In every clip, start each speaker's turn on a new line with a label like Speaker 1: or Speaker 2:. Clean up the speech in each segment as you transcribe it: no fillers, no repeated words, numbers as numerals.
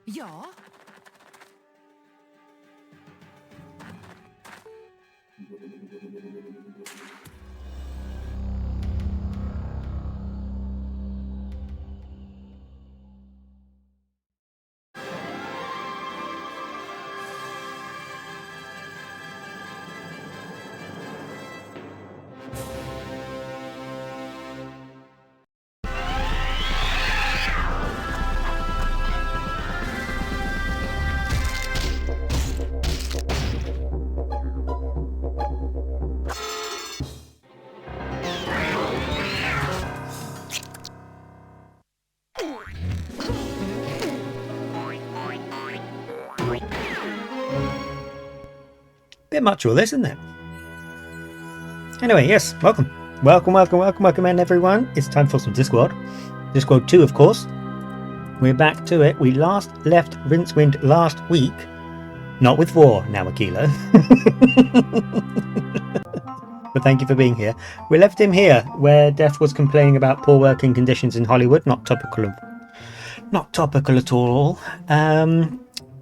Speaker 1: Ja.
Speaker 2: Bit much all this, isn't it? Anyway, yes, welcome. Welcome in everyone. It's time for some Discworld. Discworld 2, of course. We're back to it. We last left Rincewind last week. Not with war, now Aquila. But thank you for being here. We left him here, where Death was complaining about poor working conditions in Hollywood. Not topical at all.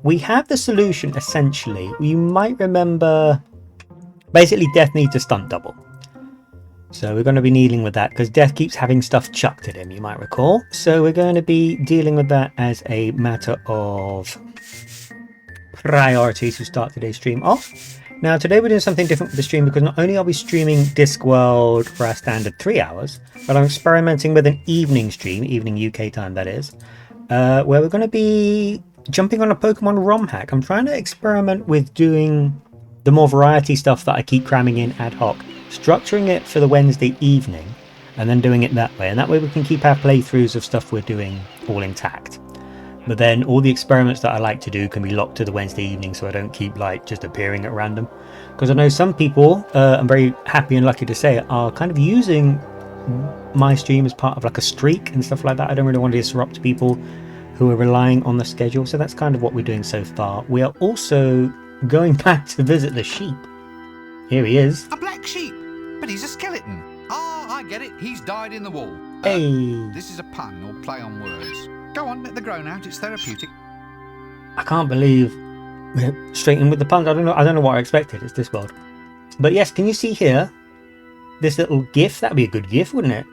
Speaker 2: We have the solution, essentially. You might remember, basically Death needs a stunt double. So we're going to be dealing with that, because Death keeps having stuff chucked at him, you might recall. So we're going to be dealing with that as a matter of priority to start today's stream off. Now, today we're doing something different with the stream, because not only are we streaming Discworld for our standard 3 hours, but I'm experimenting with an evening stream, evening UK time that is, where we're going to be jumping on a Pokemon ROM hack. I'm trying to experiment with doing the more variety stuff that I keep cramming in ad hoc, structuring it for the Wednesday evening, and then doing it that way. And that way we can keep our playthroughs of stuff we're doing all intact. But then all the experiments that I like to do can be locked to the Wednesday evening, so I don't keep like just appearing at random. Because I know some people, I'm very happy and lucky to say, are kind of using my stream as part of like a streak and stuff like that. I don't really want to disrupt people who are relying on the schedule, so that's kind of what we're doing so far. We are also going back to visit the sheep. Here he is.
Speaker 3: A black sheep, but he's a skeleton. Ah, I get it. He's died in the wall.
Speaker 2: Hey.
Speaker 3: This is a pun or play on words. Go on, let the groan out. It's therapeutic.
Speaker 2: I can't believe we're straight in with the puns. I don't know what I expected. It's Discworld. But yes, can you see here this little GIF? That'd be a good GIF, wouldn't it?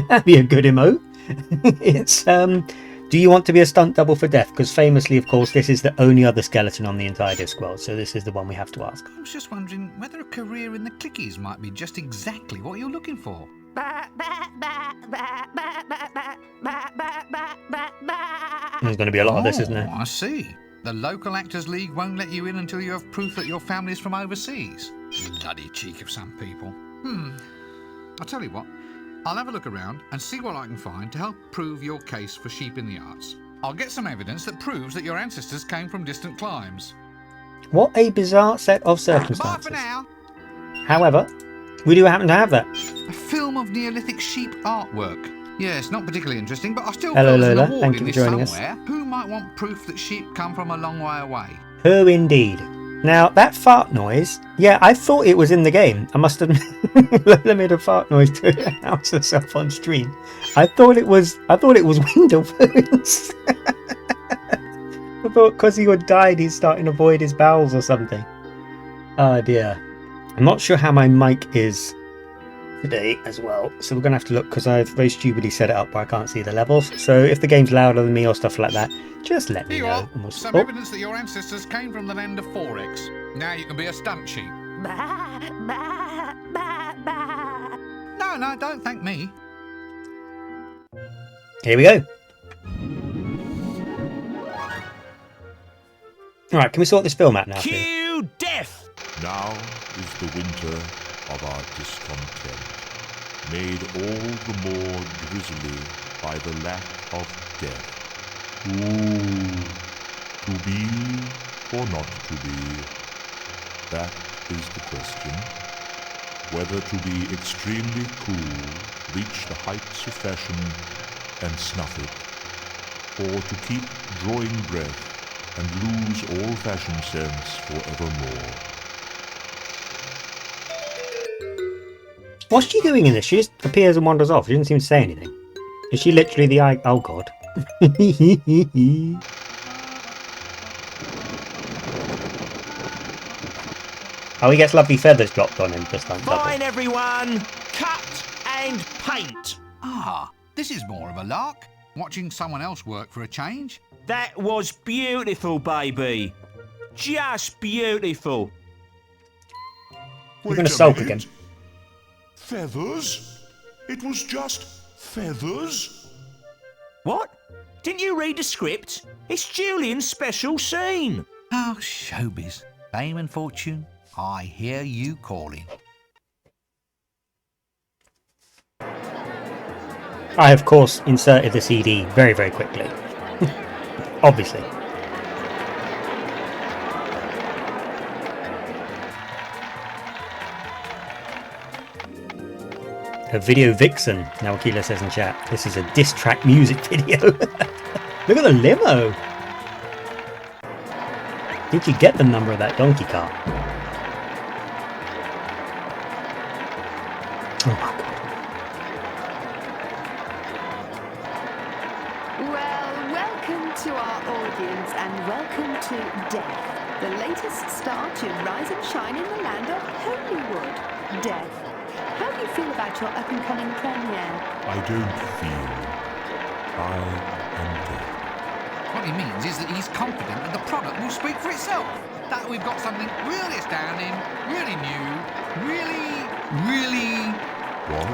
Speaker 2: That'd be a good emote. It's do you want to be a stunt double for death? Because famously, of course, this is the only other skeleton on the entire Discworld, so this is the one we have to ask.
Speaker 3: I was just wondering whether a career in the clickies might be just exactly what you're looking for.
Speaker 2: There's going to be a lot of this, isn't there?
Speaker 3: I see. The local Actors League won't let you in until you have proof that your family's from overseas. Bloody cheek of some people. I'll tell you what. I'll have a look around and see what I can find to help prove your case for sheep in the arts. I'll get some evidence that proves that your ancestors came from distant climes.
Speaker 2: What a bizarre set of
Speaker 3: Bye
Speaker 2: circumstances.
Speaker 3: for now.
Speaker 2: However, we do happen to have that.
Speaker 3: A film of Neolithic sheep artwork. Yes, not particularly interesting, but I still
Speaker 2: Hello,
Speaker 3: feel there's an
Speaker 2: Lola.
Speaker 3: award
Speaker 2: Thank you
Speaker 3: in
Speaker 2: for
Speaker 3: this
Speaker 2: joining us.
Speaker 3: somewhere. Who might want proof that sheep come from a long way away?
Speaker 2: Who indeed? Now, that fart noise, yeah, I thought it was in the game. I must admit, Lola made a fart noise to announce herself on stream. I thought it was window phones. I thought because he had died, he's starting to void his bowels or something. Oh dear. I'm not sure how my mic is today as well, so we're gonna have to look, because I've very stupidly set it up where I can't see the levels. So if the game's louder than me or stuff like that, just let me
Speaker 3: Here you
Speaker 2: know.
Speaker 3: are.
Speaker 2: And we'll...
Speaker 3: Some
Speaker 2: Oh,
Speaker 3: evidence that your ancestors came from the land of Forex. Now you can be a stunt sheep. No, don't thank me.
Speaker 2: here we go. Alright, can we sort this film out now, please?
Speaker 4: Cue death!
Speaker 5: Now is the winter of our discontent, made all the more grisly by the lack of death. Ooh, to be or not to be? That is the question. Whether to be extremely cool, reach the heights of fashion and snuff it, or to keep drawing breath and lose all fashion sense forevermore.
Speaker 2: What's she doing in this? She just appears and wanders off. She doesn't seem to say anything. Is she literally the eye? Oh god. Oh, he gets lovely feathers dropped on him for stunt double.
Speaker 4: Fine, everyone! Cut and paint!
Speaker 3: Ah, this is more of a lark. Watching someone else work for a change.
Speaker 4: That was beautiful, baby. Just beautiful.
Speaker 2: You're going to sulk again.
Speaker 5: Feathers? It was just feathers?
Speaker 4: What? Didn't you read the script? It's Julian's special scene.
Speaker 3: Oh, showbiz. Fame and fortune. I hear you calling.
Speaker 2: I, of course, inserted the CD very, very quickly. Obviously. A video vixen, now Wakila says in chat. This is a diss track music video. Look at the limo. Did you get the number of that donkey cart? Oh my god.
Speaker 1: Well, welcome to our audience and welcome to Death, the latest star to rise and shine in the land of Hollywood. Death, how do you feel about your up-and-coming premiere?
Speaker 5: I don't feel. I am dead.
Speaker 3: What he means is that he's confident that the product will speak for itself. That we've got something really astounding, really new, really...
Speaker 5: What?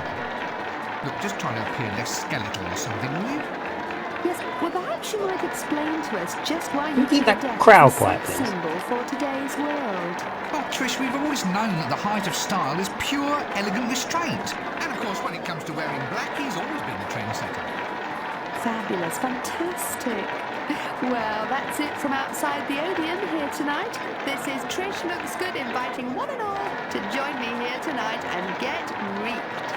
Speaker 3: Look, just try to appear less skeletal or something, will you?
Speaker 1: Yes, well, perhaps you might explain to us just why
Speaker 2: Can
Speaker 1: you
Speaker 2: you keep
Speaker 1: think
Speaker 2: that
Speaker 1: death
Speaker 2: crowd
Speaker 1: is a
Speaker 2: quiet,
Speaker 1: sex
Speaker 2: please?
Speaker 1: symbol for today's world.
Speaker 3: Oh, Trish, we've always known that the height of style is pure, elegant restraint. And of course, when it comes to wearing black, he's always been the trendsetter.
Speaker 1: Fabulous, fantastic. Well, that's it from outside the Odeon here tonight. This is Trish Looks Good inviting one and all to join me here tonight and get reeked.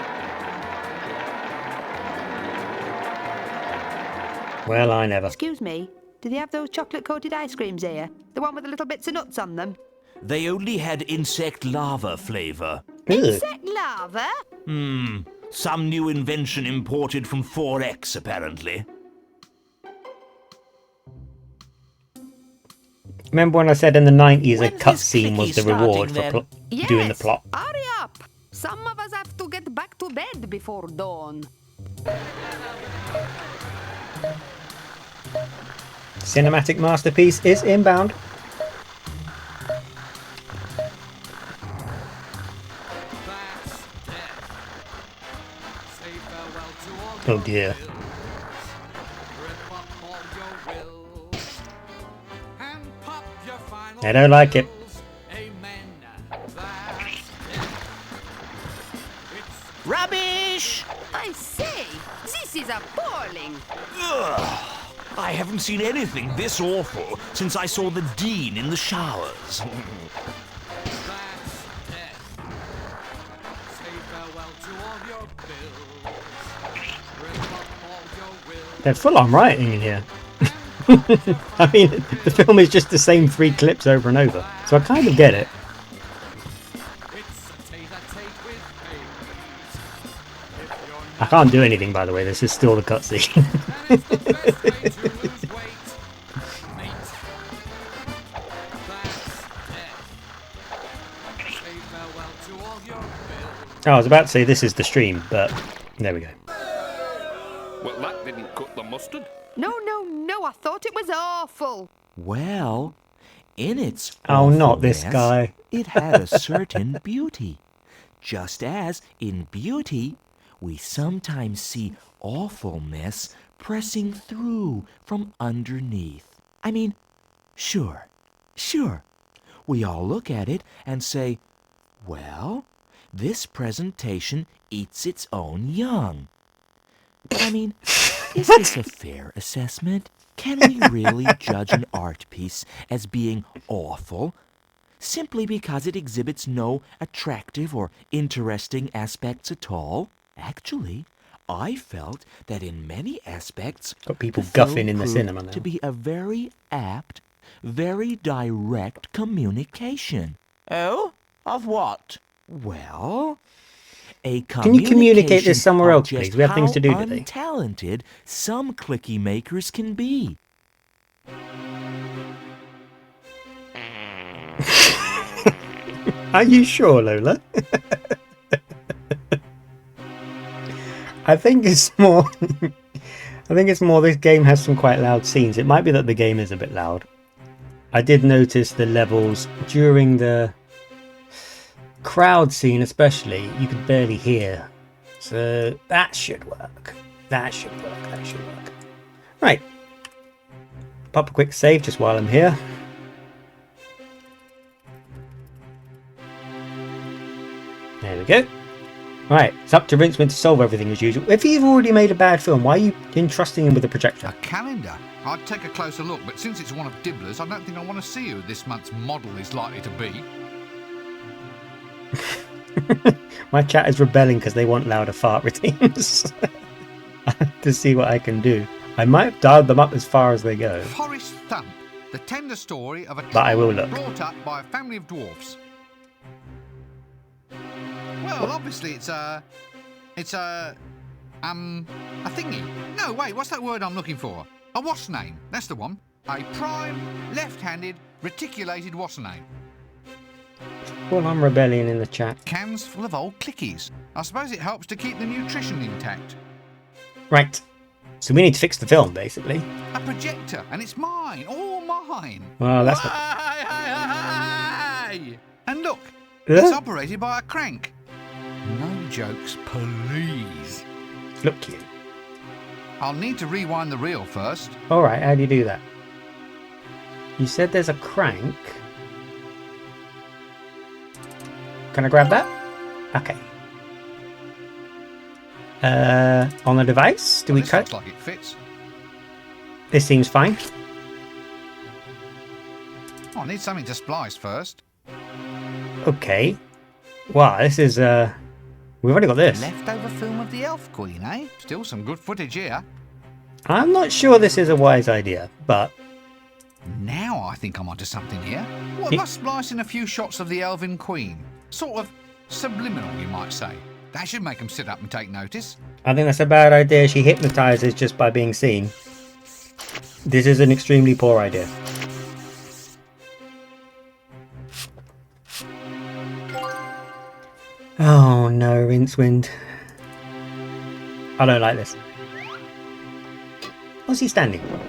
Speaker 2: Well, I never.
Speaker 1: Excuse me, do they have those chocolate-coated ice creams here? The one with the little bits of nuts on them?
Speaker 4: They only had insect larva flavour.
Speaker 2: Ugh.
Speaker 1: Insect larva?
Speaker 4: Some new invention imported from 4X, apparently.
Speaker 2: Remember when I said in the 90s a
Speaker 4: When's this
Speaker 2: cutscene was the
Speaker 4: clicky
Speaker 2: reward for
Speaker 4: starting
Speaker 2: doing the plot?
Speaker 1: Hurry up! Some of us have to get back to bed before dawn.
Speaker 2: Cinematic masterpiece is inbound. Oh dear. I don't like it.
Speaker 4: Rubbish!
Speaker 1: I say, this is appalling.
Speaker 4: Ugh. I haven't seen anything this awful since I saw the Dean in the showers.
Speaker 2: They're full on writing in here. I mean, the film is just the same 3 clips over and over, so I kind of get it. I can't do anything, by the way. This is still the cutscene. Oh, I was about to say this is the stream, but there we go.
Speaker 6: Well, that didn't cut the mustard.
Speaker 1: No, I thought it was awful.
Speaker 4: Well, in its
Speaker 2: Oh, not this
Speaker 4: awfulness,
Speaker 2: guy.
Speaker 4: it had a certain beauty. Just as in beauty, we sometimes see awfulness pressing through from underneath. I mean, sure. We all look at it and say, well, this presentation eats its own young. But I mean, is this a fair assessment? Can we really judge an art piece as being awful simply because it exhibits no attractive or interesting aspects at all? Actually, I felt that in many aspects,
Speaker 2: Got people
Speaker 4: the film
Speaker 2: guffing in the
Speaker 4: proved
Speaker 2: cinema now.
Speaker 4: to be a very apt, very direct communication. Oh? Of what? Well, a
Speaker 2: Can you communicate this somewhere
Speaker 4: of
Speaker 2: else,
Speaker 4: just
Speaker 2: please? We have things to do
Speaker 4: how
Speaker 2: today.
Speaker 4: Untalented some clicky makers can be.
Speaker 2: Are you sure, Lola? I think it's more. I think it's more. This game has some quite loud scenes. It might be that the game is a bit loud. I did notice the levels during the crowd scene, especially. You could barely hear, so that should work. That should work. Right. Pop a quick save just while I'm here. There we go. Right, it's up to Rinceman to solve everything as usual. If you've already made a bad film, why are you entrusting him with a projector?
Speaker 3: A calendar? I'd take a closer look, but since it's one of Dibbler's, I don't think I want to see who this month's model is likely to be.
Speaker 2: My chat is rebelling because they want louder fart routines. I have to see what I can do. I might have dialed them up as far as they go.
Speaker 3: Forest Thump, the tender story of a
Speaker 2: But I will
Speaker 3: child
Speaker 2: look.
Speaker 3: brought up by a family of dwarfs. Well, obviously it's a thingy. No, wait, what's that word I'm looking for? A what's name, that's the one. A prime, left-handed, reticulated what's name.
Speaker 2: Well, I'm rebellion in the chat.
Speaker 3: Cans full of old clickies. I suppose it helps to keep the nutrition intact.
Speaker 2: Right. So we need to fix the film, basically.
Speaker 3: A projector, and it's mine, all mine.
Speaker 2: Well, that's what...
Speaker 3: Hey! And look,
Speaker 2: Huh?
Speaker 3: it's operated by a crank. No jokes, please.
Speaker 2: Look cute.
Speaker 3: I'll need to rewind the reel first.
Speaker 2: Alright, how do you do that? You said there's a crank. Can I grab that? Okay. On the device, do we
Speaker 3: This
Speaker 2: cut?
Speaker 3: looks like it fits.
Speaker 2: This seems fine.
Speaker 3: Oh, I need something to splice first.
Speaker 2: Okay. Wow, this is we've already got this.
Speaker 3: Leftover film of the Elf Queen, eh? Still some good footage here.
Speaker 2: I'm not sure this is a wise idea, but
Speaker 3: Now I think I'm onto something here. What
Speaker 2: It-
Speaker 3: about splicing a few shots of the Elven Queen? Sort of subliminal, you might say. That should make them sit up and take notice.
Speaker 2: I think that's a bad idea. She hypnotizes just by being seen. This is an extremely poor idea. Oh no, Rincewind. I don't like this. What's he standing for?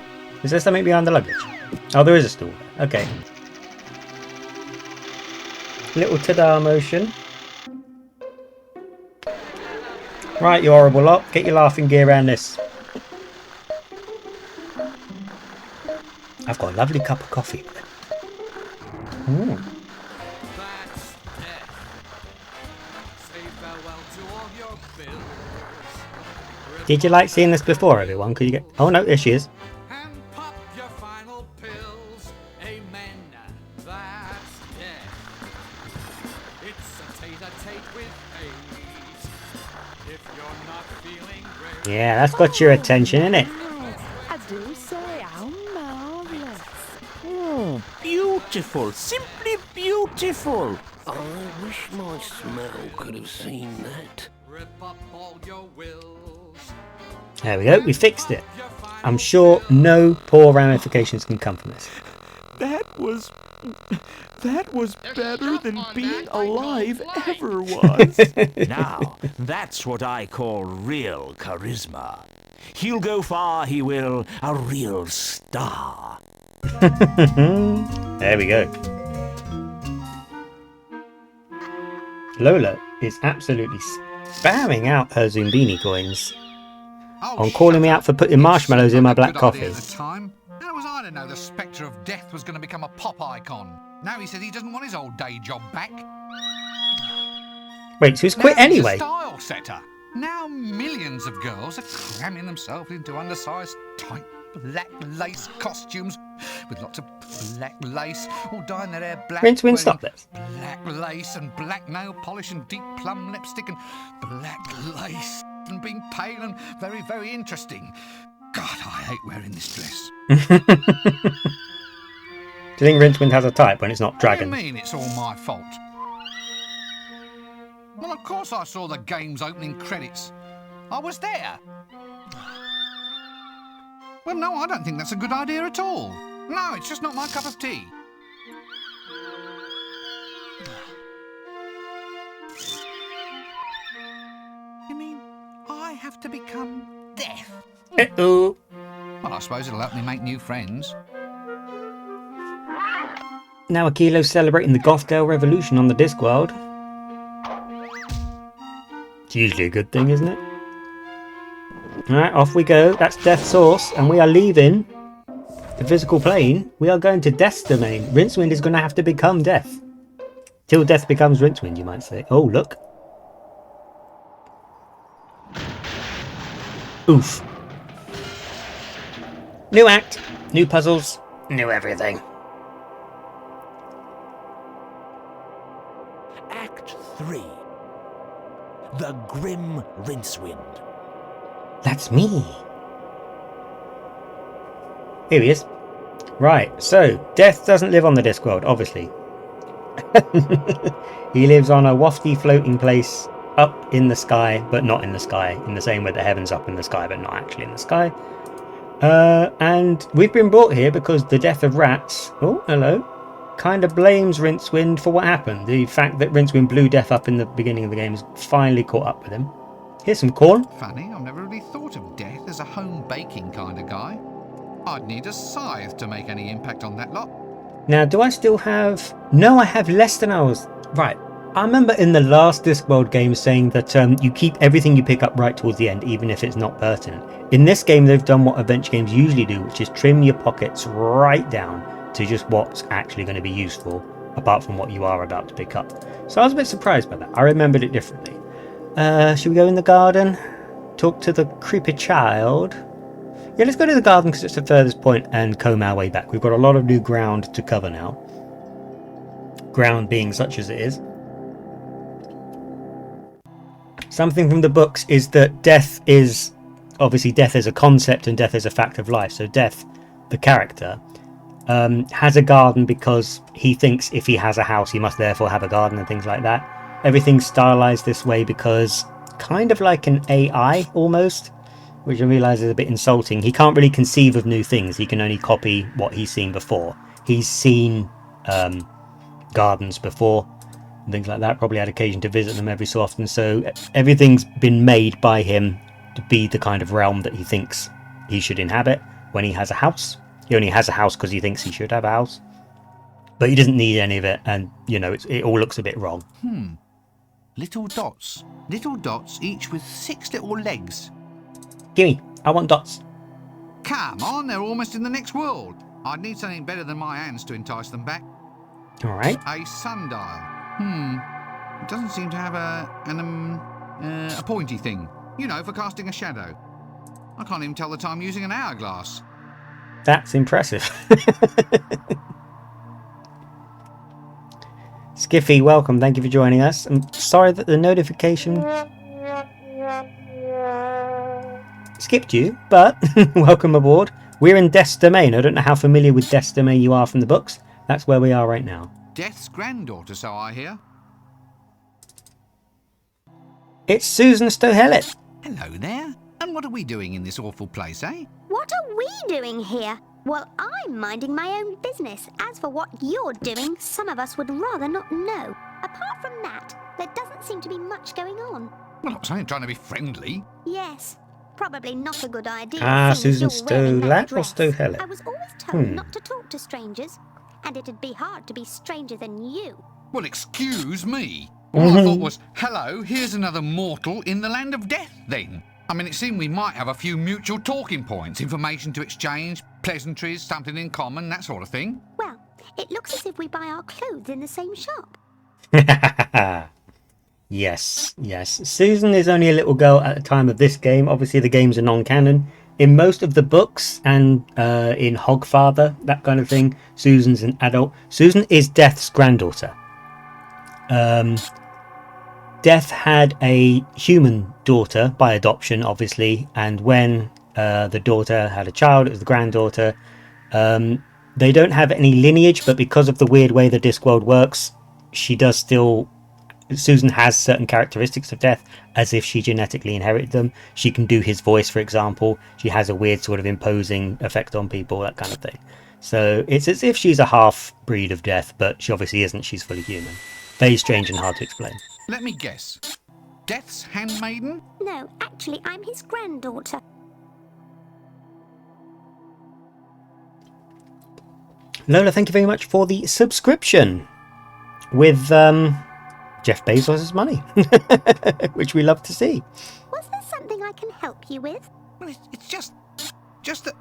Speaker 2: Is there something behind the luggage? Oh, there is a stool. Okay. Little ta-da motion. Right, you horrible lot. Get your laughing gear around this. I've got a lovely cup of coffee. Ooh.
Speaker 7: That's death. Say farewell to all your bills.
Speaker 2: Did you like seeing this before, everyone? Could you get... Oh, no, there she is.
Speaker 7: And pop your final pills. Amen. That's death. It's a tete-a-tete with AIDS. If you're not feeling great.
Speaker 2: Yeah, that's got your attention, innit?
Speaker 1: I do say, how marvellous.
Speaker 4: Oh, beautiful. Simply beautiful.
Speaker 6: I wish my smell could have seen that.
Speaker 7: Rip up all your wills.
Speaker 2: There we go. We fixed it. I'm sure no poor ramifications can come from this.
Speaker 4: That was better than being alive ever was. Now, that's what I call real charisma. He'll go far, he will, a real star.
Speaker 2: There we go. Lola is absolutely spamming out her Zumbini coins on calling me out for putting marshmallows in my black coffee.
Speaker 3: At the time. How was I to know the spectre of death was going to become a pop icon? Now he says he doesn't want his old day job back.
Speaker 2: Wait, so he's quit
Speaker 3: Now he's
Speaker 2: anyway?
Speaker 3: a style setter. Now millions of girls are cramming themselves into undersized, tight, black lace costumes with lots of black lace, all dyeing their hair black.
Speaker 2: Rincewind,
Speaker 3: wearing
Speaker 2: stop this.
Speaker 3: Black lace and black nail polish and deep plum lipstick and black lace and being pale and very, very interesting. God, I hate wearing this dress.
Speaker 2: Do you think Rincewind has a type when it's not dragon?
Speaker 3: What do you mean it's all my fault? Well, of course I saw the game's opening credits. I was there. Well, no, I don't think that's a good idea at all. No, it's just not my cup of tea. You mean I have to become death?
Speaker 2: Uh-oh.
Speaker 3: Well, I suppose it'll help me make new friends.
Speaker 2: Now Akilo's celebrating the Gothdale Revolution on the Discworld. It's usually a good thing, isn't it? Alright, off we go. That's Death's Source, and we are leaving the physical plane. We are going to Death's domain. Rincewind is going to have to become Death. Till Death becomes Rincewind, you might say. Oh, look. Oof. New act, new puzzles, new everything.
Speaker 4: Act 3. The Grim Rincewind.
Speaker 2: That's me. Here he is. Right, so Death doesn't live on the Discworld, obviously. He lives on a wafty floating place up in the sky, but not in the sky, in the same way the heaven's up in the sky, but not actually in the sky. And we've been brought here because the death of rats, oh, hello, kind of blames Rincewind for what happened. The fact that Rincewind blew Death up in the beginning of the game has finally caught up with him. Here's some corn.
Speaker 3: Funny, I've never really thought of Death as a home baking kind of guy. I'd need a scythe to make any impact on that lot.
Speaker 2: Now, do I still have... No, I have less than I was... Right. I remember in the last Discworld game saying that you keep everything you pick up right towards the end, even if it's not pertinent. In this game, they've done what adventure games usually do, which is trim your pockets right down to just what's actually going to be useful, apart from what you are about to pick up. So I was a bit surprised by that. I remembered it differently. Should we go in the garden? Talk to the creepy child? Yeah, let's go to the garden because it's the furthest point and comb our way back. We've got a lot of new ground to cover now. Ground being such as it is. Something from the books is that death is... Obviously, death is a concept and death is a fact of life. So Death, the character, has a garden because he thinks if he has a house, he must therefore have a garden and things like that. Everything's stylized this way because kind of like an AI almost, which I realise is a bit insulting. He can't really conceive of new things. He can only copy what he's seen before. He's seen gardens before and things like that. Probably had occasion to visit them every so often. So everything's been made by him to be the kind of realm that he thinks he should inhabit when he has a house. He only has a house because he thinks he should have a house. But he doesn't need any of it, and, you know, it all looks a bit wrong.
Speaker 3: Little dots. Little dots, each with 6 little legs.
Speaker 2: Gimme, I want dots.
Speaker 3: Come on, they're almost in the next world. I'd need something better than my hands to entice them back.
Speaker 2: Alright.
Speaker 3: A sundial. It doesn't seem to have a pointy thing. You know, for casting a shadow. I can't even tell the time using an hourglass.
Speaker 2: That's impressive. Skiffy, welcome. Thank you for joining us. I'm sorry that the notification skipped you, but welcome aboard. We're in Death's Domain. I don't know how familiar with Death's Domain you are from the books. That's where we are right now.
Speaker 3: Death's granddaughter, so I hear.
Speaker 2: It's Susan Stohellet.
Speaker 3: Hello there. And what are we doing in this awful place, eh?
Speaker 8: What are we doing here? Well, I'm minding my own business. As for what you're doing, some of us would rather not know. Apart from that, there doesn't seem to be much going on.
Speaker 3: Well, I'm trying to be friendly.
Speaker 8: Yes, probably not a good idea.
Speaker 2: Susan
Speaker 8: seeing as you're wearing that
Speaker 2: Stohellet or
Speaker 8: dress.
Speaker 2: Stohellet?
Speaker 8: I was always told not to talk to strangers, and it'd be hard to be stranger than you.
Speaker 3: Well, excuse me. All I thought was, hello, here's another mortal in the land of death, then. I mean, it seemed we might have a few mutual talking points, information to exchange, pleasantries, something in common, that sort of thing.
Speaker 8: Well, it looks as if we buy our clothes in the same shop.
Speaker 2: Yes. Susan is only a little girl at the time of this game. Obviously, the games are non-canon. In most of the books and in Hogfather, that kind of thing, Susan's an adult. Susan is Death's granddaughter. Death had a human daughter by adoption, obviously, and when the daughter had a child, it was the granddaughter. They don't have any lineage, but because of the weird way the Discworld works, Susan has certain characteristics of Death, as if she genetically inherited them. She can do his voice, for example. She has a weird sort of imposing effect on people, that kind of thing. So it's as if she's a half-breed of Death, but she obviously isn't. She's fully human. Very strange and hard to explain.
Speaker 3: Let me guess. Death's handmaiden?
Speaker 8: No, actually, I'm his granddaughter.
Speaker 2: Lola, thank you very much for the subscription with Jeff Bezos' money, which we love to see.
Speaker 8: Was there something I can help you with?
Speaker 3: Well, it's just that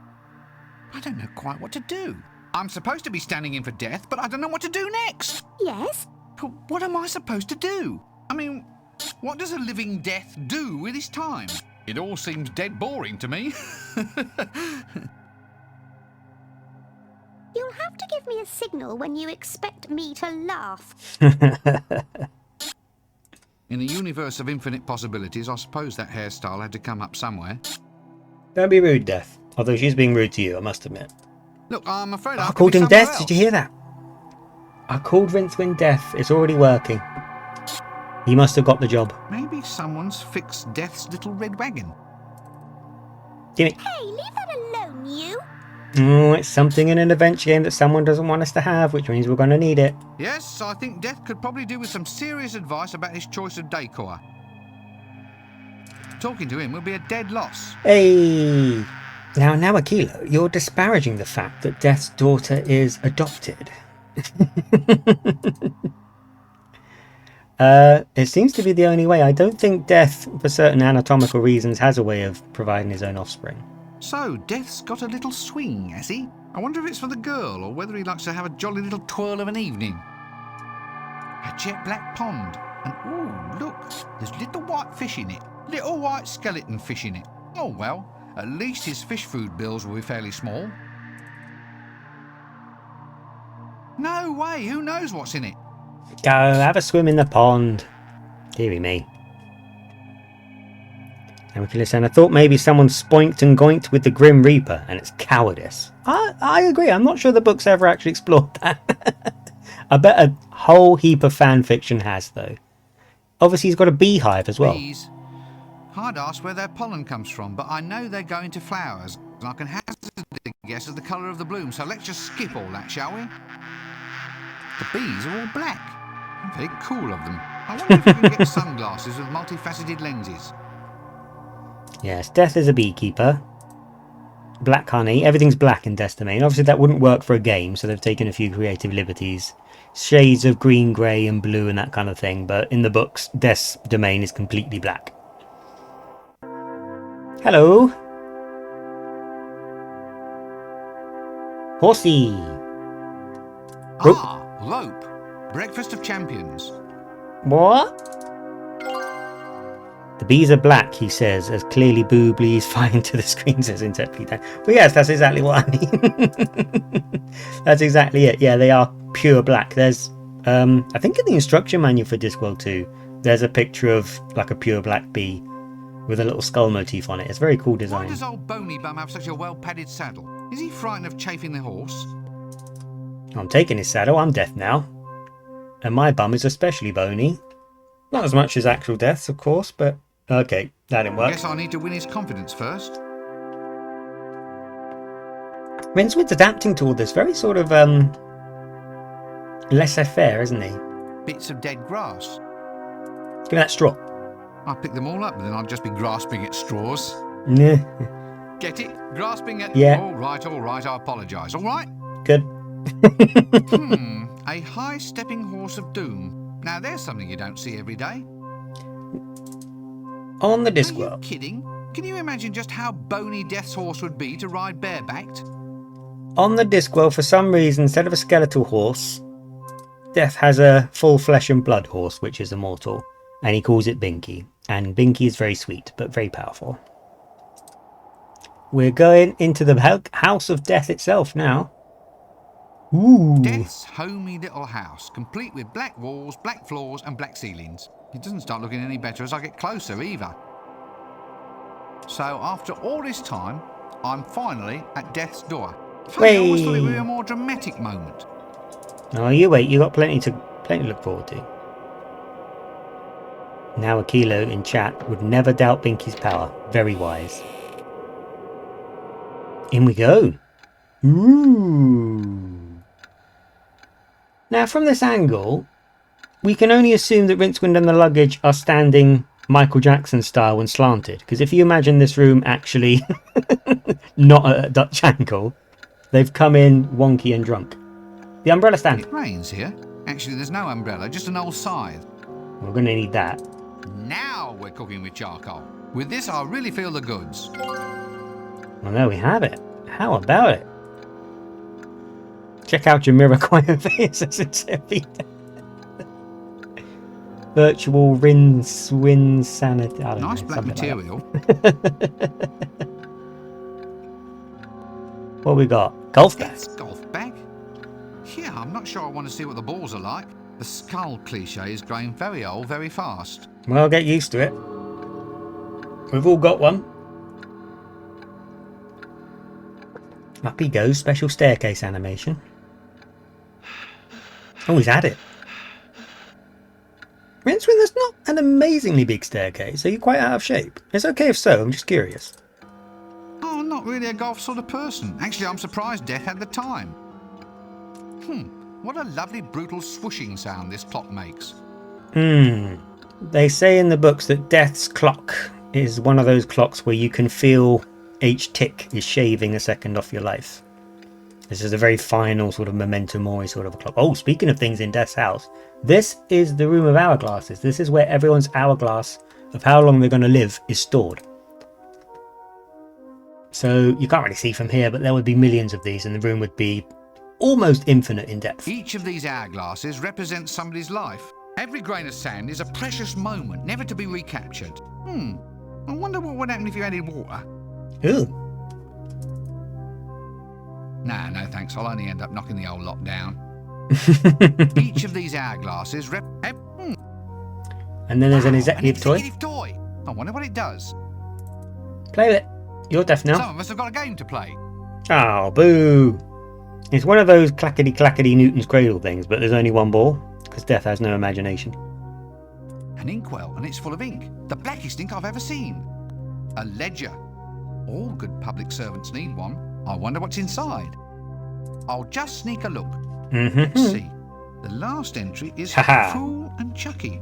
Speaker 3: I don't know quite what to do. I'm supposed to be standing in for Death, but I don't know what to do next.
Speaker 8: Yes?
Speaker 3: But what am I supposed to do? I mean, what does a living Death do with his time? It all seems dead boring to me.
Speaker 8: You'll have to give me a signal when you expect me to laugh.
Speaker 3: In a universe of infinite possibilities, I suppose that hairstyle had to come up somewhere.
Speaker 2: Don't be rude, Death. Although she's being rude to you, I must admit.
Speaker 3: Look, I'm afraid
Speaker 2: I called him Death. Did you hear that? I called Rincewind Death. It's already working. He must have got the job.
Speaker 3: Maybe someone's fixed Death's little red wagon.
Speaker 2: Give it.
Speaker 8: Hey, leave that alone, you!
Speaker 2: Oh, it's something in an adventure game that someone doesn't want us to have, which means we're going to need it.
Speaker 3: Yes, I think Death could probably do with some serious advice about his choice of decor. Talking to him will be a dead loss.
Speaker 2: Hey! Now, Akilo, you're disparaging the fact that Death's daughter is adopted. It seems to be the only way. I don't think Death, for certain anatomical reasons, has a way of providing his own offspring.
Speaker 3: So, Death's got a little swing, has he? I wonder if it's for the girl, or whether he likes to have a jolly little twirl of an evening. A jet black pond. And, ooh, look, there's little white fish in it. Little white skeleton fish in it. Oh, well, at least his fish food bills will be fairly small. No way, who knows what's in it?
Speaker 2: Go, have a swim in the pond. Deary me. And we can listen. I thought maybe someone spoinked and goinked with the Grim Reaper, and it's cowardice. I agree. I'm not sure the book's ever actually explored that. I bet a whole heap of fan fiction has, though. Obviously, he's got a beehive as well.
Speaker 3: Bees. I'd ask where their pollen comes from, but I know they go into flowers, and I can hazard a guess at the colour of the bloom, so let's just skip all that, shall we? The bees are all black. Very cool of them. I wonder if we can get sunglasses with multifaceted lenses.
Speaker 2: Yes, Death is a beekeeper. Black honey. Everything's black in Death's domain. Obviously, that wouldn't work for a game, so they've taken a few creative liberties. Shades of green, grey, and blue, and that kind of thing. But in the books, Death's domain is completely black. Hello. Horsey.
Speaker 3: Ah, Rope. Breakfast of Champions.
Speaker 2: What? The bees are black, he says, as clearly boobly is flying to the screen, says Inteply Dan. Well, yes, that's exactly what I mean. That's exactly it. Yeah, they are pure black. There's, I think in the instruction manual for Discworld 2, there's a picture of like a pure black bee with a little skull motif on it. It's a very cool design.
Speaker 3: Why does old Bony Bum have such a well-padded saddle? Is he frightened of chafing the horse?
Speaker 2: I'm taking his saddle. I'm Death now. And my bum is especially bony. Not as much as actual Death's, of course, but okay, that didn't work.
Speaker 3: Guess I need to win his confidence first.
Speaker 2: Rincewood's adapting to all this very sort of laissez-faire, isn't he?
Speaker 3: Bits of dead grass.
Speaker 2: Give me that straw.
Speaker 3: I'd pick them all up, but then I'd just be grasping at straws.
Speaker 2: Nah.
Speaker 3: Get it? Grasping at...
Speaker 2: Yeah.
Speaker 3: All right, I apologise. All right?
Speaker 2: Good.
Speaker 3: A high-stepping horse of doom. Now, there's something you don't see every day.
Speaker 2: On the
Speaker 3: Are you
Speaker 2: Discworld.
Speaker 3: kidding? Can you imagine just how bony Death's horse would be to ride barebacked?
Speaker 2: On the Discworld, for some reason, instead of a skeletal horse, Death has a full flesh and blood horse, which is immortal. And he calls it Binky. And Binky is very sweet, but very powerful. We're going into the House of Death itself now. Ooh.
Speaker 3: Death's homey little house, complete with black walls, black floors and black ceilings. It doesn't start looking any better as I get closer either. So after all this time, I'm finally at Death's door. Funny, I always thought it would be a more dramatic moment.
Speaker 2: Oh, you wait. You got plenty to look forward to. Now Akilo in chat would never doubt Binky's power. Very wise. In we go. Ooh. Now from this angle, we can only assume that Rincewind and the luggage are standing Michael Jackson style and slanted. Because if you imagine this room actually not at a Dutch angle, they've come in wonky and drunk. The umbrella stand.
Speaker 3: It rains here. Actually, there's no umbrella, just an old scythe.
Speaker 2: We're going to need that.
Speaker 3: Now we're cooking with charcoal. With this, I really feel the goods.
Speaker 2: Well, there we have it. How about it? Check out your Miraquire faces in Virtual Rincewind Sanity. I don't
Speaker 3: Nice
Speaker 2: know,
Speaker 3: black material.
Speaker 2: What we got? Golf bag.
Speaker 3: Death's golf bag? Yeah, I'm not sure I want to see what the balls are like. The skull cliche is growing very old very fast.
Speaker 2: Well, get used to it. We've all got one. Up he goes, special staircase animation. Oh, he's had it. Rincewind, that's not an amazingly big staircase. Are you quite out of shape? It's okay if so, I'm just curious.
Speaker 3: Oh, I'm not really a golf sort of person. Actually, I'm surprised Death had the time. What a lovely brutal swooshing sound this clock makes.
Speaker 2: They say in the books that Death's clock is one of those clocks where you can feel each tick is shaving a second off your life. This is a very final sort of memento mori sort of a clock. Oh, speaking of things in Death's house, this is the room of hourglasses. This is where everyone's hourglass of how long they're going to live is stored. So you can't really see from here, but there would be millions of these and the room would be almost infinite in depth.
Speaker 3: Each of these hourglasses represents somebody's life. Every grain of sand is a precious moment, never to be recaptured. I wonder what would happen if you added water.
Speaker 2: Ooh.
Speaker 3: Nah, no thanks. I'll only end up knocking the old lot down. Each of these hourglasses
Speaker 2: And then there's an executive toy.
Speaker 3: toy. I wonder what it does.
Speaker 2: Play with it. You're deaf now.
Speaker 3: Some of us have got a game to play.
Speaker 2: Oh, boo. It's one of those clackety-clackety Newton's Cradle things, but there's only one ball, because Death has no imagination.
Speaker 3: An inkwell, and it's full of ink. The blackest ink I've ever seen. A ledger. All good public servants need one. I wonder what's inside. I'll just sneak a look. Let's see. The last entry is Fool and Chucky.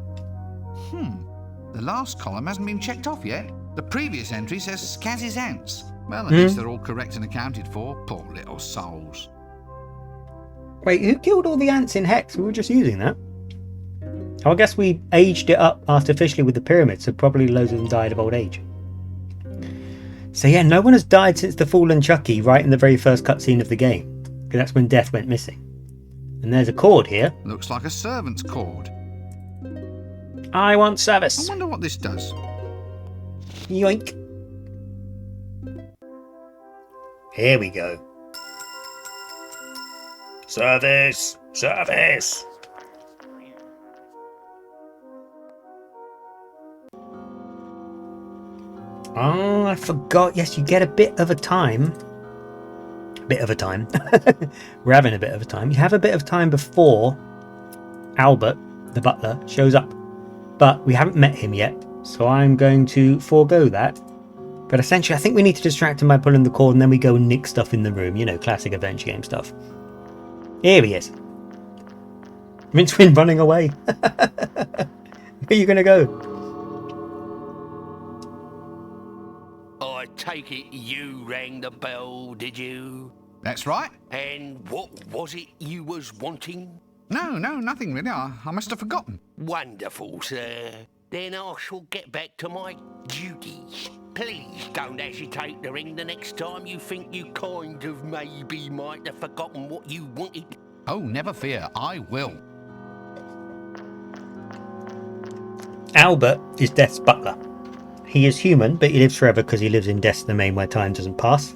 Speaker 3: The last column hasn't been checked off yet. The previous entry says Skaz's ants. Well, at least they're all correct and accounted for. Poor little souls.
Speaker 2: Wait, who killed all the ants in Hex? We were just using that. Oh, I guess we aged it up artificially with the pyramids, so probably loads of them died of old age. So yeah, no one has died since the fallen Chucky right in the very first cutscene of the game. Because that's when Death went missing. And there's a cord here.
Speaker 3: Looks like a servant's cord.
Speaker 2: I want
Speaker 3: I
Speaker 2: service.
Speaker 3: wonder what this does.
Speaker 2: Yoink. Here we go. Service! Service! Oh, I forgot. Yes, you get a bit of a time. Bit of a time. We're having a bit of a time. You have a bit of time before Albert, the butler, shows up. But we haven't met him yet, so I'm going to forego that. But essentially, I think we need to distract him by pulling the cord, and then we go and nick stuff in the room. You know, classic adventure game stuff. Here he is. Rincewind running away. Where are you going to go?
Speaker 6: I take it you rang the bell, did you?
Speaker 3: That's right.
Speaker 6: And what was it you was wanting?
Speaker 3: No, nothing really. I must have forgotten.
Speaker 6: Wonderful, sir. Then I shall get back to my duties. Please don't hesitate to ring the next time you think you kind of maybe might have forgotten what you wanted.
Speaker 3: Oh, never fear. I will.
Speaker 2: Albert is Death's butler. He is human, but he lives forever because he lives in Death's domain where time doesn't pass.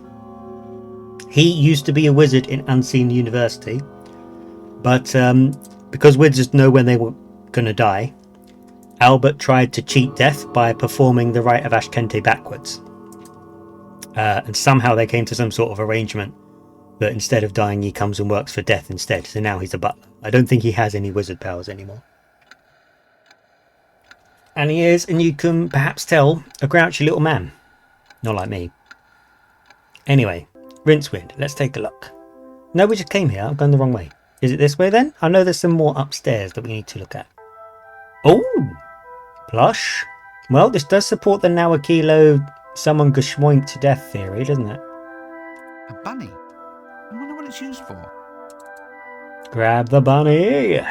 Speaker 2: He used to be a wizard in Unseen University, but because wizards know when they were going to die, Albert tried to cheat Death by performing the rite of Ashkente backwards. And somehow they came to some sort of arrangement that instead of dying, he comes and works for Death instead. So now he's a butler. I don't think he has any wizard powers anymore. And he is, and you can perhaps tell, a grouchy little man. Not like me. Anyway, Rincewind, let's take a look. No, we just came here. I've gone the wrong way. Is it this way then? I know there's some more upstairs that we need to look at. Oh! Plush. Well, this does support the now a kilo someone geschmoinked to death theory, doesn't it?
Speaker 3: A bunny? I wonder what it's used for.
Speaker 2: Grab the bunny!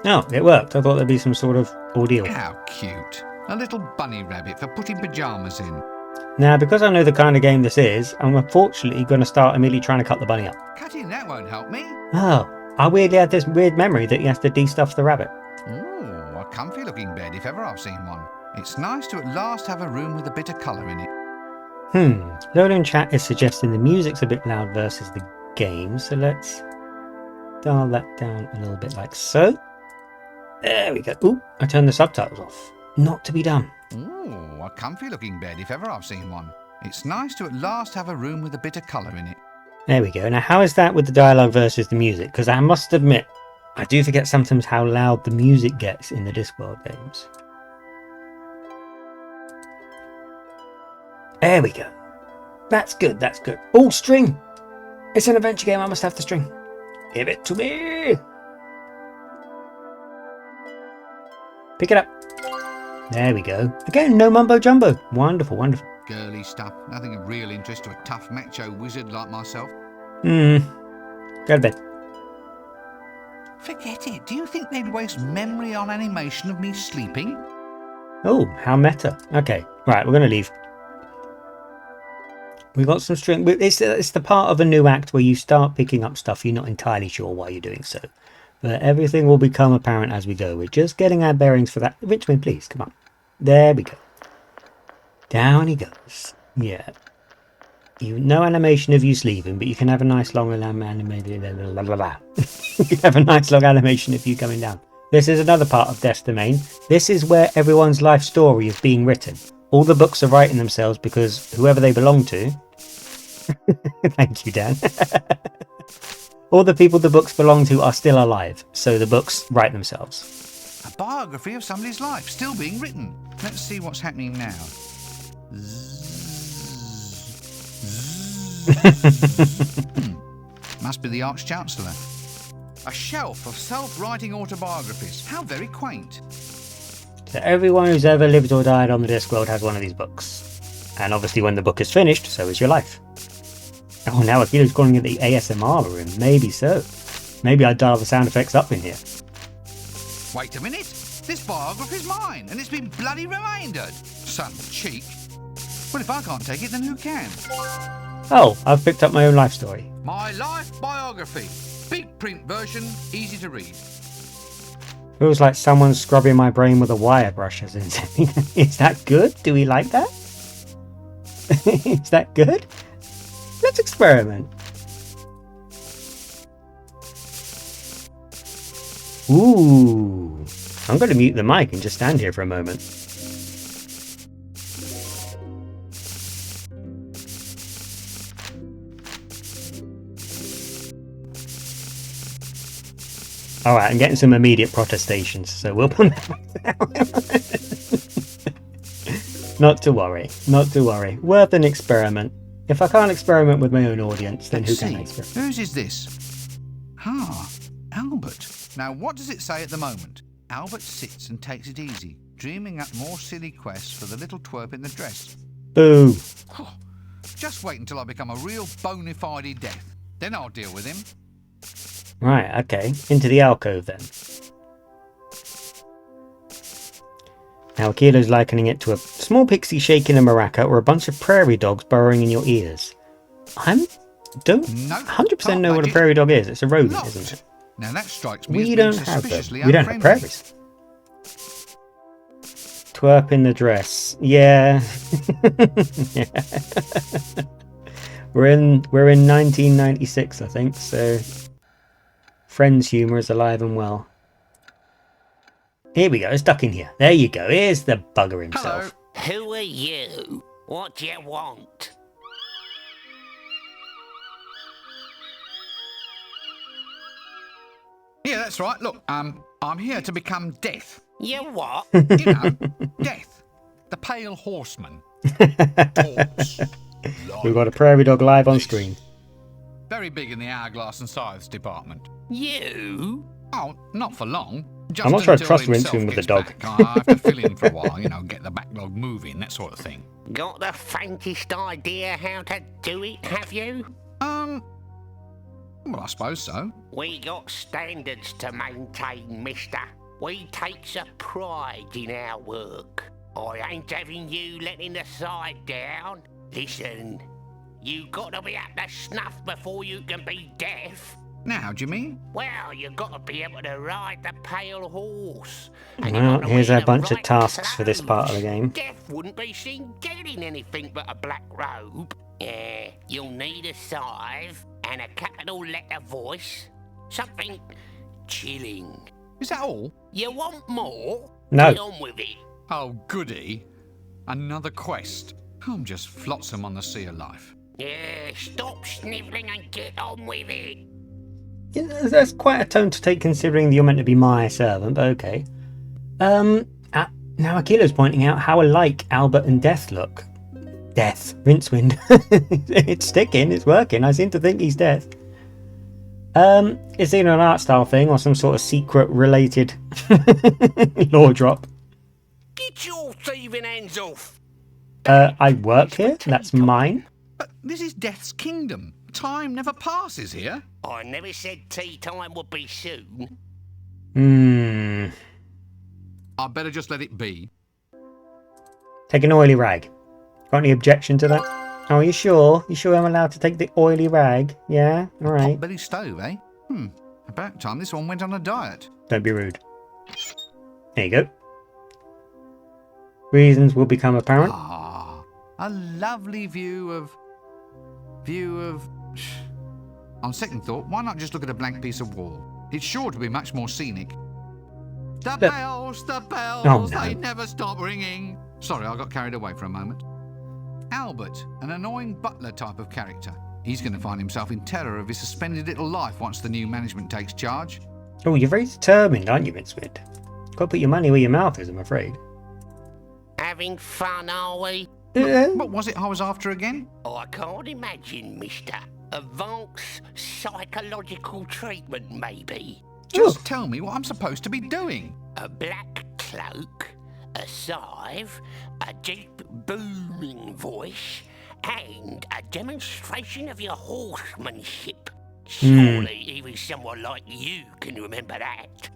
Speaker 2: Oh, it worked. I thought there'd be some sort of ordeal.
Speaker 3: How cute. A little bunny rabbit for putting pyjamas in.
Speaker 2: Now, because I know the kind of game this is, I'm unfortunately going to start immediately trying to cut the bunny up.
Speaker 3: Cutting that won't help me.
Speaker 2: Oh, I weirdly had this weird memory that he has to de-stuff the rabbit.
Speaker 3: Ooh, a comfy looking bed if ever I've seen one. It's nice to at last have a room with a bit of colour in it.
Speaker 2: Loader in chat is suggesting the music's a bit loud versus the game, so let's dial that down a little bit like so. There we go. Ooh, I turned the subtitles off. Not to be done.
Speaker 3: Ooh, a comfy looking bed if ever I've seen one. It's nice to at last have a room with a bit of colour in it.
Speaker 2: There we go. Now, how is that with the dialogue versus the music? Because I must admit, I do forget sometimes how loud the music gets in the Discworld games. There we go. That's good, that's good. Oh, string! It's an adventure game, I must have the string. Give it to me! Pick it up. There we go. Again, no mumbo jumbo. Wonderful, wonderful.
Speaker 3: Girly stuff. Nothing of real interest to a tough macho wizard like myself.
Speaker 2: Go to bed.
Speaker 3: Forget it. Do you think they'd waste memory on animation of me sleeping?
Speaker 2: Oh, how meta. Okay, right, we're going to leave. We got some string. It's the part of a new act where you start picking up stuff you're not entirely sure why you're doing so. But everything will become apparent as we go. We're just getting our bearings for that. Richmond, please, come on. There we go. Down he goes. Yeah. No animation of you sleeping, but you can have a nice long animation. You can have a nice long animation of you coming down. This is another part of Death's domain. This is where everyone's life story is being written. All the books are writing themselves because whoever they belong to... Thank you, Dan. All the people the books belong to are still alive, so the books write themselves.
Speaker 3: A biography of somebody's life, still being written. Let's see what's happening now. Must be the
Speaker 2: So everyone who's ever lived or died on the Discworld has one of these books. And obviously when the book is finished, so is your life. Oh, now Akila's calling it the ASMR room. Maybe so. Maybe I'd dial the sound effects up in here.
Speaker 3: Wait a minute. This biography's mine, and it's been bloody remaindered. Some cheek. Well, if I can't take it, then who can?
Speaker 2: Oh, I've picked up my own life story.
Speaker 3: My life biography. Big print version, easy to read.
Speaker 2: Feels like someone's scrubbing my brain with a wire brush. Is that good? Do we like that? Is that good? Let's experiment. Ooh. I'm going to mute the mic and just stand here for a moment. Alright, I'm getting some immediate protestations, so we'll put that down. Not to worry, not to worry. Worth an experiment. If I can't experiment with my own audience, then who can I experiment?
Speaker 3: Whose is this? Ah, Albert. Now, what does it say at the moment? Albert sits and takes it easy, dreaming up more silly quests for the little twerp in the dress.
Speaker 2: Boo.
Speaker 3: Oh, just wait until I become a real bona fide death. Then I'll deal with him.
Speaker 2: Right, okay. Into the alcove then. Now Akila's likening it to a small pixie shaking a maraca or a bunch of prairie dogs burrowing in your ears. Don't 100% know what a prairie dog is. It's a rodent,
Speaker 3: Not.
Speaker 2: Isn't it?
Speaker 3: Now that strikes me
Speaker 2: We
Speaker 3: as
Speaker 2: don't
Speaker 3: being
Speaker 2: have them.
Speaker 3: suspiciously
Speaker 2: We don't have
Speaker 3: unfriendly.
Speaker 2: prairies. Twerp in the dress. Yeah. Yeah. We're in 1996, I think, so Friends humour is alive and well. Here we go, it's stuck in here. There you go, here's the bugger himself.
Speaker 6: Who are you? What do you want?
Speaker 3: Yeah, that's right. Look, I'm here to become Death.
Speaker 6: You what?
Speaker 3: You know, Death. The Pale Horseman. Horse.
Speaker 2: We've got a prairie dog live on screen.
Speaker 3: Very big in the hourglass and scythes department.
Speaker 6: You?
Speaker 3: Oh, not for long. Just
Speaker 2: I'm not sure I
Speaker 3: until
Speaker 2: trust you
Speaker 3: himself
Speaker 2: into him with the
Speaker 3: gets
Speaker 2: dog.
Speaker 3: back. I have to fill in for a while, you know, get the backlog moving, that sort of thing.
Speaker 6: Got the faintest idea how to do it, have you?
Speaker 3: Well, I suppose so.
Speaker 6: We got standards to maintain, mister. We takes a pride in our work. I ain't having you letting the side down. Listen, you got to be at the snuff before you can be deaf.
Speaker 3: Now, how do you mean?
Speaker 6: Well, you got to be able to ride the pale horse. And
Speaker 2: Well,
Speaker 6: you gotta
Speaker 2: here's
Speaker 6: wear
Speaker 2: a
Speaker 6: the
Speaker 2: bunch of
Speaker 6: right
Speaker 2: tasks for this part of the game.
Speaker 6: Death wouldn't be seen getting anything but a black robe. Yeah, you'll need a scythe and a capital letter voice. Something chilling.
Speaker 3: Is that all?
Speaker 6: You want more?
Speaker 2: No.
Speaker 6: Get on with it.
Speaker 3: Oh, goody. Another quest. I'm just flotsam on the sea of life.
Speaker 6: Yeah, stop snivelling and get on with it.
Speaker 2: Yeah, that's quite a tone to take considering that you're meant to be my servant, but okay. Now Akila's pointing out how alike Albert and Death look. Death. Rincewind. It's sticking, it's working. I seem to think he's Death. It's either an art style thing or some sort of secret related lore drop.
Speaker 6: Get your thieving hands off.
Speaker 2: I work here. That's mine.
Speaker 3: But this is Death's kingdom. Time never passes here.
Speaker 6: I never said tea time would be soon.
Speaker 3: I'd better just let it be.
Speaker 2: Take an oily rag. Got any objection to that? Oh, you sure? You sure I'm allowed to take the oily rag? Yeah? Alright.
Speaker 3: Potbelly stove, eh? About time this one went on a diet.
Speaker 2: Don't be rude. There you go. Reasons will become apparent.
Speaker 3: Ah, a lovely view of... On second thought, why not just look at a blank piece of wall? It's sure to be much more scenic. The bells,
Speaker 2: Oh, no.
Speaker 3: they never stop ringing. Sorry, I got carried away for a moment. Albert, an annoying butler type of character. He's going to find himself in terror of his suspended little life once the new management takes charge.
Speaker 2: Oh, you're very determined, aren't you, Rincewind? Got to put your money where your mouth is, I'm afraid.
Speaker 6: Having fun, are we?
Speaker 3: What was it I was after again?
Speaker 6: Oh, I can't imagine, mister. Advanced psychological treatment, maybe.
Speaker 3: Just tell me what I'm supposed to be doing.
Speaker 6: A black cloak, a scythe, a deep booming voice, and a demonstration of your horsemanship. Surely even someone like you can remember that.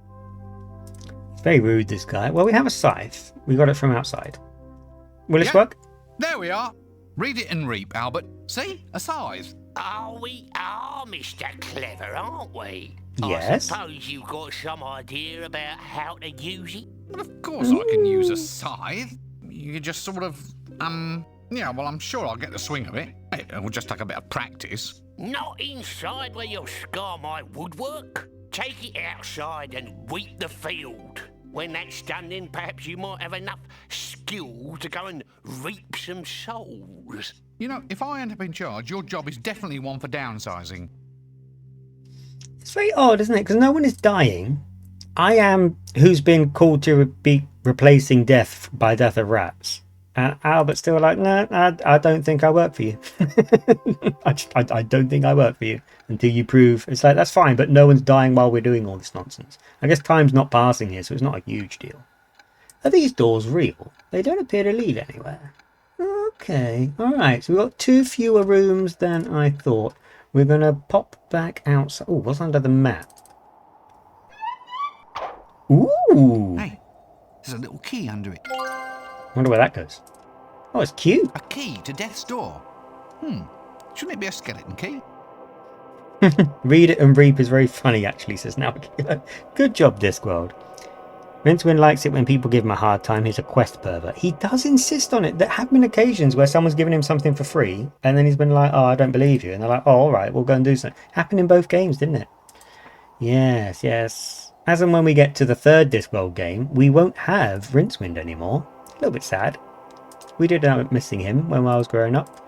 Speaker 2: Very rude, this guy. Well, we have a scythe. We got it from outside. Will this
Speaker 3: Yeah.
Speaker 2: work?
Speaker 3: There we are. Read it and reap, Albert. See? A scythe.
Speaker 6: Oh, we are Mr. Clever, aren't we?
Speaker 2: Yes.
Speaker 6: I suppose you've got some idea about how to use it?
Speaker 3: Well, of course I can use a scythe. You can just sort of, yeah, well, I'm sure I'll get the swing of it. It will just take a bit of practice.
Speaker 6: Not inside where you'll scar my woodwork. Take it outside and wheat the field. When that's done, then perhaps you might have enough skill to go and reap some souls.
Speaker 3: You know, if I end up in charge, your job is definitely one for downsizing.
Speaker 2: It's very odd, isn't it? Because no one is dying. I am who's been called to be replacing death by death of rats. And Albert's still like, no, I don't think I work for you. I don't think I work for you until you prove. It's like, that's fine, but no one's dying while we're doing all this nonsense. I guess time's not passing here, so it's not a huge deal. Are these doors real? They don't appear to lead anywhere. Okay, alright, so we've got 2 fewer rooms than I thought. We're going to pop back outside. Oh, what's under the mat? Ooh!
Speaker 3: Hey, there's a little key under it.
Speaker 2: Wonder where that goes. Oh, it's cute.
Speaker 3: A key to death's door. Shouldn't it be a skeleton key?
Speaker 2: Read it and reap is very funny, actually, says now. Good job, Discworld. Rincewind likes it when people give him a hard time. He's a quest pervert. He does insist on it. There have been occasions where someone's given him something for free, and then he's been like, oh, I don't believe you. And they're like, oh, all right, we'll go and do something. Happened in both games, didn't it? Yes, yes. As and when we get to the 3rd Discworld game, we won't have Rincewind anymore. A little bit sad. We did end up missing him when I was growing up.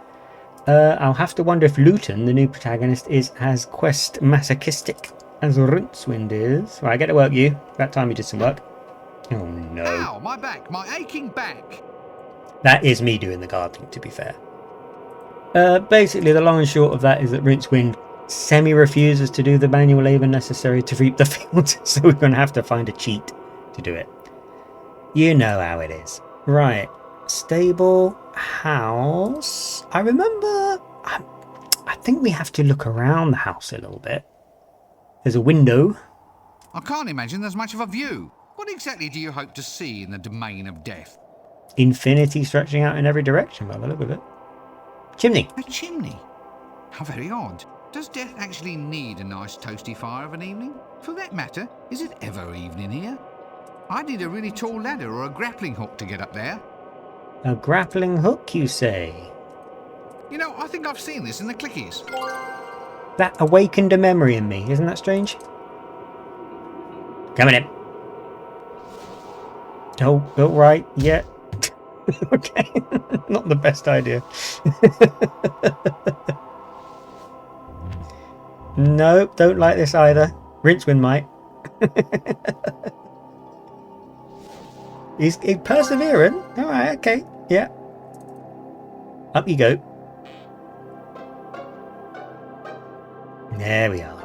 Speaker 2: I'll have to wonder if Luton, the new protagonist, is as quest masochistic as Rincewind is. Right, get to work, you. About time you did some work. Oh no.
Speaker 3: Ow, my back, my aching back.
Speaker 2: That is me doing the gardening, to be fair. Basically, the long and short of that is that Rincewind semi-refuses to do the manual labour necessary to reap the fields, so we're going to have to find a cheat to do it. You know how it is. Right. Stable, house. I remember, I think we have to look around the house a little bit. There's a window.
Speaker 3: I can't imagine there's much of a view. What exactly do you hope to see in the domain of death?
Speaker 2: Infinity stretching out in every direction by the look of it. Chimney.
Speaker 3: A chimney? How very odd. Does death actually need a nice toasty fire of an evening? For that matter, is it ever evening here? I'd need a really tall ladder or a grappling hook to get up there.
Speaker 2: A grappling hook, you say?
Speaker 3: You know, I think I've seen this in the clickies.
Speaker 2: That awakened a memory in me. Isn't that strange? Coming in. Oh, right, yeah. Okay, not the best idea. No, don't like this either. Rincewind might. He's persevering. Alright, okay. Yeah. Up you go. There we are.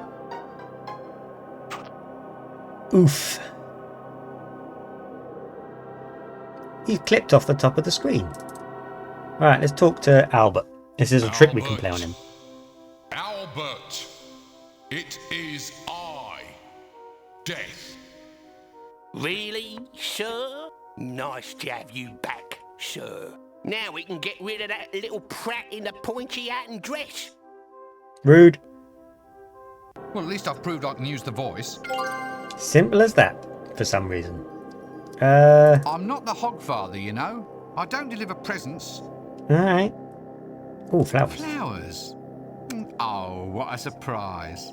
Speaker 2: Oof. He's clipped off the top of the screen. Alright, let's talk to Albert. This is a trick we can play on him.
Speaker 5: Albert, it is I, Death.
Speaker 6: Really, sir? Nice to have you back, sir. Now we can get rid of that little prat in the pointy hat and dress.
Speaker 2: Rude.
Speaker 3: Well, at least I've proved I can use the voice.
Speaker 2: Simple as that, for some reason.
Speaker 3: I'm not the Hogfather, you know. I don't deliver presents.
Speaker 2: Alright. Oh, flowers.
Speaker 3: Flowers? Oh, what a surprise.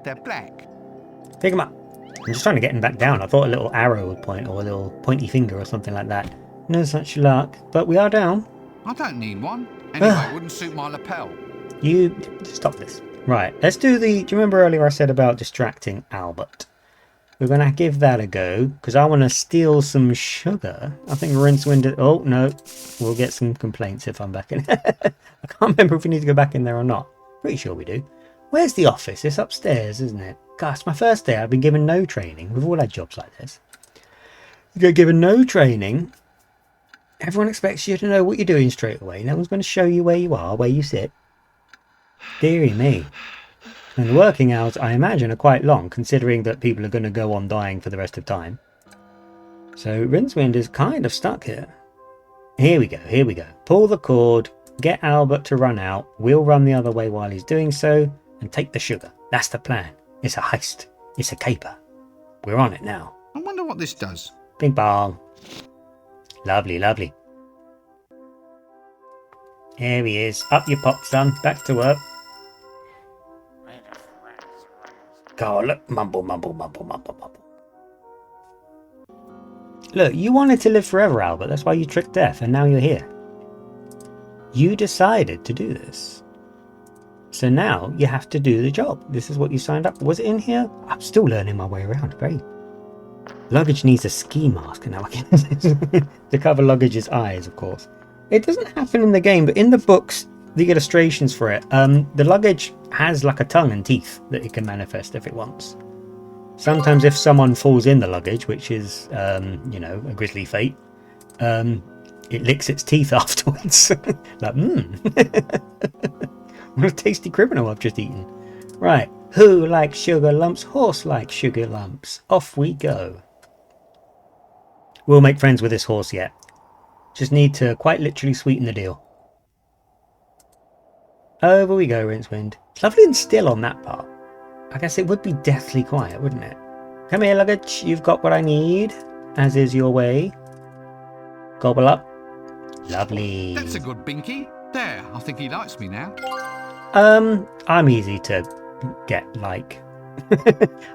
Speaker 3: They're black.
Speaker 2: Pick him up. I'm just trying to get him back down. I thought a little arrow would point, or a little pointy finger or something like that. No such luck, but we are down.
Speaker 3: I don't need one. Anyway, it wouldn't suit my lapel.
Speaker 2: You stop this. Right, let's do the... Do you remember earlier I said about distracting Albert? We're going to give that a go, because I want to steal some sugar. I think Rincewind... Oh, no. We'll get some complaints if I'm back in. I can't remember if we need to go back in there or not. Pretty sure we do. Where's the office? It's upstairs, isn't it? God, it's my first day. I've been given no training. We've all had jobs like this. You get given no training, Everyone expects you to know what you're doing straight away. No one's going to show you where you are, where you sit. Deary me. And the working hours, I imagine, are quite long, considering that people are going to go on dying for the rest of time. So Rincewind is kind of stuck here. Here we go, here we go. Pull the cord, get Albert to run out. We'll run the other way while he's doing so, and take the sugar. That's the plan. It's a heist. It's a caper. We're on it now.
Speaker 3: I wonder what this does.
Speaker 2: Bing bong. Lovely, lovely. Here he is. Up your pop, son. Back to work. God, look. Mumble, mumble, mumble, mumble, mumble. Look, you wanted to live forever, Albert. That's why you tricked death, and now you're here. You decided to do this. So now you have to do the job. This is what you signed up for. Was it in here? I'm still learning my way around. Great. Luggage needs a ski mask. Now I can to cover luggage's eyes, of course. It doesn't happen in the game, but in the books, the illustrations for it, the luggage has like a tongue and teeth that it can manifest if it wants. Sometimes if someone falls in the luggage, which is, you know, a grisly fate, it licks its teeth afterwards. Like, what a tasty criminal I've just eaten. Right, who likes sugar lumps? Horse likes sugar lumps. Off we go. We'll make friends with this horse yet. Just need to quite literally sweeten the deal. Over we go, Rincewind. It's lovely and still on that part. I guess it would be deathly quiet, wouldn't it? Come here, luggage. You've got what I need, as is your way. Gobble up. Lovely.
Speaker 3: That's a good binky. There, I think he likes me now.
Speaker 2: I'm easy to get like.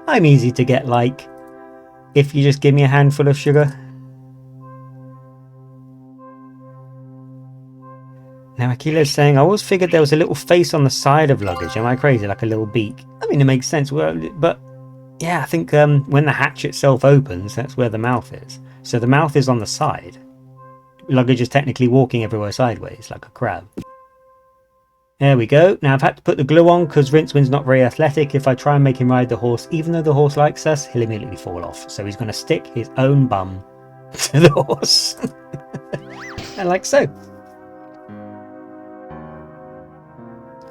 Speaker 2: I'm easy to get like. If you just give me a handful of sugar. Now Akila's saying, I always figured there was a little face on the side of luggage. Am I crazy? Like a little beak? I mean, it makes sense. But yeah, I think when the hatch itself opens, that's where the mouth is. So the mouth is on the side. Luggage is technically walking everywhere sideways, like a crab. There we go. Now I've had to put the glue on because Rincewind's not very athletic. If I try and make him ride the horse, even though the horse likes us, he'll immediately fall off. So he's going to stick his own bum to the horse. And like so.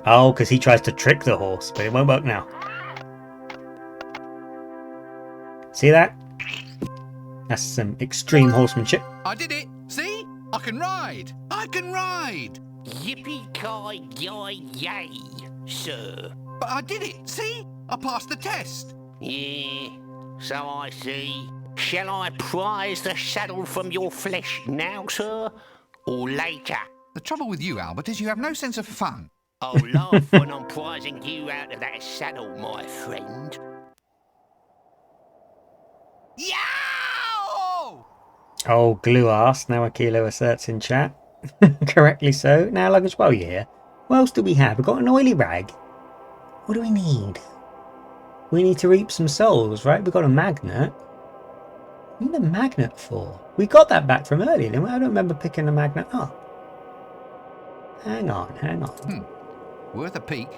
Speaker 2: Oh, because he tries to trick the horse, but it won't work now. See that? That's some extreme horsemanship.
Speaker 3: I did it. See? I can ride. I can ride.
Speaker 6: Yippee-ki-yay, sir.
Speaker 3: But I did it. See? I passed the test.
Speaker 6: Yeah, so I see. Shall I prize the saddle from your flesh now, sir? Or later?
Speaker 3: The trouble with you, Albert, is you have no sense of fun.
Speaker 6: I'll laugh when I'm prizing you out of that saddle, my friend.
Speaker 3: Yow!
Speaker 2: Oh, glue ass. Now Akilo asserts in chat. Correctly so. Now, luggage, while you're here, what else do we have? We've got an oily rag. What do we need? We need to reap some souls, right? We've got a magnet. What do we need a magnet for? We got that back from earlier, didn't we? I don't remember picking the magnet up. Hang on, hang on.
Speaker 3: Worth a peek.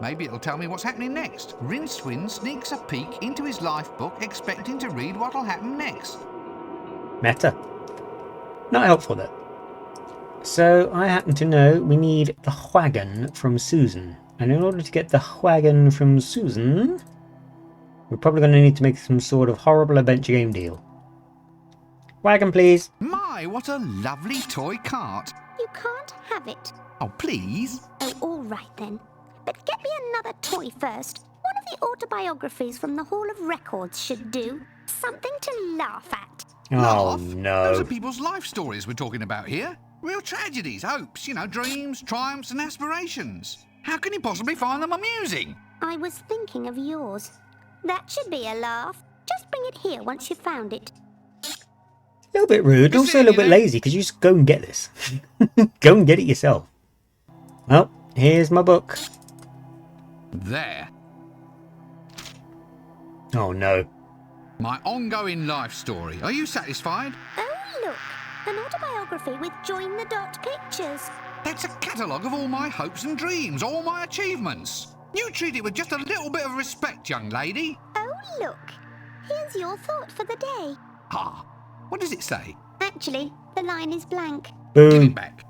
Speaker 3: Maybe it'll tell me what's happening next. Rincewind sneaks a peek into his life book, expecting to read what'll happen next.
Speaker 2: Meta. Not helpful, though. So, I happen to know we need the wagon from Susan. And in order to get the wagon from Susan, we're probably going to need to make some sort of horrible adventure game deal. Wagon, please.
Speaker 3: My, what a lovely toy cart.
Speaker 8: You can't have it.
Speaker 3: Oh, please.
Speaker 8: Oh, all right then. But get me another toy first. One of the autobiographies from the Hall of Records should do. Something to laugh at.
Speaker 2: Oh,
Speaker 3: Laugh?
Speaker 2: no.
Speaker 3: Those are people's life stories we're talking about here. Real tragedies, hopes, dreams, triumphs and aspirations. How can you possibly find them amusing?
Speaker 8: I was thinking of yours. That should be a laugh. Just bring it here once you've found it.
Speaker 2: A little bit rude,
Speaker 3: You
Speaker 2: also
Speaker 3: see,
Speaker 2: a little
Speaker 3: you
Speaker 2: bit
Speaker 3: know-
Speaker 2: lazy, because you just go and get this. Go and get it yourself. Well, here's my book.
Speaker 3: There.
Speaker 2: Oh, no.
Speaker 3: My ongoing life story. Are you satisfied?
Speaker 8: Oh, look. An autobiography with Join the Dot pictures.
Speaker 3: That's a catalogue of all my hopes and dreams, all my achievements. You treat it with just a little bit of respect, young lady.
Speaker 8: Oh, look. Here's your thought for the day.
Speaker 3: Ah, what does it say?
Speaker 8: Actually, The line is blank.
Speaker 3: Give it
Speaker 2: Boom.
Speaker 3: back.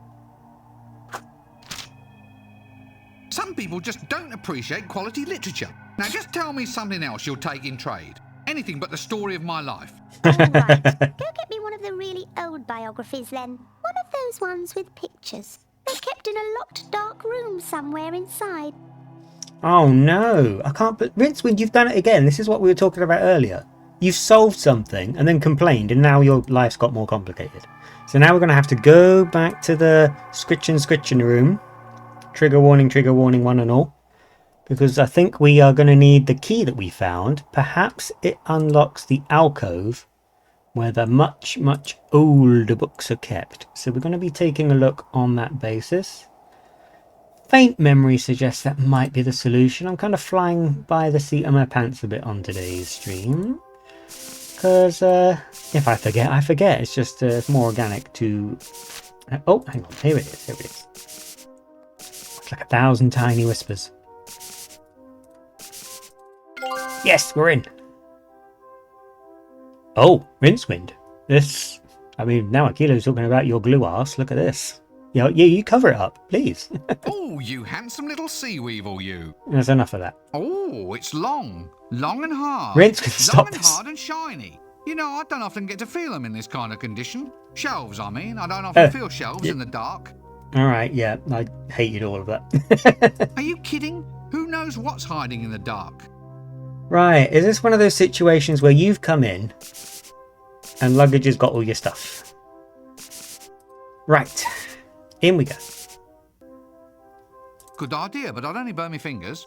Speaker 3: Some people just don't appreciate quality literature. Now just tell me something else you'll take in trade. Anything but the story of my life.
Speaker 8: All right. Go get me one of the really old biographies then. One of those ones with pictures. They're kept in a locked dark room somewhere inside.
Speaker 2: Oh no, I can't. But Rincewind, you've done it again. This is what we were talking about earlier. You've solved something and then complained, and now your life's got more complicated. So now we're going to have to go back to the scritchin' room. Trigger warning, one and all. Because I think we are going to need the key that we found. Perhaps it unlocks the alcove where the much, much older books are kept. So we're going to be taking a look on that basis. Faint memory suggests that might be the solution. I'm kind of flying by the seat of my pants a bit on today's stream. Because if I forget, I forget. It's just it's more organic to... Oh, hang on. Here it is. Here it is. It's like 1,000 tiny whispers. Yes, we're in. Oh, Rincewind. This... I mean, now Akilo's talking about your glue arse. Look at this. Yeah, you cover it up, please.
Speaker 3: Oh, you handsome little sea weevil, you.
Speaker 2: There's enough of that.
Speaker 3: Oh, it's long. Long and hard.
Speaker 2: Rincewind, stop
Speaker 3: long and
Speaker 2: this.
Speaker 3: hard and shiny. You know, I don't often get to feel them in this kind of condition. Shelves, I mean. I don't often feel shelves in the dark.
Speaker 2: All right, yeah, I hated all of that.
Speaker 3: Are you kidding? Who knows what's hiding in the dark?
Speaker 2: Right, is this one of those situations where you've come in and luggage has got all your stuff? Right, in we go.
Speaker 3: Good idea, but I'd only burn my fingers.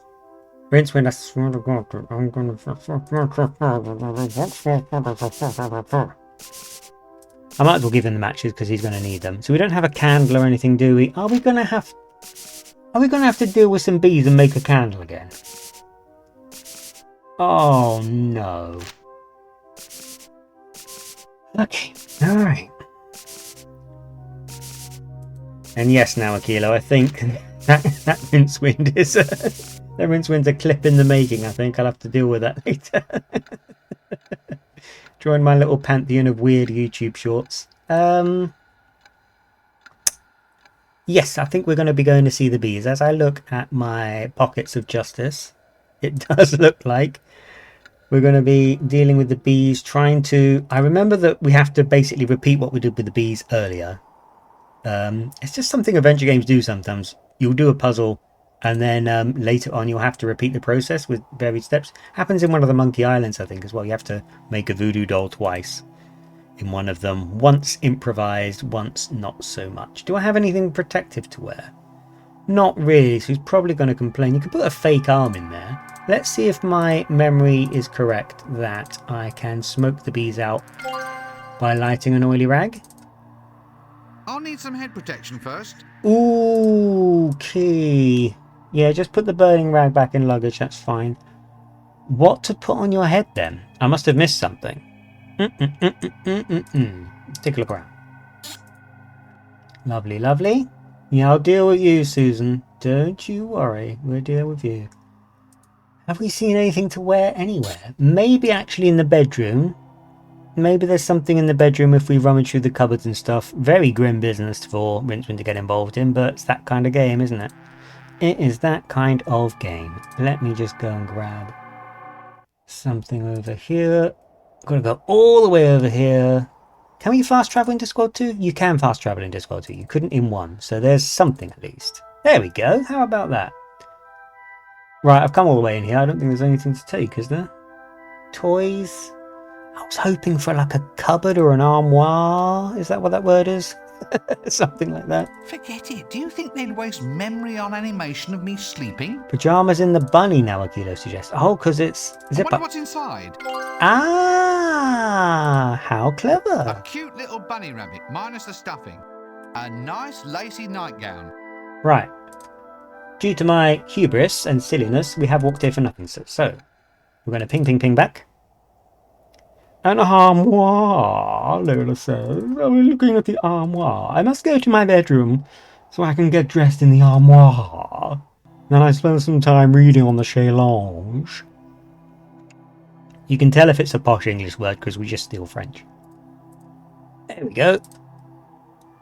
Speaker 2: Rincewind, I swear to God, I'm gonna... I might as well give him the matches because he's going to need them. So we don't have a candle or anything, do we? Are we going to have to deal with some bees and make a candle again? Oh no. Okay, alright. And yes, now Akilo, I think that Rincewind is that Rincewind's a clip in the making, I think. I'll have to deal with that later. Join my little pantheon of weird YouTube shorts. Yes, I think we're going to be going to see the bees. As I look at my pockets of justice, it does look like we're going to be dealing with the bees, trying to... I remember that we have to basically repeat what we did with the bees earlier. It's just something adventure games do sometimes. You'll do a puzzle, and then later on you'll have to repeat the process with varied steps. Happens in one of the Monkey Islands, I think, as well. You have to make a voodoo doll twice in one of them. Once improvised, once not so much. Do I have anything protective to wear? Not really, so he's probably going to complain. You can put a fake arm in there. Let's see if my memory is correct that I can smoke the bees out by lighting an oily rag.
Speaker 3: I'll need some head protection first.
Speaker 2: Ooh, key. Yeah, just put the burning rag back in luggage, that's fine. What to put on your head then? I must have missed something. Let's take a look around. Lovely, lovely. Yeah, I'll deal with you, Susan. Don't you worry, we'll deal with you. Have we seen anything to wear anywhere? Maybe actually in the bedroom. Maybe there's something in the bedroom if we rummage through the cupboards and stuff. Very grim business for Rincewind to get involved in, but it's that kind of game, isn't it? It is that kind of game. Let me just go and grab something over here. Gotta go all the way over here. Can we fast travel in Discworld 2? You can fast travel in Discworld 2. You couldn't in 1, so there's something at least. There we go. How about that? Right, I've come all the way in here. I don't think there's anything to take, is there? Toys? I was hoping for like a cupboard or an armoire. Is that what that word is? Something like that.
Speaker 3: Forget it. Do you think they'd waste memory on animation of me sleeping?
Speaker 2: Pajamas in the bunny now, Akilo suggests. Oh, because it's... Is
Speaker 3: I
Speaker 2: it...
Speaker 3: wonder what's inside.
Speaker 2: Ah, how
Speaker 3: A
Speaker 2: clever.
Speaker 3: cute little bunny rabbit, minus the stuffing. A nice lacy nightgown.
Speaker 2: Right. Due to my hubris and silliness, we have walked here for nothing. So we're going to ping back. An armoire, Lola says. Are we looking at the armoire? I must go to my bedroom so I can get dressed in the armoire. Then I spend some time reading on the chaise. You can tell if it's a posh English word because we just steal French. There we go.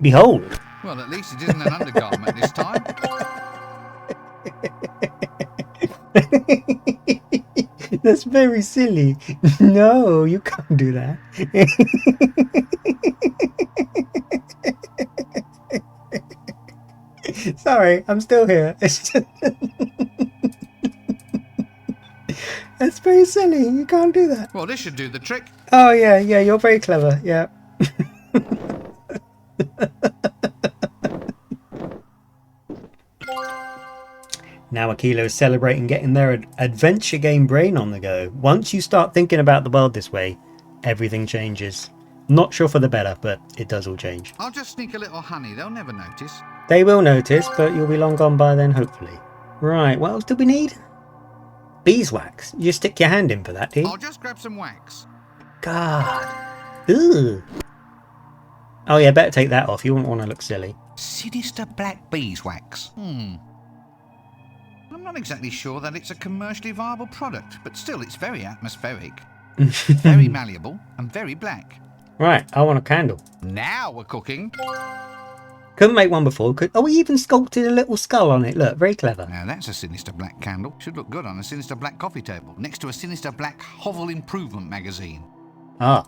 Speaker 2: Behold.
Speaker 3: Well, at least it isn't an undergarment this time.
Speaker 2: That's very silly. No, you can't do that. Sorry, I'm still here. It's just... That's very silly. You can't do that.
Speaker 3: Well, this should do the trick.
Speaker 2: Oh, yeah, you're very clever. Yeah. Now Akilo is celebrating getting their adventure game brain on the go. Once you start thinking about the world this way, everything changes. Not sure for the better, but it does all change.
Speaker 3: I'll just sneak a little honey. They'll never notice.
Speaker 2: They will notice, but you'll be long gone by then, hopefully. Right, what else do we need? Beeswax. You stick your hand in for that, do you?
Speaker 3: I'll just grab some wax.
Speaker 2: God. Ugh. Oh yeah, better take that off. You wouldn't want to look silly.
Speaker 3: Sinister black beeswax. I'm not exactly sure that it's a commercially viable product, but still it's very atmospheric. Very malleable and very black.
Speaker 2: Right, I want a candle.
Speaker 3: Now we're cooking.
Speaker 2: Couldn't make one before. Oh, we even sculpted a little skull on it. Look, very clever.
Speaker 3: Now that's a sinister black candle. Should look good on a sinister black coffee table, next to a sinister black Hovel Improvement magazine.
Speaker 2: Ah,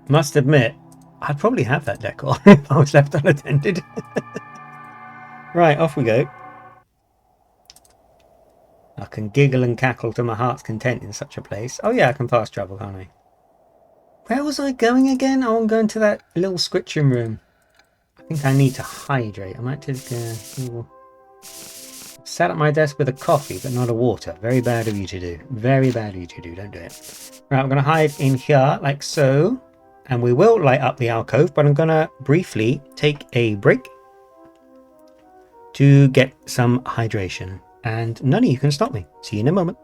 Speaker 2: must admit, I'd probably have that decor if I was left unattended. Right, off we go. I can giggle and cackle to my heart's content in such a place. Oh yeah, I can fast travel, can't I? Where was I going again? Oh, I'm going to that little switching room. I think I need to hydrate. I might just sat at my desk with a coffee, but not a water. Very bad of you to do. Very bad of you to do. Don't do it. Right, I'm going to hide in here like so. And we will light up the alcove, but I'm going to briefly take a break to get some hydration. And none of you can stop me. See you in a moment.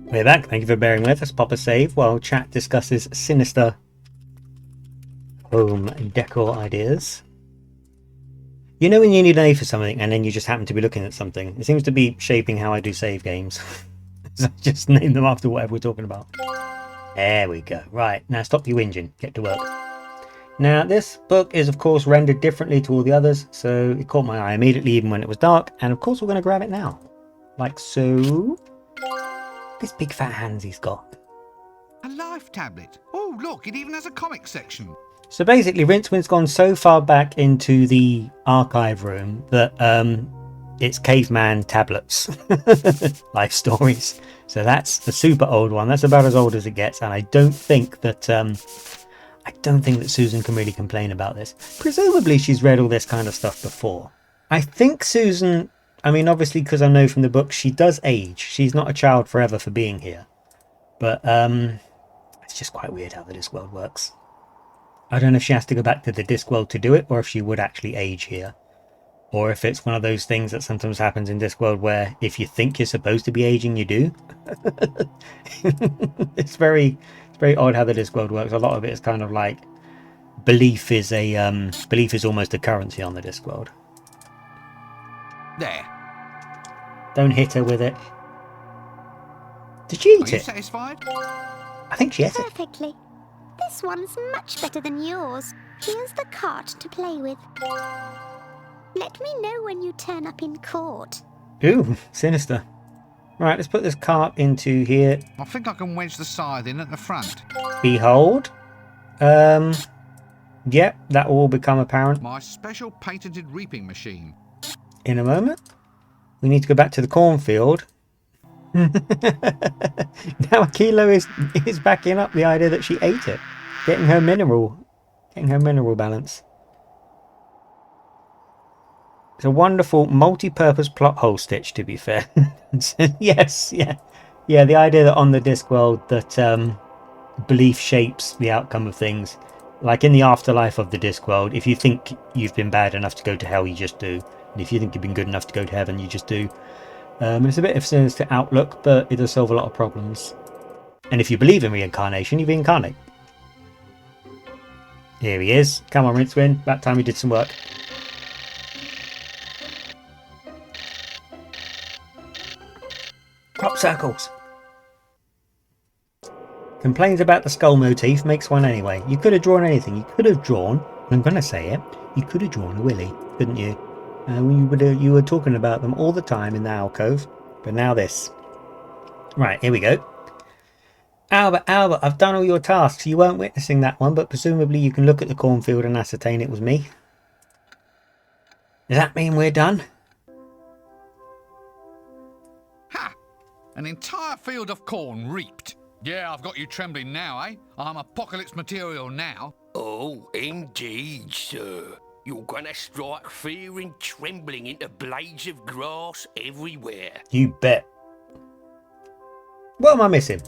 Speaker 2: We're back. Thank you for bearing with us. Pop a save while chat discusses sinister home decor ideas. You know when you need an A for something and then you just happen to be looking at something? It seems to be shaping how I do save games. So just name them after whatever we're talking about. There we go. Right, now stop your whinging. Get to work. Now this book is of course rendered differently to all the others, so it caught my eye immediately even when it was dark, and of course we're going to grab it now. Like so. This big fat hands he's got.
Speaker 3: A life tablet. Oh, look, it even has a comic section.
Speaker 2: So basically, Rincewind's gone so far back into the archive room that it's caveman tablets, life stories. So that's the super old one. That's about as old as it gets, and I don't think that Susan can really complain about this. Presumably, she's read all this kind of stuff before. I think Susan. I mean, obviously, because I know from the book, she does age. She's not a child forever for being here. But it's just quite weird how the Discworld works. I don't know if she has to go back to the Discworld to do it, or if she would actually age here. Or if it's one of those things that sometimes happens in Discworld where if you think you're supposed to be aging, you do. It's very odd how the Discworld works. A lot of it is kind of like belief is almost a currency on the Discworld.
Speaker 3: There.
Speaker 2: Don't hit her with it. Did she eat
Speaker 3: Are you
Speaker 2: it?
Speaker 3: satisfied?
Speaker 2: I think she ate it.
Speaker 8: Perfectly. This one's much better than yours. Here's the cart to play with. Let me know when you turn up in court.
Speaker 2: Ooh, sinister. Right, let's put this cart into here.
Speaker 3: I think I can wedge the scythe in at the front.
Speaker 2: Behold. Yep, that will all become apparent
Speaker 3: My special patented reaping machine.
Speaker 2: in a moment. We need to go back to the cornfield. Now Kilo is backing up the idea that she ate it, getting her mineral balance. It's a wonderful multi-purpose plot hole stitch, to be fair. Yes, yeah. The idea that on the Discworld that belief shapes the outcome of things. Like in the afterlife of the Discworld, if you think you've been bad enough to go to hell, you just do. And if you think you've been good enough to go to heaven, you just do. It's a bit of a sinister outlook, but it does solve a lot of problems. And if you believe in reincarnation, you reincarnate. Here he is. Come on, Rincewind. About time we did some work. Crop circles. Complains about the skull motif, makes one anyway. You could have drawn anything. You could have drawn, I'm going to say it, you could have drawn a willy, couldn't you? You were talking about them all the time in the alcove, but now this. Right, here we go. Albert, I've done all your tasks. You weren't witnessing that one, but presumably you can look at the cornfield and ascertain it was me. Does that mean we're done?
Speaker 3: Ha! An entire field of corn reaped. Yeah, I've got you trembling now, eh? I'm apocalypse material now.
Speaker 6: Oh, indeed, sir. You're gonna strike fear and trembling into blades of grass everywhere.
Speaker 2: You bet. What am I missing?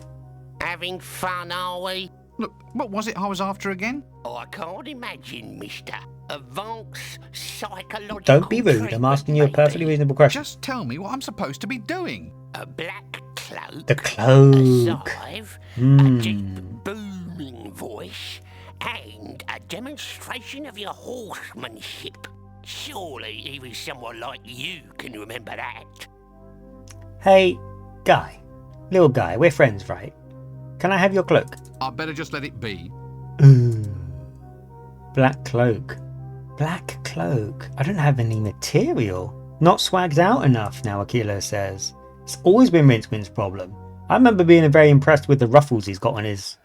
Speaker 6: Having fun, are we?
Speaker 3: Look, what was it I was after again?
Speaker 6: Oh, I can't imagine, mister. Advanced psychological...
Speaker 2: Don't be rude. I'm asking you a perfectly reasonable question.
Speaker 3: Just tell me what I'm supposed to be doing.
Speaker 6: A black cloak.
Speaker 2: The cloak.
Speaker 6: A scythe. A deep, booming voice. And a demonstration of your horsemanship. Surely even someone like you can remember that.
Speaker 2: Hey, guy. Little guy, we're friends, right? Can I have your cloak?
Speaker 3: I'd better just let it be.
Speaker 2: Ooh. Black cloak. Black cloak. I don't have any material. Not swagged out enough, now Akilo says. It's always been Rincewind's problem. I remember being very impressed with the ruffles he's got on his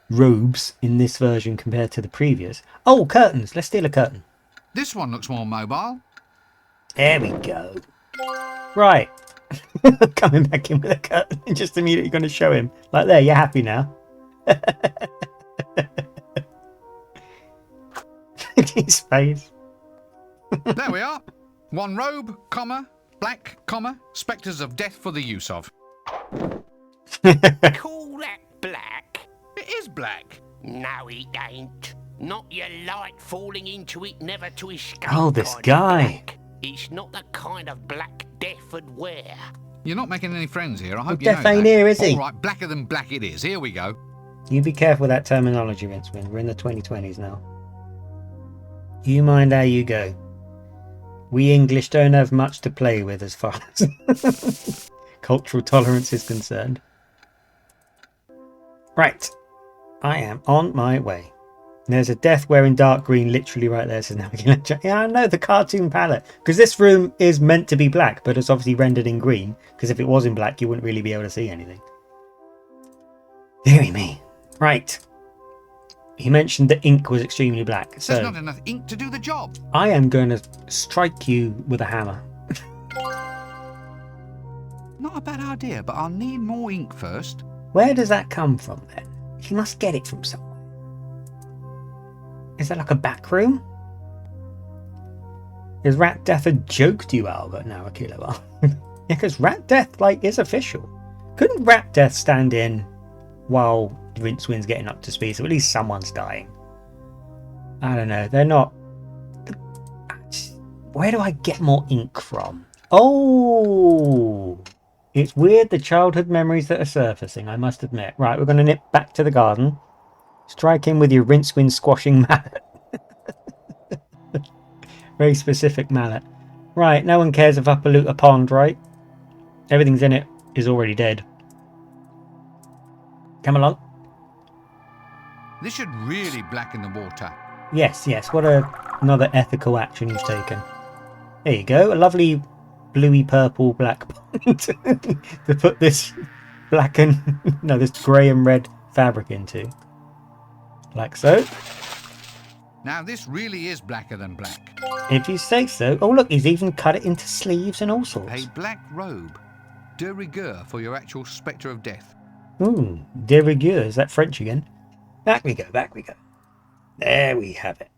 Speaker 2: robes in this version compared to the previous. Oh, curtains. Let's steal a curtain.
Speaker 3: This one looks more mobile.
Speaker 2: There we go. Right. Coming back in with a curtain and just immediately going to show him. Like, there, you're happy now. His face.
Speaker 3: There we are. One robe, comma, black, comma, spectres of death for the use of.
Speaker 6: Call that black?
Speaker 3: It is black.
Speaker 6: No, it ain't. Not your light falling into it, never to escape.
Speaker 2: Oh, this
Speaker 6: kind of
Speaker 2: guy.
Speaker 6: black. It's not the kind of black death would wear.
Speaker 3: You're not making any friends here. I hope you
Speaker 2: Death
Speaker 3: know
Speaker 2: ain't
Speaker 3: that.
Speaker 2: here, is he?
Speaker 3: All right, blacker than black it is. Here we go.
Speaker 2: You be careful with that terminology, Rincewind. We're in the 2020s now. You mind how you go. We English don't have much to play with as far as cultural tolerance is concerned. Right. I am on my way. There's a death wearing dark green literally right there. So now we can... Yeah, I know, the cartoon palette. Because this room is meant to be black, but it's obviously rendered in green. Because if it was in black, you wouldn't really be able to see anything. Deary me. Right. He mentioned the ink was extremely black. So
Speaker 3: There's not enough ink to do the job.
Speaker 2: I am going to strike you with a hammer.
Speaker 3: Not a bad idea, but I'll need more ink first.
Speaker 2: Where does that come from then? He must get it from somewhere. Is that like a back room? Is Rat Death a joke to you, Albert? Now, Akilo. Yeah, because Rat Death, like, is official. Couldn't Rat Death stand in while Rincewind's getting up to speed? So at least someone's dying. I don't know. They're not... Where do I get more ink from? Oh! It's weird, the childhood memories that are surfacing, I must admit. Right, we're going to nip back to the garden. Strike him with your rinse-wind squashing mallet. Very specific mallet. Right, no one cares if Upper Pond, right? Everything's in it is already dead. Come along.
Speaker 3: This should really blacken the water.
Speaker 2: Yes, yes. What another ethical action you've taken. There you go. A lovely bluey purple black pond to put this black and no, this grey and red fabric into. Like so.
Speaker 3: Now this really is blacker than black.
Speaker 2: If you say so. Oh look, he's even cut it into sleeves and all sorts.
Speaker 3: A black robe. De rigueur for your actual spectre of death.
Speaker 2: Ooh, de rigueur. Is that French again? Back we go, back we go. There we have it.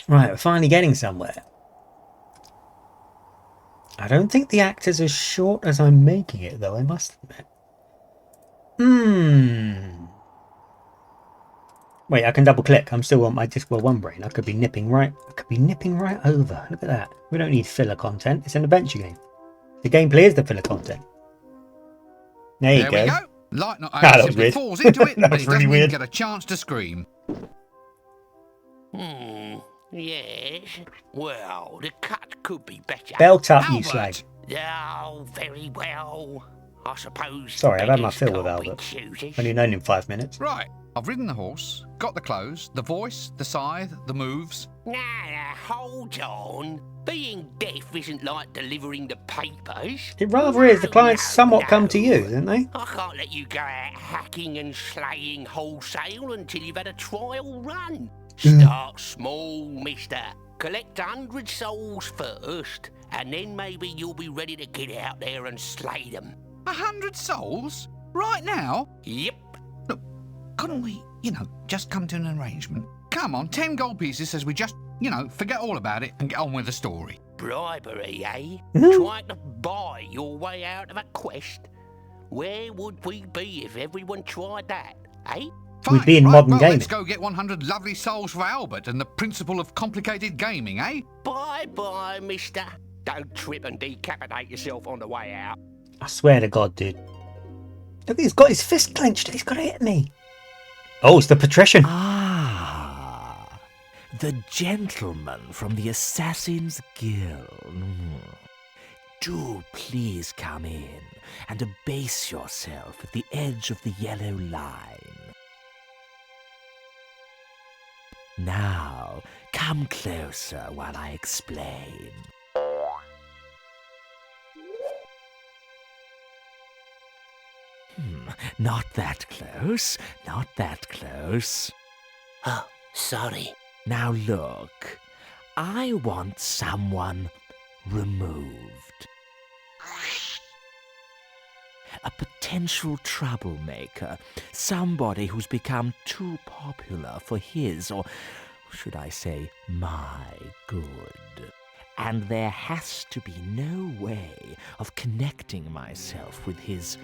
Speaker 2: Right, we're finally getting somewhere. I don't think the act is as short as I'm making it, though, I must admit. Wait, I can double click. I'm still on my Discworld 1 brain. I could be nipping right over. Look at that. We don't need filler content. It's an adventure game. The gameplay is the filler content. There you
Speaker 3: There
Speaker 2: go.
Speaker 3: we go. Light not
Speaker 2: that
Speaker 3: only
Speaker 2: was
Speaker 3: simply
Speaker 2: weird.
Speaker 3: falls into it,
Speaker 2: That
Speaker 3: but
Speaker 2: was
Speaker 3: it
Speaker 2: really
Speaker 3: doesn't
Speaker 2: weird.
Speaker 3: even get a chance to scream.
Speaker 6: Yes. Well, the cut could be better.
Speaker 2: Belt up, you
Speaker 3: Albert!
Speaker 2: slag.
Speaker 6: Oh, very well. I suppose.
Speaker 2: Sorry, I've had my
Speaker 6: beggars
Speaker 2: fill with
Speaker 6: can't be
Speaker 2: Albert.
Speaker 6: choosers.
Speaker 2: Only known him 5 minutes.
Speaker 3: Right, I've ridden the horse, got the clothes, the voice, the scythe, the moves.
Speaker 6: Now, hold on. Being deaf isn't like delivering the papers.
Speaker 2: It rather is. The clients somewhat come to you, don't they?
Speaker 6: I can't let you go out hacking and slaying wholesale until you've had a trial run. Start small, mister. Collect 100 souls first, and then maybe you'll be ready to get out there and slay them.
Speaker 3: 100 souls? Right now?
Speaker 6: Yep.
Speaker 3: Look, couldn't we, just come to an arrangement? Come on, 10 gold pieces says we just, forget all about it and get on with the story.
Speaker 6: Bribery, eh?
Speaker 2: Mhm.
Speaker 6: Trying to buy your way out of a quest? Where would we be if everyone tried that, eh?
Speaker 2: We'd be in
Speaker 3: right,
Speaker 2: modern
Speaker 3: well,
Speaker 2: gaming.
Speaker 3: Let's go get 100 lovely souls for Albert and the principle of complicated gaming, eh?
Speaker 6: Bye-bye, mister. Don't trip and decapitate yourself on the way out.
Speaker 2: I swear to God, dude. Look, he's got his fist clenched. He's got to hit me. Oh, it's the patrician.
Speaker 4: Ah, the gentleman from the Assassin's Guild. Do please come in and abase yourself at the edge of the yellow line. Now, come closer while I explain. Not that close, not that close.
Speaker 6: Oh, sorry.
Speaker 4: Now look, I want someone removed. A potential troublemaker, somebody who's become too popular for his, or should I say, my good. And there has to be no way of connecting myself with his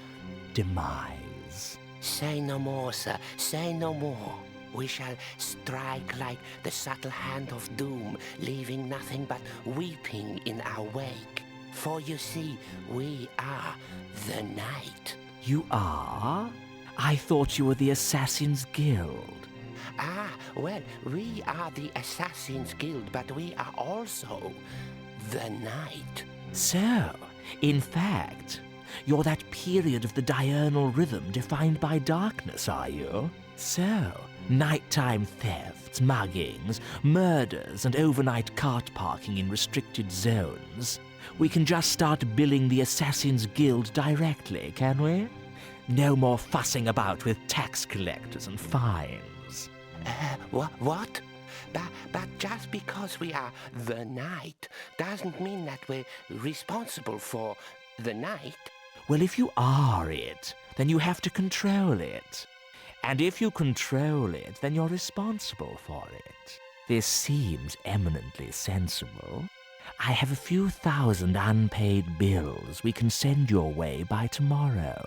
Speaker 4: demise.
Speaker 6: Say no more, sir. Say no more. We shall strike like the subtle hand of doom, leaving nothing but weeping in our wake. For you see, we are the night.
Speaker 4: You are? I thought you were the Assassin's Guild.
Speaker 6: Ah, well, we are the Assassin's Guild, but we are also the night.
Speaker 4: So, in fact, you're that period of the diurnal rhythm defined by darkness, are you? So, nighttime thefts, muggings, murders, and overnight cart parking in restricted zones. We can just start billing the Assassin's Guild directly, can we? No more fussing about with tax collectors and fines.
Speaker 6: What? But just because we are the night doesn't mean that we're responsible for the night.
Speaker 4: Well, if you are it, then you have to control it. And if you control it, then you're responsible for it. This seems eminently sensible. I have a few thousand unpaid bills we can send your way by tomorrow.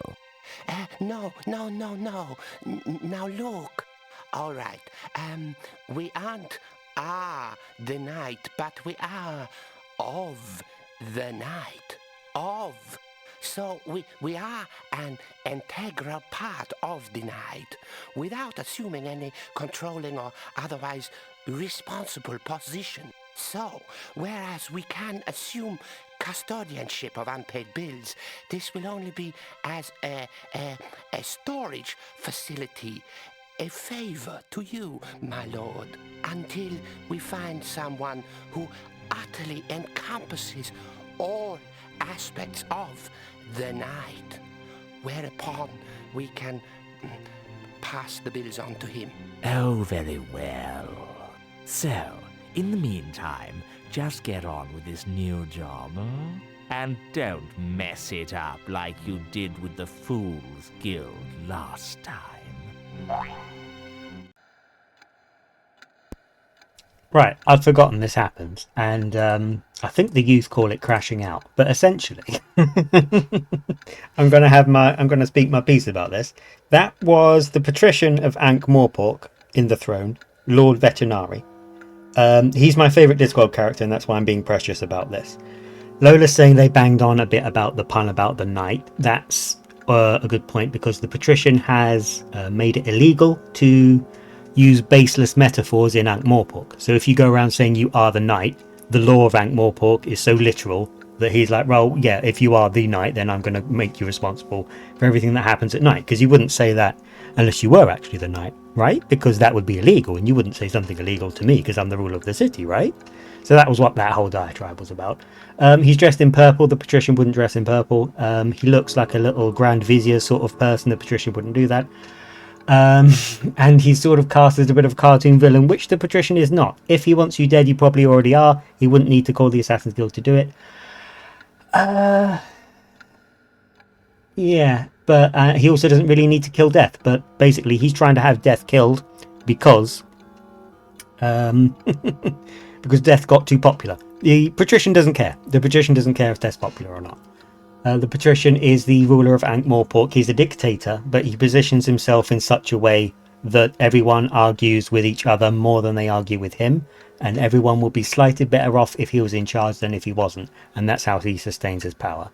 Speaker 6: No. Now look. All right. We aren't the night, but we are of the night. Of So we are an integral part of the night without assuming any controlling or otherwise responsible position. So, whereas we can assume custodianship of unpaid bills, this will only be as a storage facility, a favor to you, my lord, until we find someone who utterly encompasses all aspects of the night, whereupon we can pass the bills on to him.
Speaker 4: Oh, very well. So, in the meantime, just get on with this new job, huh? And don't mess it up like you did with the Fool's Guild last time.
Speaker 2: Right, I'd forgotten this happens, and I think the youth call it crashing out. But essentially, I'm going to speak my piece about this. That was the patrician of Ankh-Morpork in the throne, Lord Vetinari. He's my favourite Discworld character, and that's why I'm being precious about this. Lola's saying they banged on a bit about the pun about the knight. That's a good point, because the patrician has made it illegal to use baseless metaphors in Ankh-Morpork. So if you go around saying you are the knight, the law of Ankh-Morpork is so literal that he's like, well, yeah, if you are the knight, then I'm going to make you responsible for everything that happens at night. Because you wouldn't say that unless you were actually the knight, right? Because that would be illegal, and you wouldn't say something illegal to me because I'm the ruler of the city, right? So that was what that whole diatribe was about. He's dressed in purple. The patrician wouldn't dress in purple. He looks like a little Grand Vizier sort of person. The patrician wouldn't do that. And he's sort of cast as a bit of a cartoon villain, which the patrician is not. If he wants you dead, you probably already are. He wouldn't need to call the Assassin's Guild to do it. Yeah, but he also doesn't really need to kill Death. But basically, he's trying to have Death killed because because Death got too popular. The patrician doesn't care. The patrician doesn't care if Death's popular or not. The patrician is the ruler of Ankh-Morpork. He's a dictator, but he positions himself in such a way that everyone argues with each other more than they argue with him, and everyone will be slightly better off if he was in charge than if he wasn't, and that's how he sustains his power.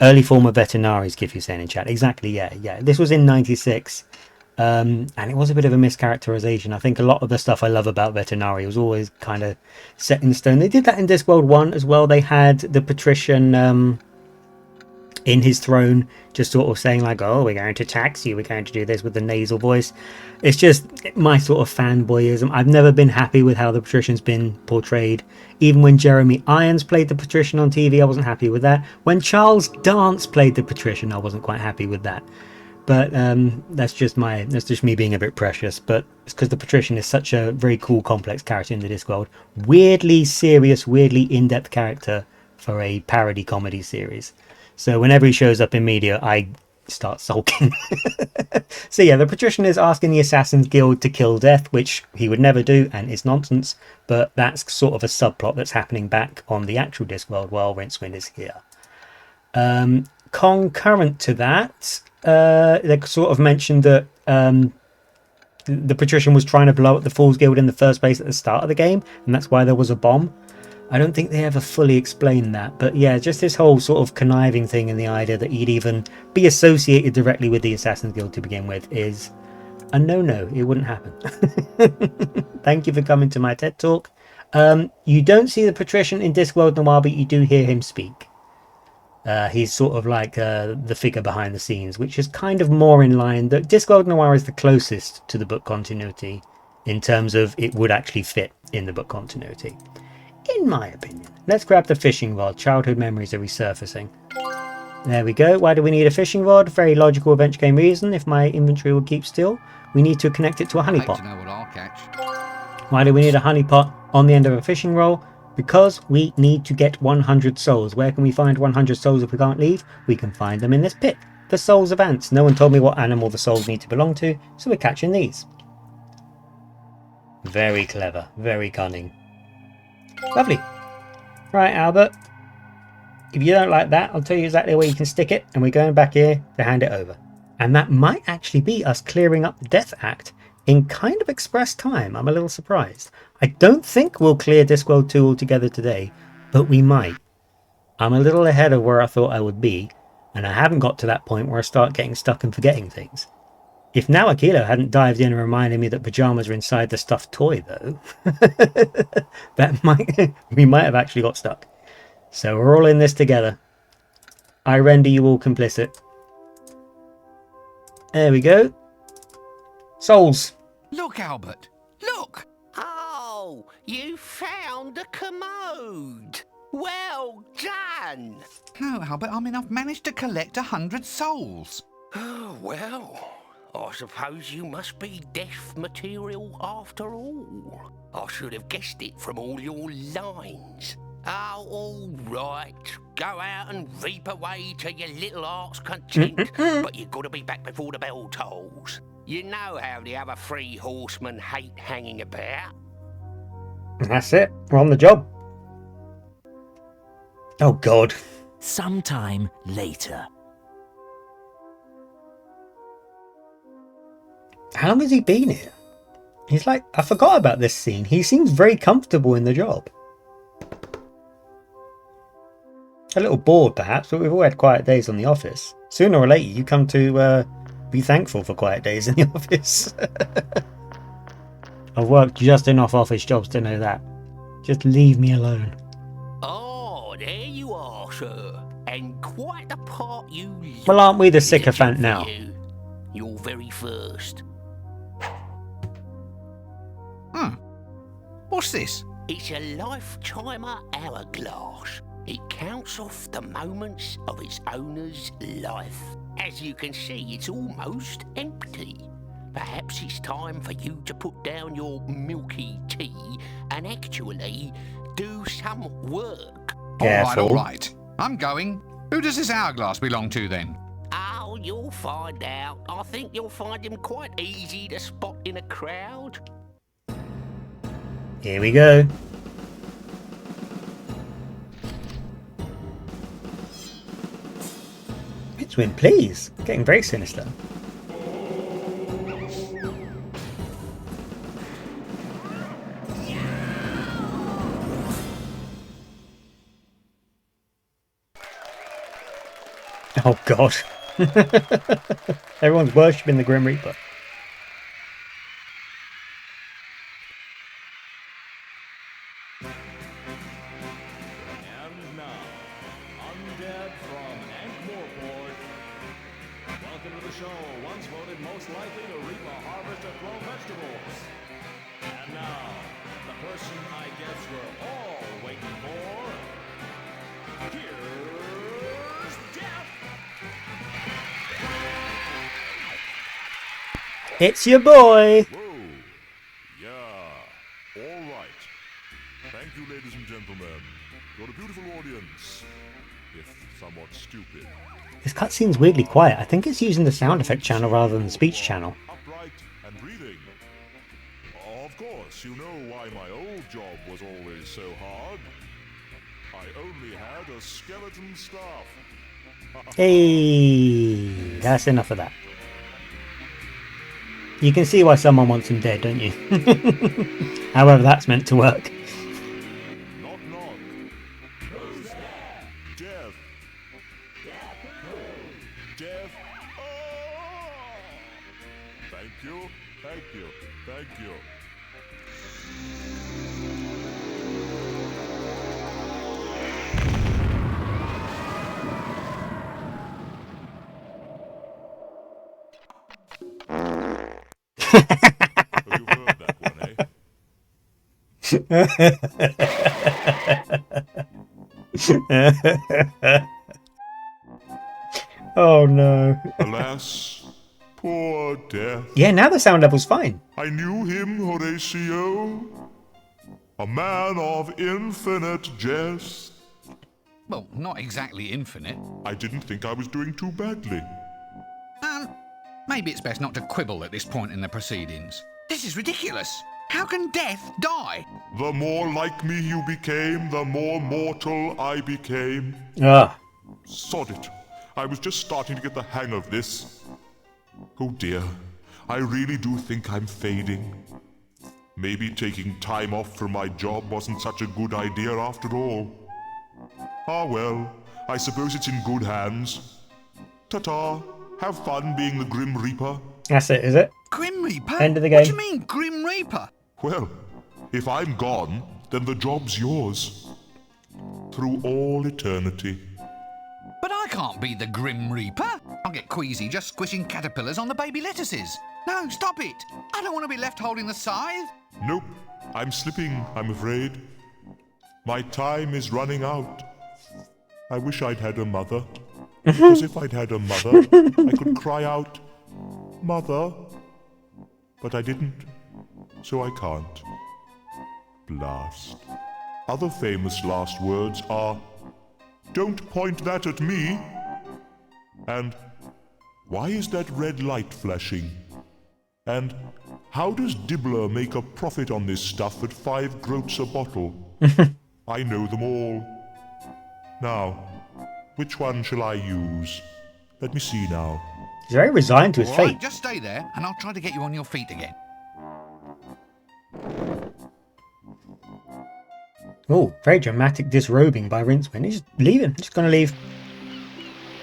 Speaker 2: Early form of Veterinaries, Gif you saying in chat. Exactly, yeah. This was in 96, and it was a bit of a mischaracterization. I think a lot of the stuff I love about Veterinari was always kind of set in stone. They did that in Discworld 1 as well. They had the patrician in his throne just sort of saying like, oh, we're going to tax you, we're going to do this, with the nasal voice. It's just my sort of fanboyism. I've never been happy with how the patrician's been portrayed. Even when Jeremy Irons played the patrician on TV, I wasn't happy with that. When Charles Dance played the patrician, I wasn't quite happy with that. But that's just me being a bit precious. But it's because the patrician is such a very cool, complex character in the Discworld. Weirdly serious, weirdly in-depth character for a parody comedy series. So whenever he shows up in media, I start sulking. So yeah, the patrician is asking the Assassin's Guild to kill Death, which he would never do, and is nonsense. But that's sort of a subplot that's happening back on the actual Discworld while Rincewind is here. Concurrent to that, they sort of mentioned that the patrician was trying to blow up the Fool's Guild in the first place at the start of the game, and that's why there was a bomb. I don't think they ever fully explained that, but yeah, just this whole sort of conniving thing and the idea that he'd even be associated directly with the Assassin's Guild to begin with is a no-no. It wouldn't happen. Thank you for coming to my TED Talk. You don't see the patrician in Discworld Noir, but you do hear him speak. He's sort of like the figure behind the scenes, which is kind of more in line. That Discworld Noir is the closest to the book continuity in terms of it would actually fit in the book continuity, in my opinion. Let's grab the fishing rod. Childhood memories are resurfacing. There we go. Why do we need a fishing rod? Very logical adventure game reason. If my inventory will keep still, we need to connect it to a honey pot.
Speaker 3: I'd like to know what I'll catch.
Speaker 2: Why do we need a honey pot on the end of a fishing rod? Because we need to get 100 souls. Where can we find 100 souls if we can't leave? We can find them in this pit. The souls of ants. No one told me what animal the souls need to belong to, so we're catching these. Very clever. Very cunning. Lovely. Right, Albert. If you don't like that, I'll tell you exactly where you can stick it, and we're going back here to hand it over. And that might actually be us clearing up the Death Act in kind of express time. I'm a little surprised. I don't think we'll clear Discworld 2 altogether today, but we might. I'm a little ahead of where I thought I would be, And I haven't got to that point where I start getting stuck and forgetting things. If now Akilo hadn't dived in and reminded me that pajamas are inside the stuffed toy, though, we might have actually got stuck. So we're all in this together. I render you all complicit. There we go. Souls.
Speaker 3: Look, Albert. Look.
Speaker 6: Oh, you found a commode. Well done.
Speaker 3: No, Albert, I mean, I've managed to collect 100 souls.
Speaker 6: Oh, well, I suppose you must be deaf material after all. I should have guessed it from all your lines. Oh, all right. Go out and reap away to your little heart's content, but you've got to be back before the bell tolls. You know how the other 3 horsemen hate hanging about.
Speaker 2: That's it. We're on the job. Oh, God.
Speaker 4: Sometime later.
Speaker 2: How long has he been here? He's like, I forgot about this scene. He seems very comfortable in the job. A little bored, perhaps, but we've all had quiet days on the office. Sooner or later, you come to be thankful for quiet days in the office. I've worked just enough office jobs to know that. Just leave me alone.
Speaker 6: Oh, there you are, sir. And quite the part you look.
Speaker 2: Well, aren't we the
Speaker 6: Is it
Speaker 2: sycophant
Speaker 6: for
Speaker 2: now?
Speaker 6: you? Your very first.
Speaker 3: What's this?
Speaker 6: It's a lifetimer hourglass. It counts off the moments of its owner's life. As you can see, it's almost empty. Perhaps it's time for you to put down your milky tea and actually do some work.
Speaker 2: Careful.
Speaker 3: All right. I'm going. Who does this hourglass belong to, then?
Speaker 6: Oh, you'll find out. I think you'll find him quite easy to spot in a crowd.
Speaker 2: Here we go. Win, please. Getting very sinister. Oh, God. Everyone's worshipping the Grim Reaper.
Speaker 5: And now, Undead from Ankh-Morport. Welcome to the show, once voted most likely to reap a harvest of grown vegetables. And now, the person I guess we're all waiting for. Here's Death!
Speaker 2: It's your boy.
Speaker 5: Whoa. Yeah. All right. Thank you, ladies and gentlemen. You're a beautiful audience, if somewhat stupid.
Speaker 2: This cutscene's weirdly quiet. I think it's using the sound effect channel rather than the speech channel.
Speaker 5: Upright and breathing. Of course, you know why my old job was always so hard. I only had a skeleton staff.
Speaker 2: Hey, that's enough of that. You can see why someone wants him dead, don't you? However, that's meant to work.
Speaker 5: Knock, knock. Who's there? Death. Death. Oh! Thank you, thank you, thank you. Oh, you've heard that one, eh?
Speaker 2: Oh no.
Speaker 5: Alas, poor Death.
Speaker 2: Yeah, now the sound level's fine.
Speaker 5: I knew him, Horatio. A man of infinite jest.
Speaker 3: Well, not exactly infinite.
Speaker 5: I didn't think I was doing too badly.
Speaker 3: Maybe it's best not to quibble at this point in the proceedings. This is ridiculous. How can death die?
Speaker 5: The more like me you became, the more mortal I became.
Speaker 2: Ah,
Speaker 5: Sod it. I was just starting to get the hang of this. Oh dear, I really do think I'm fading. Maybe taking time off from my job wasn't such a good idea after all. Ah well, I suppose it's in good hands. Ta-ta. Have fun being the Grim Reaper.
Speaker 2: That's it, is it?
Speaker 3: Grim Reaper?
Speaker 2: End of the
Speaker 3: What do
Speaker 2: game.
Speaker 3: you mean, Grim Reaper?
Speaker 5: Well, if I'm gone, then the job's yours. Through all eternity.
Speaker 3: But I can't be the Grim Reaper. I'll get queasy just squishing caterpillars on the baby lettuces. No, stop it. I don't want to be left holding the scythe.
Speaker 5: Nope. I'm slipping, I'm afraid. My time is running out. I wish I'd had a mother. Because if I'd had a mother, I could cry out, Mother. But I didn't, so I can't. Blast. Other famous last words are, Don't point that at me. And, Why is that red light flashing? And, How does Dibbler make a profit on this stuff at 5 groats a bottle? I know them all. Now, which one shall I use? Let me see now.
Speaker 2: He's very resigned to his
Speaker 3: All
Speaker 2: fate.
Speaker 3: right, just stay there, and I'll try to get you on your feet again.
Speaker 2: Oh, very dramatic disrobing by Rincewind. He's leaving. He's going to leave.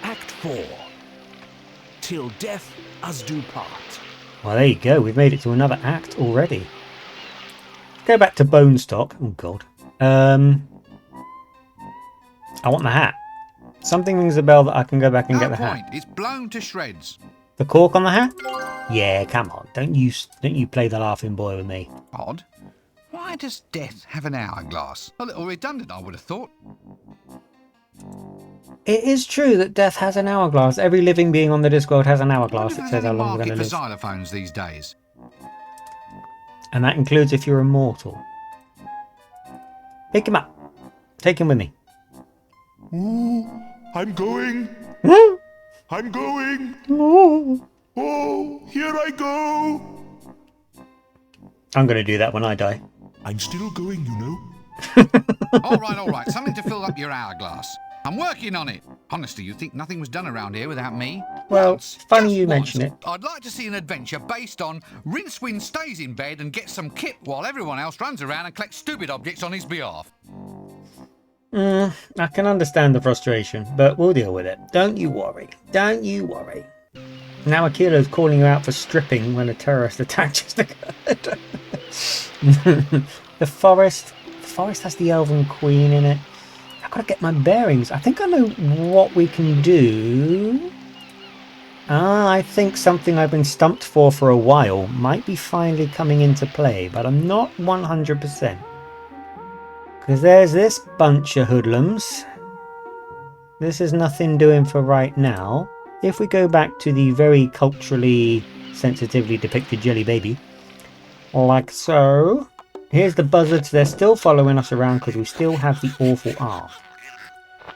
Speaker 4: Act 4. Till death us do part.
Speaker 2: Well, there you go. We've made it to another act already. Go back to Bonestock. Oh, God. I want the hat. Something rings a bell that I can go back and get
Speaker 3: No
Speaker 2: the
Speaker 3: point.
Speaker 2: hat.
Speaker 3: It's blown to shreds.
Speaker 2: The cork on the hat? Yeah, come on. Don't you play the laughing boy with me.
Speaker 3: Odd. Why does death have an hourglass? A little redundant, I would have thought.
Speaker 2: It is true that death has an hourglass. Every living being on the Discworld has an
Speaker 3: I
Speaker 2: hourglass
Speaker 3: wonder
Speaker 2: that
Speaker 3: if
Speaker 2: says
Speaker 3: there's
Speaker 2: how
Speaker 3: any
Speaker 2: long we're
Speaker 3: market
Speaker 2: going to
Speaker 3: for
Speaker 2: live.
Speaker 3: xylophones these days.
Speaker 2: And that includes if you're immortal. Pick him up. Take him with me.
Speaker 5: Ooh, I'm going. I'm going. Oh, here I go.
Speaker 2: I'm going to do that when I die.
Speaker 5: I'm still going, you know.
Speaker 3: All right. Something to fill up your hourglass. I'm working on it. Honestly, you'd think nothing was done around here without me?
Speaker 2: Well,
Speaker 3: Once,
Speaker 2: funny
Speaker 3: just
Speaker 2: you
Speaker 3: once,
Speaker 2: mention it.
Speaker 3: I'd like to see an adventure based on Rincewind stays in bed and gets some kip while everyone else runs around and collects stupid objects on his behalf.
Speaker 2: I can understand the frustration, but we'll deal with it. Don't you worry. Don't you worry. Now Akilo's calling you out for stripping when a terrorist attack just occurred. The forest has the Elven Queen in it. I've got to get my bearings. I think I know what we can do. I think something I've been stumped for a while might be finally coming into play, but I'm not 100%. Because there's this bunch of hoodlums. This is nothing doing for right now. If we go back to the very culturally sensitively depicted jelly baby, like so. Here's the buzzards. They're still following us around because we still have the awful R.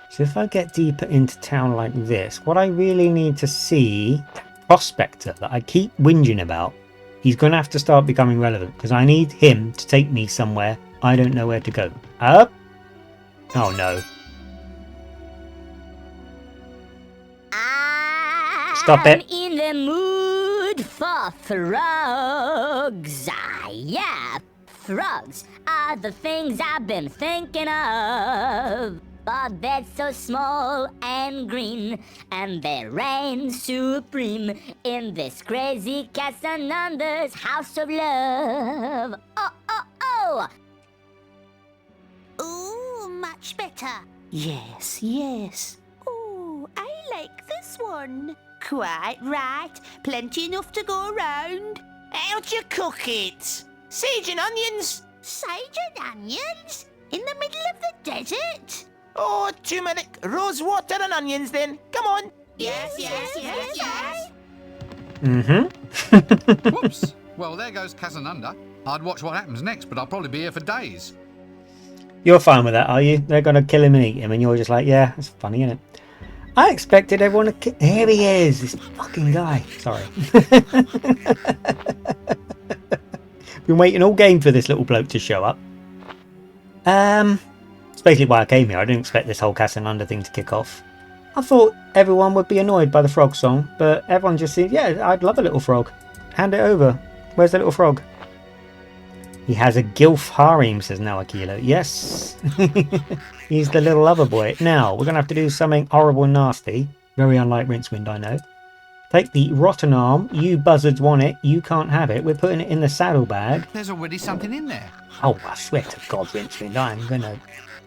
Speaker 2: So if I get deeper into town like this, what I really need to see, that prospector that I keep whinging about, he's going to have to start becoming relevant because I need him to take me somewhere I don't know where to go. Up? Oh no. Stop it.
Speaker 9: I'm in the mood for frogs. Yeah, frogs are the things I've been thinking of. But they're so small and green, and they reign supreme in this crazy Cassandra's house of love. Oh!
Speaker 8: Ooh, much better.
Speaker 9: Yes.
Speaker 8: Ooh, I like this one. Quite right. Plenty enough to go around.
Speaker 6: How'd you cook it? Sage and onions?
Speaker 8: Sage and onions? In the middle of the desert?
Speaker 6: Oh, turmeric, rose water and onions then. Come on.
Speaker 8: Yes.
Speaker 2: Mm-hmm.
Speaker 3: Whoops. Well, there goes Casanunda. I'd watch what happens next, but I'll probably be here for days.
Speaker 2: You're fine with that, are you? They're going to kill him and eat him, and you're just like, yeah, it's funny, isn't it? I expected everyone to kill... Here he is, this fucking guy. Sorry. Been waiting all game for this little bloke to show up. It's basically why I came here. I didn't expect this whole Casanunda thing to kick off. I thought everyone would be annoyed by the frog song, but everyone just seemed, yeah, I'd love a little frog. Hand it over. Where's the little frog? He has a gilf harem, says Nawakilo. Yes. He's the little lover boy. Now, we're going to have to do something horrible and nasty. Very unlike Rincewind, I know. Take the rotten arm. You buzzards want it. You can't have it. We're putting it in the saddlebag.
Speaker 3: There's already something in there.
Speaker 2: Oh, I swear to God, Rincewind, I'm going to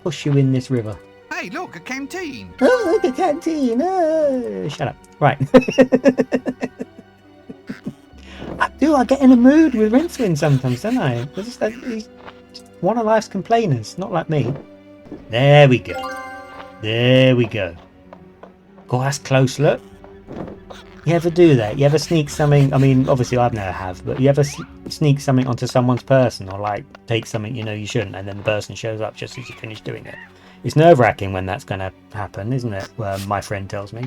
Speaker 2: push you in this river.
Speaker 3: Hey, look, a canteen.
Speaker 2: Oh, look, a canteen. Oh, shut up. Right. I get in a mood with Rincewind sometimes, don't I? He's one of life's complainers, not like me. There we go. There we go. Oh, that's close, look. You ever do that? You ever sneak something? I mean, obviously I've never have, but you ever sneak something onto someone's person, or like take something you know you shouldn't, and then the person shows up just as you finish doing it? It's nerve-wracking when that's going to happen, isn't it? My friend tells me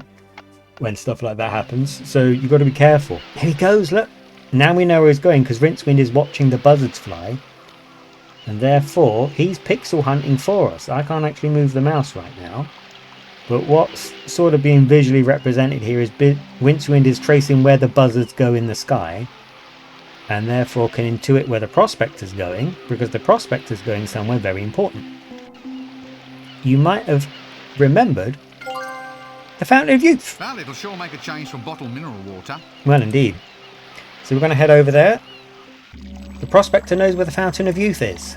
Speaker 2: when stuff like that happens. So you've got to be careful. Here he goes, look. Now we know where he's going because Rincewind is watching the buzzards fly. And therefore, he's pixel hunting for us. I can't actually move the mouse right now. But what's sort of being visually represented here is Rincewind is tracing where the buzzards go in the sky. And therefore can intuit where the prospector's going, because the prospector's going somewhere very important. You might have remembered the Fountain of Youth.
Speaker 3: Well, it'll sure make a change from bottled mineral water.
Speaker 2: Well, indeed. So we're going to head over there. The prospector knows where the Fountain of Youth is.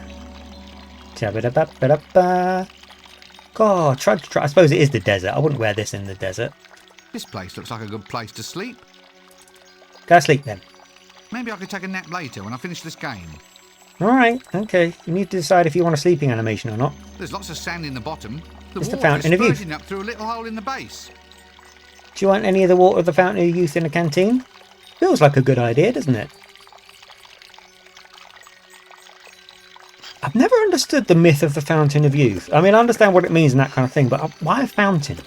Speaker 2: God, trudge. I suppose it is the desert. I wouldn't wear this in the desert.
Speaker 3: This place looks like a good place to sleep.
Speaker 2: Go to sleep then.
Speaker 3: Maybe I could take a nap later when I finish this game.
Speaker 2: Alright, okay. You need to decide if you want a sleeping animation or not.
Speaker 3: There's lots of sand in the bottom.
Speaker 2: It's the
Speaker 3: water
Speaker 2: Fountain
Speaker 3: is
Speaker 2: of Youth.
Speaker 3: spurting up through a little hole in the base.
Speaker 2: Do you want any of the water of the Fountain of Youth in a canteen? Feels like a good idea, doesn't it? I've never understood the myth of the Fountain of Youth. I mean, I understand what it means and that kind of thing, but why a fountain?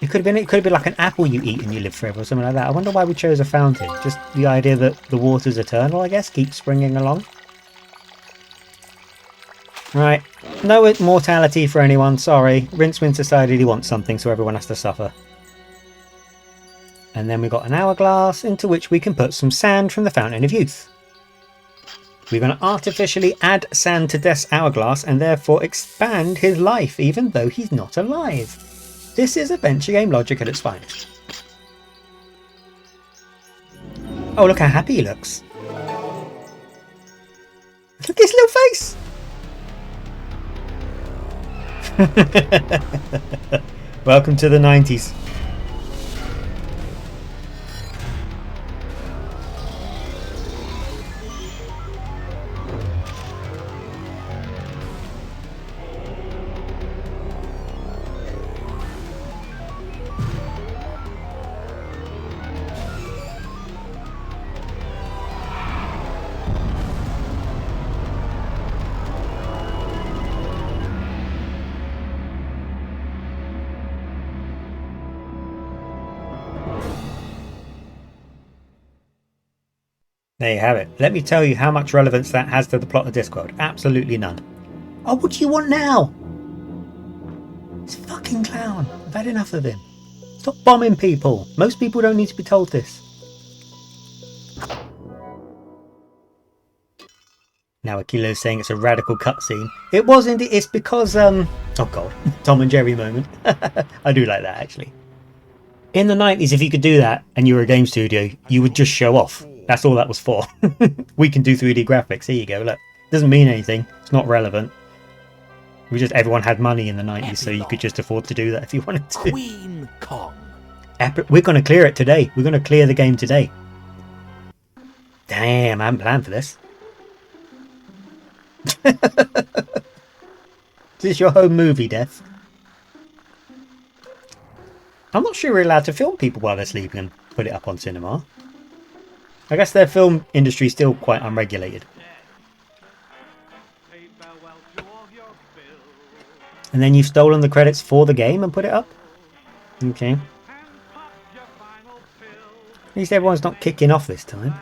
Speaker 2: It could have been like an apple you eat and you live forever or something like that. I wonder why we chose a fountain. Just the idea that the water's eternal, I guess, keeps springing along. Right. No immortality for anyone, sorry. Rincewind decided he wants something, so everyone has to suffer. And then we've got an hourglass into which we can put some sand from the Fountain of Youth. We're going to artificially add sand to Death's hourglass and therefore expand his life, even though he's not alive. This is adventure game logic at its finest. Oh, look how happy he looks. Look at his little face. Welcome to the 90s. There you have it. Let me tell you how much relevance that has to the plot of Discworld. Absolutely none. Oh, what do you want now? This fucking clown. I've had enough of him. Stop bombing people. Most people don't need to be told this. Now Akilo's saying it's a radical cutscene. It was indeed. It's because, oh god, Tom and Jerry moment. I do like that, actually. In the 90s, if you could do that and you were a game studio, you would just show off. That's all that was for. We can do 3D graphics. Here you go. Look, doesn't mean anything. It's not relevant. Everyone had money in the 90s, so you could just afford to do that if you wanted to.
Speaker 4: Queen Kong.
Speaker 2: We're going to clear it today. We're going to clear the game today. Damn, I haven't planned for this. Is this your home movie, Death? I'm not sure we're allowed to film people while they're sleeping and put it up on cinema. I guess their film industry is still quite unregulated. And then you've stolen the credits for the game and put it up? Okay. At least everyone's not kicking off this time.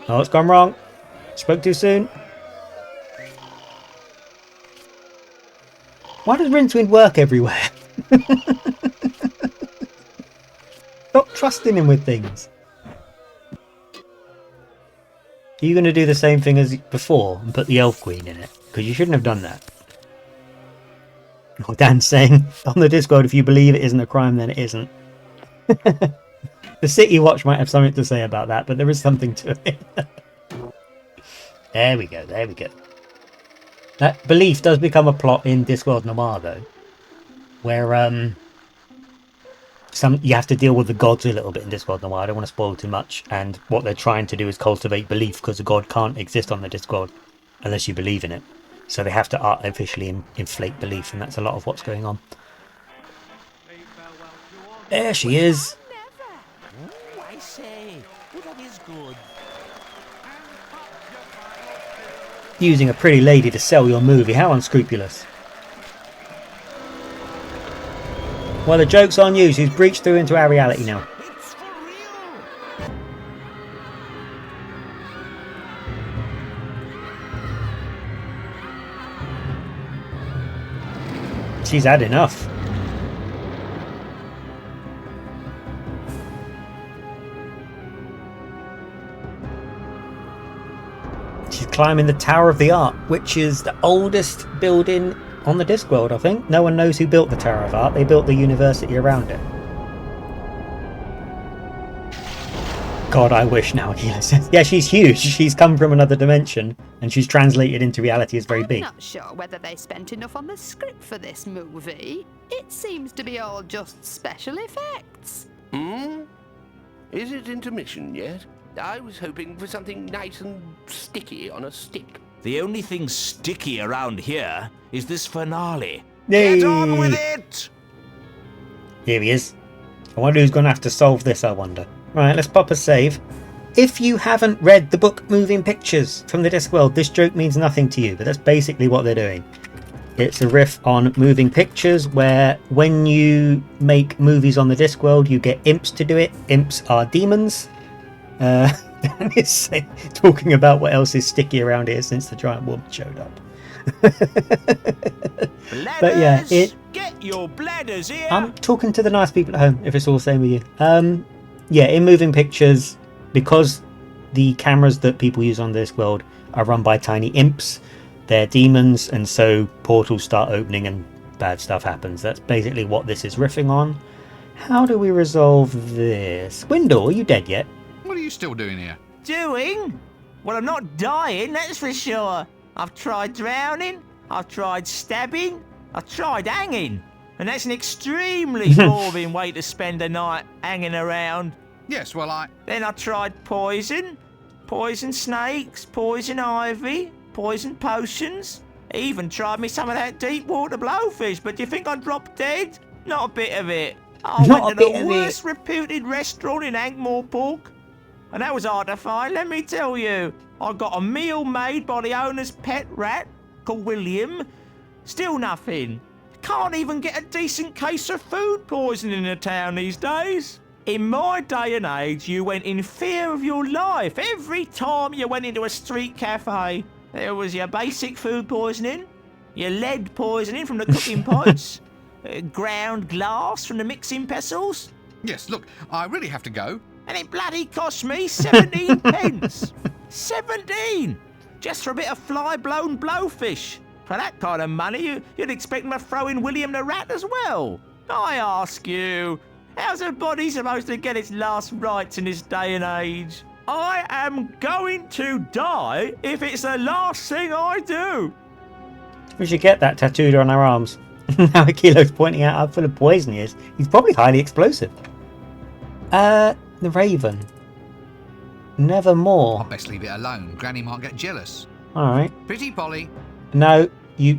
Speaker 2: Oh, it's gone wrong. Spoke too soon. Why does Rincewind work everywhere? Stop trusting him with things. Are you going to do the same thing as before and put the Elf Queen in it? Because you shouldn't have done that. Or Dan's saying on the Discord, if you believe it isn't a crime, then it isn't. The City Watch might have something to say about that, but there is something to it. There we go, there we go. That belief does become a plot in Discworld Noir, though, where you have to deal with the gods a little bit in Discworld Noir. I don't want to spoil too much, and what they're trying to do is cultivate belief, because a god can't exist on the Discworld unless you believe in it. So they have to artificially inflate belief, and that's a lot of what's going on. There she is.
Speaker 4: Oh, I say. Oh, that is good.
Speaker 2: Using a pretty lady to sell your movie. How unscrupulous. Well, the joke's on you. She's breached through into our reality now.
Speaker 4: It's for real.
Speaker 2: She's had enough. She's climbing the Tower of the Art, which is the oldest building on the Discworld, I think. No one knows who built the Tower of Art. They built the university around it. God, I wish now, Akila says. Yeah, she's huge. She's come from another dimension, and she's translated into reality as very big.
Speaker 1: I'm not sure whether they spent enough on the script for this movie. It seems to be all just special effects.
Speaker 6: Is it intermission yet? I was hoping for something nice and sticky on a stick.
Speaker 4: The only thing sticky around here is this finale.
Speaker 2: Yay.
Speaker 4: Get on with it!
Speaker 2: Here he is. I wonder who's going to have to solve this, I wonder. Right, let's pop a save. If you haven't read the book Moving Pictures from the Discworld, this joke means nothing to you, but that's basically what they're doing. It's a riff on Moving Pictures, where when you make movies on the Discworld, you get imps to do it. Imps are demons. Dan is talking about what else is sticky around here since the giant woman showed up. But yeah,
Speaker 4: get your bladders here.
Speaker 2: I'm talking to the nice people at home, if it's all the same with you. Yeah, in Moving Pictures, because the cameras that people use on this world are run by tiny imps, they're demons, and so portals start opening and bad stuff happens. That's basically what this is riffing on. How do we resolve this? Windle, are you dead yet?
Speaker 3: What are you still doing here?
Speaker 4: Doing? Well, I'm not dying, that's for sure. I've tried drowning, I've tried stabbing, I've tried hanging. And that's an extremely boring way to spend a night hanging around.
Speaker 3: Yes, well,
Speaker 4: Then I tried poison snakes, poison ivy, poison potions. Even tried me some of that deep water blowfish, but do you think I dropped dead? Not a bit of it. I went to the worst reputed restaurant in Ankh-Morpork. And that was hard to find, let me tell you. I got a meal made by the owner's pet rat, called William. Still nothing. Can't even get a decent case of food poisoning in a town these days. In my day and age, you went in fear of your life every time you went into a street cafe. There was your basic food poisoning, your lead poisoning from the cooking pots, ground glass from the mixing pestles.
Speaker 3: yes, look, I really have to go.
Speaker 4: And it bloody cost me 17 pence. 17! Just for a bit of fly-blown blowfish. For that kind of money, you'd expect them to throw in William the Rat as well. I ask you, how's a body supposed to get its last rites in this day and age? I am going to die if it's the last thing I do.
Speaker 2: We should get that tattooed on our arms. Now Akilo's pointing out how full of poison he is. He's probably highly explosive. The Raven. Nevermore.
Speaker 3: Best leave it alone. Granny might get jealous.
Speaker 2: Alright.
Speaker 3: Pretty Polly.
Speaker 2: No,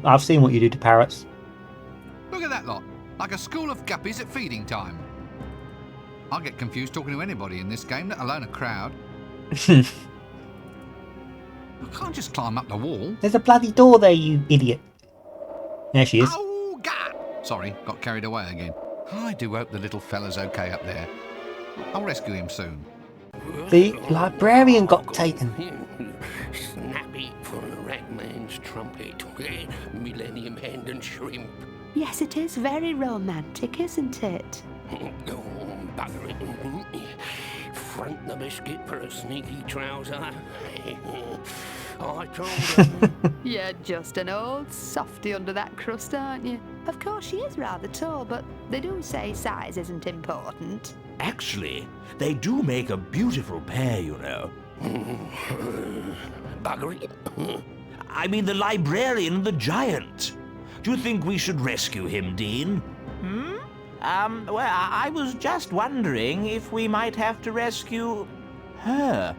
Speaker 2: I've seen what you do to parrots.
Speaker 3: Look at that lot. Like a school of guppies at feeding time. I'll get confused talking to anybody in this game, let alone a crowd. I can't just climb up the wall.
Speaker 2: There's a bloody door there, you idiot. There she is.
Speaker 3: Oh, God! Sorry, got carried away again. I do hope the little fella's okay up there. I'll rescue him soon.
Speaker 2: The librarian got taken.
Speaker 6: Snappy for a ragman's trumpet. Millennium hand and shrimp.
Speaker 1: Yes, it is very romantic, isn't it?
Speaker 6: Oh, bugger it. Front the biscuit for a sneaky trouser. I told her.
Speaker 1: You're just an old softy under that crust, aren't you? Of course, she is rather tall, but they do say size isn't important.
Speaker 4: Actually, they do make a beautiful pair, you know.
Speaker 6: Bugger it.
Speaker 4: I mean the librarian and the giant. Do you think we should rescue him, Dean? Well, I was just wondering if we might have to rescue her.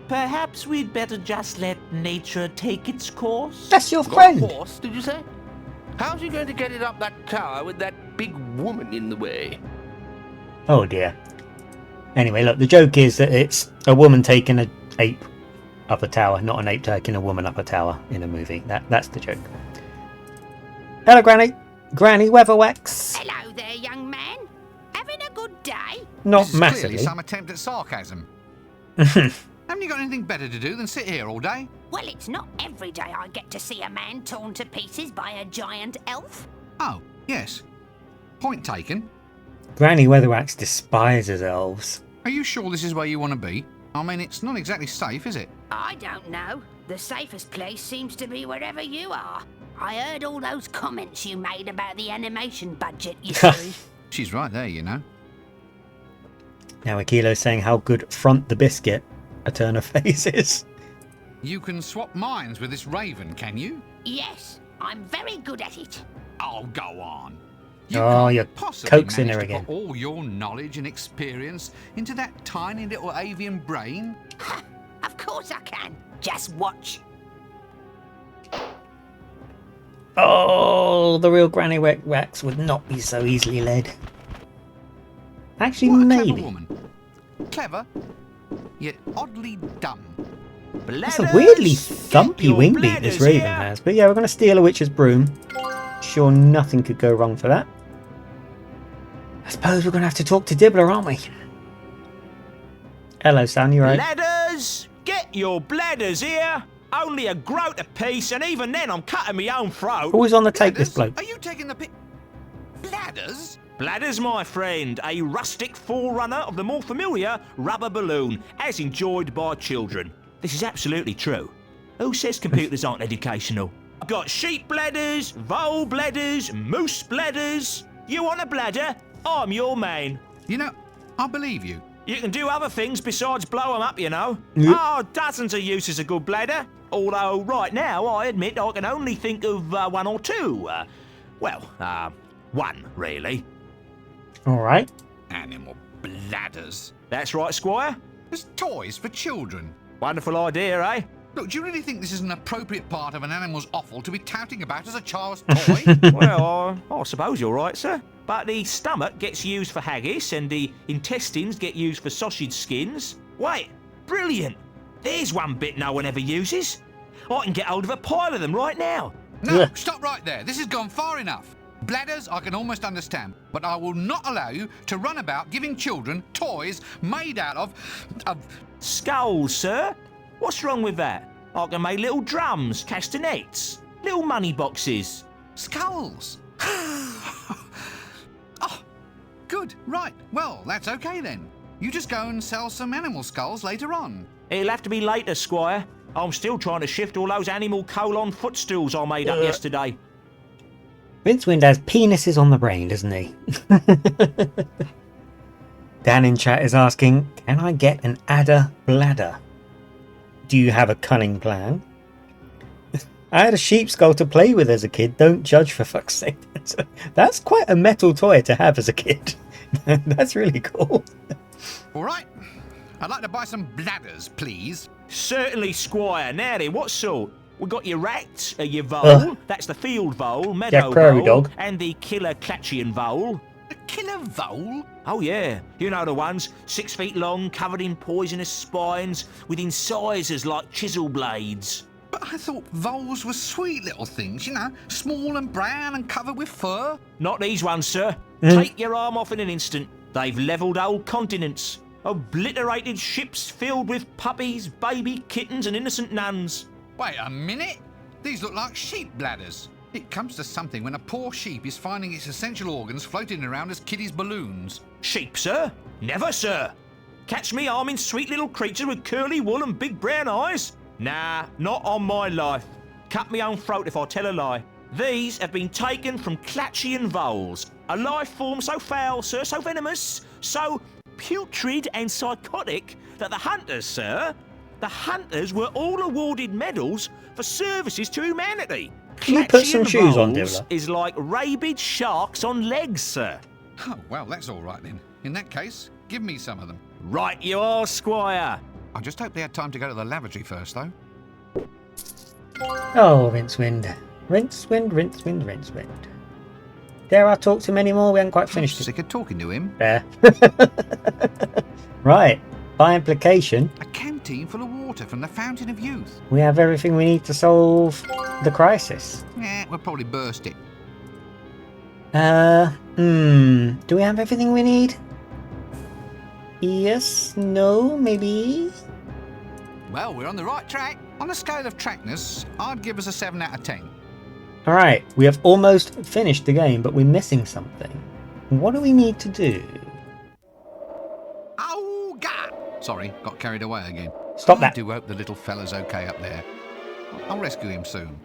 Speaker 4: Perhaps we'd better just let nature take its course?
Speaker 2: That's your
Speaker 6: Got a
Speaker 2: friend.
Speaker 6: horse, did you say? How's he going to get it up that tower with that big woman in the way?
Speaker 2: Oh dear. Anyway, look, the joke is that it's a woman taking an ape up a tower, not an ape taking a woman up a tower in a movie. That's the joke. Hello, Granny. Granny Weatherwax.
Speaker 1: Hello there, young man. Having a good day?
Speaker 2: Not
Speaker 3: This is
Speaker 2: massively.
Speaker 3: clearly some attempt at sarcasm. Haven't you got anything better to do than sit here all day?
Speaker 1: Well, it's not every day I get to see a man torn to pieces by a giant elf.
Speaker 3: Oh, yes. Point taken.
Speaker 2: Granny Weatherwax despises elves.
Speaker 3: Are you sure this is where you want to be? I mean, it's not exactly safe, is it?
Speaker 1: I don't know. The safest place seems to be wherever you are. I heard all those comments you made about the animation budget, you see.
Speaker 3: She's right there, you know.
Speaker 2: Now Akilo's saying how good Front the Biscuit a turn of face is.
Speaker 3: You can swap minds with this raven, can you?
Speaker 1: Yes, I'm very good at it.
Speaker 3: Oh, go on.
Speaker 2: Oh, you're
Speaker 3: possibly
Speaker 2: coaxing her
Speaker 3: manage to
Speaker 2: again.
Speaker 3: put all your knowledge and experience into that tiny little avian brain?
Speaker 1: Of course I can. Just watch.
Speaker 2: Oh, the real Granny Weatherwax would not be so easily led. Actually,
Speaker 3: What a
Speaker 2: maybe.
Speaker 3: clever woman. Clever, yet oddly dumb.
Speaker 2: It's a weirdly thumpy wing beat this raven has. But yeah, we're going to steal a witch's broom. Sure, nothing could go wrong for that. I suppose we're going to have to talk to Dibbler, aren't we? Hello, Sam, you right?
Speaker 4: Bladders! Get your bladders here! Only a groat apiece, and even then I'm cutting my own throat.
Speaker 2: Always on the take, this
Speaker 3: Bladders?
Speaker 2: bloke.
Speaker 3: Are you taking the Bladders?
Speaker 4: Bladders, my friend, a rustic forerunner of the more familiar rubber balloon, as enjoyed by children. This is absolutely true. Who says computers aren't educational? I've got sheep bladders, vole bladders, moose bladders. You want a bladder? I'm your man.
Speaker 3: You know, I believe you.
Speaker 4: You can do other things besides blow 'em up, you know.
Speaker 2: Yep.
Speaker 4: Oh, dozens of uses a good bladder. Although right now, I admit I can only think of one or two. One, really.
Speaker 2: All right.
Speaker 3: Animal bladders.
Speaker 4: That's right, Squire.
Speaker 3: There's toys for children.
Speaker 4: Wonderful idea, eh?
Speaker 3: Look, do you really think this is an appropriate part of an animal's offal to be touting about as a child's toy?
Speaker 4: Well, I suppose you're right, sir. But the stomach gets used for haggis and the intestines get used for sausage skins. Wait, brilliant. There's one bit no one ever uses. I can get hold of a pile of them right now.
Speaker 3: No,
Speaker 2: Yeah.
Speaker 3: stop right there. This has gone far enough. Bladders I can almost understand, but I will not allow you to run about giving children toys made out of
Speaker 4: Skulls, sir. What's wrong with that? I can make little drums, castanets, little money boxes.
Speaker 3: skulls. Oh, good. Right. Well, that's okay then. You just go and sell some animal skulls later on.
Speaker 4: It'll have to be later, Squire. I'm still trying to shift all those animal colon footstools I made up yesterday.
Speaker 2: Vince Wind has penises on the brain, doesn't he? Dan in chat is asking, can I get an adder bladder? Do you have a cunning plan? I had a sheep skull to play with as a kid. Don't judge, for fuck's sake. That's quite a metal toy to have as a kid. That's really cool.
Speaker 3: All right. I'd like to buy some bladders, please.
Speaker 4: Certainly, Squire. Now then, what sort? We got your rat, your vole,
Speaker 2: Ugh.
Speaker 4: that's the field vole, meadow
Speaker 2: Yeah, prairie
Speaker 4: vole,
Speaker 2: dog.
Speaker 4: and the killer Clatchian vole.
Speaker 3: A killer vole?
Speaker 4: Oh yeah, you know the ones, 6 feet long, covered in poisonous spines, with incisors like chisel blades.
Speaker 3: But I thought voles were sweet little things, you know, small and brown and covered with fur.
Speaker 4: Not these ones, sir. Take your arm off in an instant. They've levelled whole continents. Obliterated ships filled with puppies, baby kittens and innocent nuns.
Speaker 3: Wait a minute. These look like sheep bladders. It comes to something when a poor sheep is finding its essential organs floating around as kiddies' balloons.
Speaker 4: Sheep, sir? Never, sir. Catch me arming sweet little creatures with curly wool and big brown eyes? Nah, not on my life. Cut me own throat if I tell a lie. These have been taken from Clatchian voles, a life form so foul, sir, so venomous, so putrid and psychotic that the hunters were all awarded medals for services to humanity.
Speaker 2: Can you put some
Speaker 4: Clatchian
Speaker 2: shoes on,
Speaker 4: voles
Speaker 2: Dibbler?
Speaker 4: is like rabid sharks on legs, sir.
Speaker 3: Oh, well, that's all right then. In that case, give me some of them.
Speaker 4: Right you are, Squire.
Speaker 3: I just hope they had time to go to the lavatory first, though.
Speaker 2: Oh, Rincewind. Rincewind, Rincewind, Rincewind. Dare I talk to him anymore? We haven't quite finished it.
Speaker 3: Sick of talking to him.
Speaker 2: There. Right. By implication,
Speaker 3: A canteen full of water from the Fountain of Youth.
Speaker 2: we have everything we need to solve the crisis.
Speaker 3: We'll probably burst it.
Speaker 2: Do we have everything we need? Yes, no, maybe?
Speaker 3: Well, we're on the right track. On a scale of trackness, I'd give us a 7 out of 10.
Speaker 2: Alright, we have almost finished the game, but we're missing something. What do we need to do?
Speaker 3: Oh, God! Sorry, got carried away again.
Speaker 2: Stop
Speaker 3: I
Speaker 2: that.
Speaker 3: do hope the little fella's okay up there. I'll rescue him soon.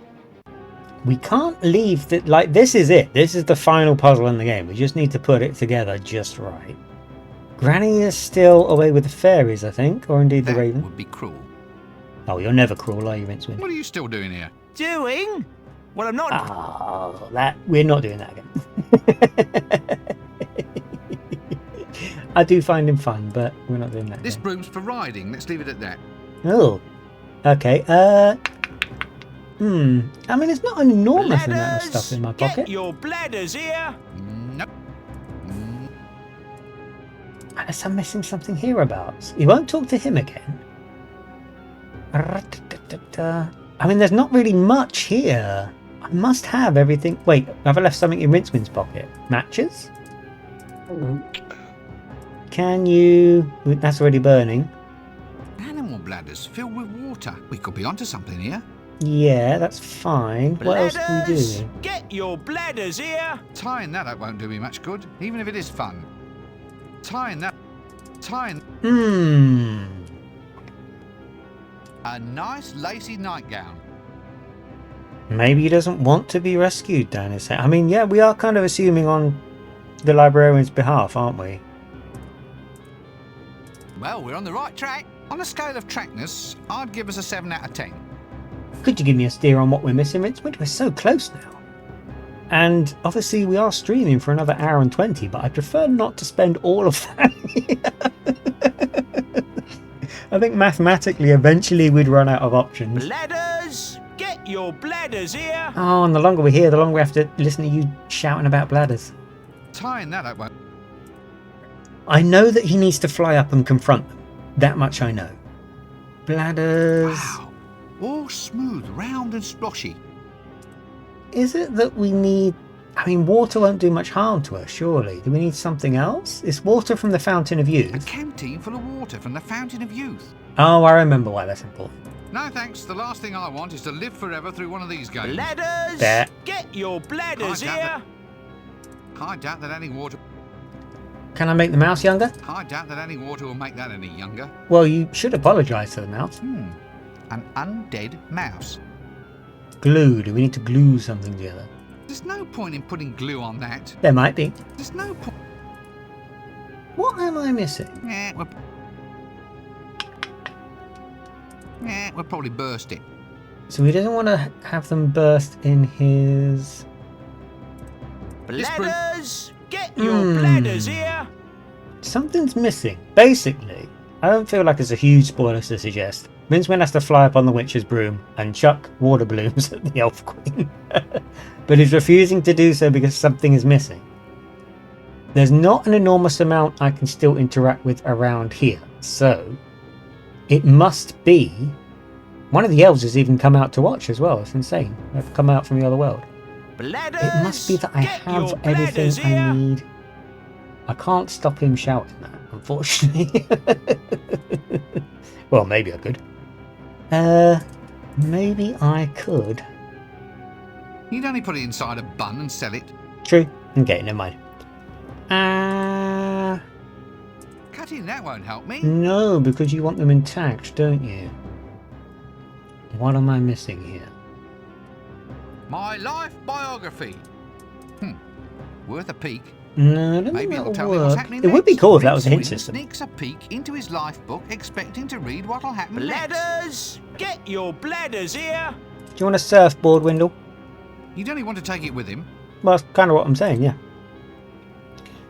Speaker 2: We can't leave that. Like, this is it. This is the final puzzle in the game. We just need to put it together just right. Granny is still away with the fairies, I think, or indeed the
Speaker 3: That
Speaker 2: raven.
Speaker 3: would be cruel.
Speaker 2: Oh, you're never cruel, are you, Rincewind?
Speaker 3: What are you still doing here?
Speaker 4: Doing? Well, I'm not.
Speaker 2: Oh, we're not doing that again. I do find him fun, but we're not doing that.
Speaker 3: This
Speaker 2: again.
Speaker 3: broom's for riding. Let's leave it at that.
Speaker 2: Oh, okay. I mean, it's not an enormous amount of
Speaker 4: Bladders,
Speaker 2: stuff in my
Speaker 4: get
Speaker 2: pocket.
Speaker 4: your bladders here.
Speaker 3: Nope.
Speaker 2: Unless I'm missing something hereabouts. You won't talk to him again. I mean, there's not really much here. I must have everything. Wait, have I left something in Rincewind's pocket? Matches? Can you... That's already burning.
Speaker 3: Animal bladders filled with water. We could be onto something here.
Speaker 2: Yeah, that's fine. What else can we
Speaker 4: Bladders,
Speaker 2: do?
Speaker 4: get your bladders here.
Speaker 3: Tying that up won't do me much good, even if it is fun. Tying... A nice lacy nightgown.
Speaker 2: Maybe he doesn't want to be rescued, Dan is saying. I mean, yeah, we are kind of assuming on the librarian's behalf, aren't we?
Speaker 3: Well, we're on the right track. On a scale of trackness, I'd give us a 7 out of 10.
Speaker 2: Could you give me a steer on what we're missing, Rincewin? We're so close now. And obviously we are streaming for another hour and 20, but I prefer not to spend all of that here. I think mathematically, eventually we'd run out of options.
Speaker 4: Bladders, get your bladders here.
Speaker 2: Oh, and the longer we're here, the longer we have to listen to you shouting about bladders.
Speaker 3: Tying that up won't...
Speaker 2: I know that he needs to fly up and confront them. That much I know. Bladders...
Speaker 3: Wow. All smooth, round and sploshy.
Speaker 2: Is it that we need... I mean, water won't do much harm to us, surely. Do we need something else? It's water from the Fountain of
Speaker 3: A
Speaker 2: Youth.
Speaker 3: canteen full of water from the Fountain of Youth.
Speaker 2: Oh, I remember why that's important.
Speaker 3: No thanks, the last thing I want is to live forever through one of these games.
Speaker 4: Bladders,
Speaker 2: There.
Speaker 4: get your bladders
Speaker 3: I doubt
Speaker 4: here.
Speaker 3: I doubt that any water...
Speaker 2: Can I make the mouse younger?
Speaker 3: I doubt that any water will make that any younger.
Speaker 2: Well, you should apologise to the mouse.
Speaker 3: An undead mouse.
Speaker 2: Glue. Do we need to glue something together?
Speaker 3: There's no point in putting glue on that.
Speaker 2: There might be.
Speaker 3: There's no point...
Speaker 2: What am I missing?
Speaker 3: We'll probably burst it.
Speaker 2: So he doesn't want to have them burst in his...
Speaker 4: Bladders, get your bladders here.
Speaker 2: Something's missing. Basically, I don't feel like it's a huge spoiler to suggest. Rincewind has to fly up on the witch's broom and chuck water balloons at the Elf Queen. But he's refusing to do so because something is missing. There's not an enormous amount I can still interact with around here. So, it must be... One of the elves has even come out to watch as well. It's insane. They've come out from the other world.
Speaker 4: Bladders,
Speaker 2: It must be that I
Speaker 4: get
Speaker 2: have
Speaker 4: your
Speaker 2: everything
Speaker 4: bladders
Speaker 2: I
Speaker 4: here.
Speaker 2: need. I can't stop him shouting that, unfortunately. Well, maybe I could. Maybe I could.
Speaker 3: You'd only put it inside a bun and sell it.
Speaker 2: True. Okay, never mind.
Speaker 3: Cutting that won't help me.
Speaker 2: No, because you want them intact, don't you? What am I missing here?
Speaker 3: My life biography. Worth a peek.
Speaker 2: No, I don't
Speaker 3: Maybe
Speaker 2: think
Speaker 3: it'll
Speaker 2: that'll
Speaker 3: tell me what's
Speaker 2: work.
Speaker 3: happening
Speaker 2: It would be
Speaker 3: next.
Speaker 2: cool if that was a hint
Speaker 3: Rincewind
Speaker 2: system.
Speaker 3: sneaks a peek into his life book, expecting to read what'll happen next.
Speaker 4: Bladders! Get your bladders here!
Speaker 2: Do you want a surfboard, Windle?
Speaker 3: He'd only want to take it with him.
Speaker 2: Well, that's kind of what I'm saying, yeah.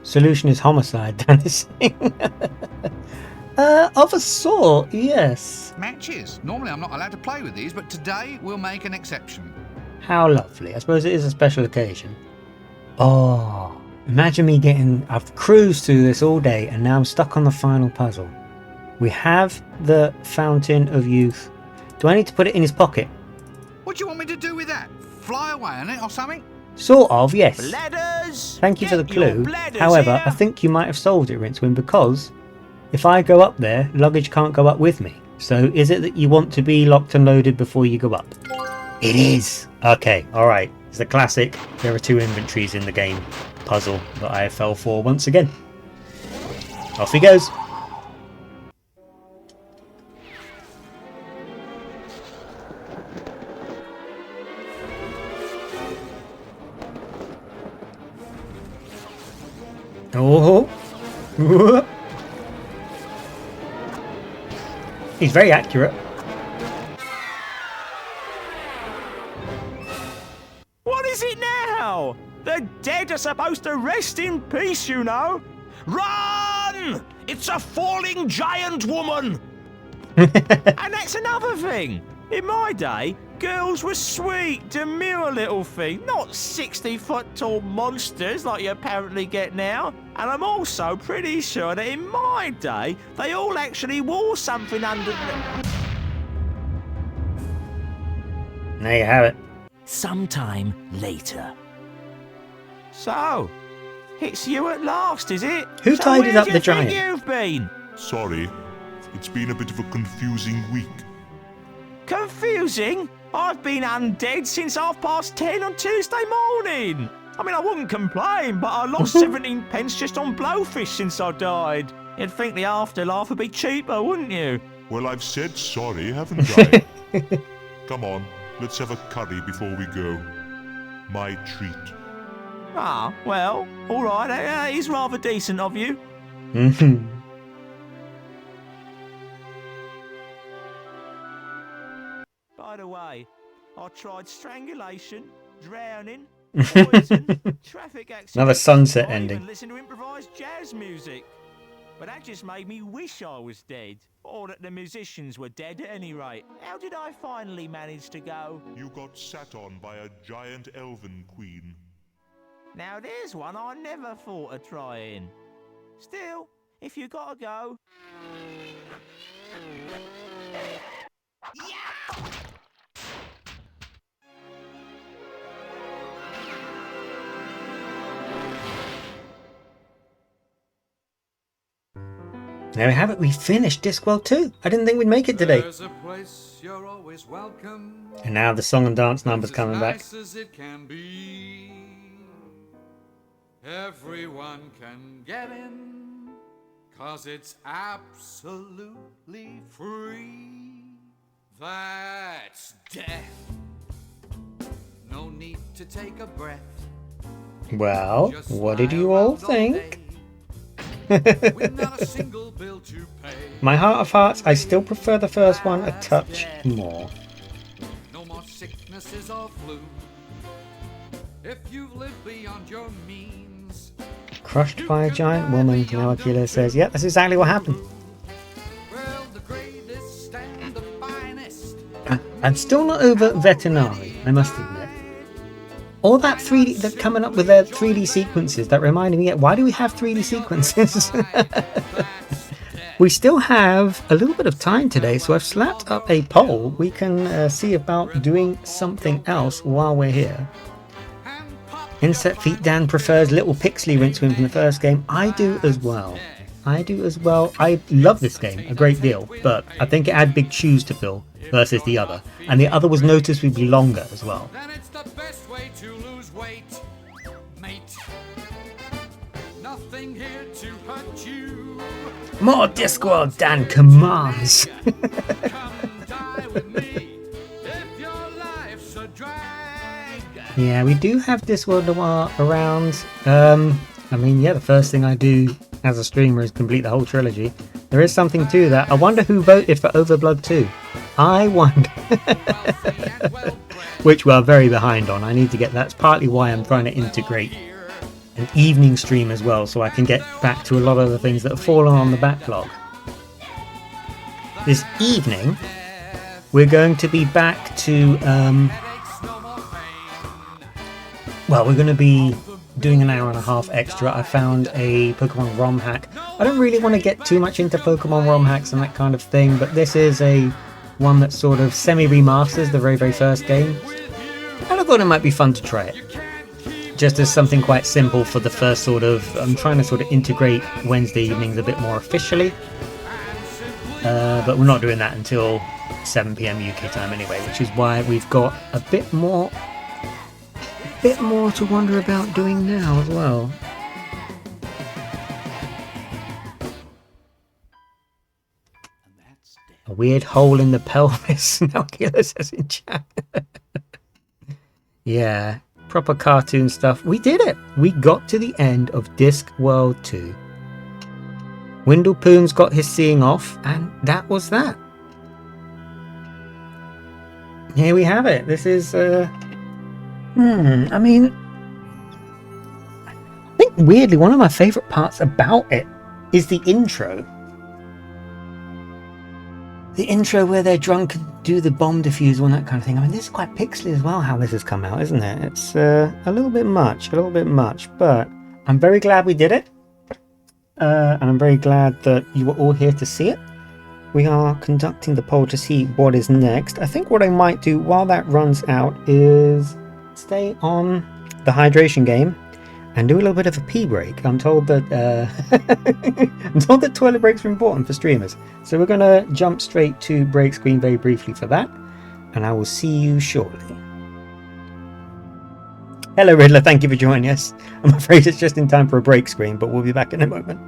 Speaker 2: Solution is homicide, Dan is saying. Of a sort, yes.
Speaker 3: Matches. Normally I'm not allowed to play with these, but today we'll make an exception.
Speaker 2: How lovely. I suppose it is a special occasion. Oh, imagine me I've cruised through this all day and now I'm stuck on the final puzzle. We have the Fountain of Youth. Do I need to put it in his pocket?
Speaker 3: What do you want me to do with that? Fly away on it or something?
Speaker 2: Sort of, yes.
Speaker 4: Bladders!
Speaker 2: Thank you for the
Speaker 4: Get your
Speaker 2: clue.
Speaker 4: bladders
Speaker 2: However,
Speaker 4: here.
Speaker 2: I think you might have solved it, Rincewind, because if I go up there, luggage can't go up with me. So is it that you want to be locked and loaded before you go up? It is. Okay, alright. It's the classic, there are two inventories in the game puzzle that I fell for once again. Off he goes. Oh, he's very accurate.
Speaker 4: What is it now? The dead are supposed to rest in peace, you know. Run! It's a falling giant woman! And that's another thing. In my day, girls were sweet, demure little things, not 60-foot tall monsters like you apparently get now. And I'm also pretty sure that in my day, they all actually wore something under
Speaker 2: There you have it.
Speaker 4: Sometime later. So, it's you at last, is it?
Speaker 2: Who
Speaker 4: So
Speaker 2: tidied
Speaker 4: where
Speaker 2: up
Speaker 4: do
Speaker 2: the
Speaker 4: you think
Speaker 2: giant?
Speaker 4: You've been
Speaker 5: Sorry, it's been a bit of a confusing week.
Speaker 4: confusing. I've been undead since 10:30 on Tuesday morning. I mean, I wouldn't complain, but I lost 17 pence just on blowfish since I died. You'd think the afterlife would be cheaper, wouldn't you?
Speaker 5: Well, I've said sorry, haven't I? Come on, let's have a curry before we go. My treat.
Speaker 4: Ah, well, all right. That is rather decent of you. By the way, I tried strangulation, drowning, poison, traffic accidents.
Speaker 2: Another sunset
Speaker 4: I
Speaker 2: ending.
Speaker 4: even listened to improvised jazz music. But that just made me wish I was dead. Or that the musicians were dead at any rate. How did I finally manage to go?
Speaker 5: You got sat on by a giant elven queen.
Speaker 4: Now there's one I never thought of trying. Still, if you gotta go.
Speaker 2: There we have it. We finished Discworld 2. I didn't think we'd make it today.
Speaker 7: There's a place you're always welcome.
Speaker 2: And now the song and dance number's coming back.
Speaker 7: As nice as it can be. Everyone can get in, 'cause it's absolutely free. That's death. No need to take a breath.
Speaker 2: Well,
Speaker 7: Just
Speaker 2: what did
Speaker 7: lie
Speaker 2: you all
Speaker 7: around
Speaker 2: think?
Speaker 7: day with not a single bill to pay.
Speaker 2: My heart of hearts, I still prefer the first one a touch more.
Speaker 7: No more sicknesses or flu. If you've lived beyond your means,
Speaker 2: Crushed by a giant woman, now Akila says, yeah, that's exactly what happened.
Speaker 7: well, the greatest and the finest.
Speaker 2: I'm still not over Veterinary, I must admit. All that 3D, they're coming up with their 3D sequences, that reminded me, why do we have 3D sequences? We still have a little bit of time today, so I've slapped up a poll. We can see about doing something else while we're here. Insect Feet Dan prefers Little Pixley Rincewind from the first game. I do as well. I love this game a great deal, but I think it had big shoes to fill versus the other. And the other was noticeably longer as well.
Speaker 7: Then it's the best way to lose weight, mate. Nothing here to hurt you.
Speaker 2: More Discworld Dan commands.
Speaker 7: Come die with me if your life's a drag.
Speaker 2: Yeah, we do have Discworld Noir around. I mean, yeah, the first thing I do as a streamer is complete the whole trilogy. There is something to that. I wonder who voted for Overblood 2. I wonder. Which we're very behind on. I need to get... That's partly why I'm trying to integrate an evening stream as well, so I can get back to a lot of the things that have fallen on the backlog. This evening, we're going to be back to... well, we're going to be doing an hour and a half extra. I found a Pokemon ROM hack. I don't really want to get too much into Pokemon ROM hacks and that kind of thing, but this is one that sort of semi-remasters the very, very first game. And I thought it might be fun to try it. Just as something quite simple for the first sort of... I'm trying to sort of integrate Wednesday evenings a bit more officially. But we're not doing that until 7 PM UK time anyway, which is why we've got a bit more to wonder about doing now as well. A weird hole in the pelvis, now Killer says in chat. Yeah, proper cartoon stuff. We did it! We got to the end of Discworld 2. Windlepoon's got his seeing off, and that was that. Here we have it. This is, I mean, I think weirdly one of my favourite parts about it is the intro. The intro where they're drunk and do the bomb defusal and that kind of thing. I mean, this is quite pixely as well, how this has come out, isn't it? It's a little bit much, but I'm very glad we did it. And I'm very glad that you were all here to see it. We are conducting the poll to see what is next. I think what I might do while that runs out is stay on the hydration game and do a little bit of a pee break. I'm told that toilet breaks are important for streamers. So we're going to jump straight to break screen very briefly for that. And I will see you shortly. Hello Riddler, thank you for joining us. I'm afraid it's just in time for a break screen, but we'll be back in a moment.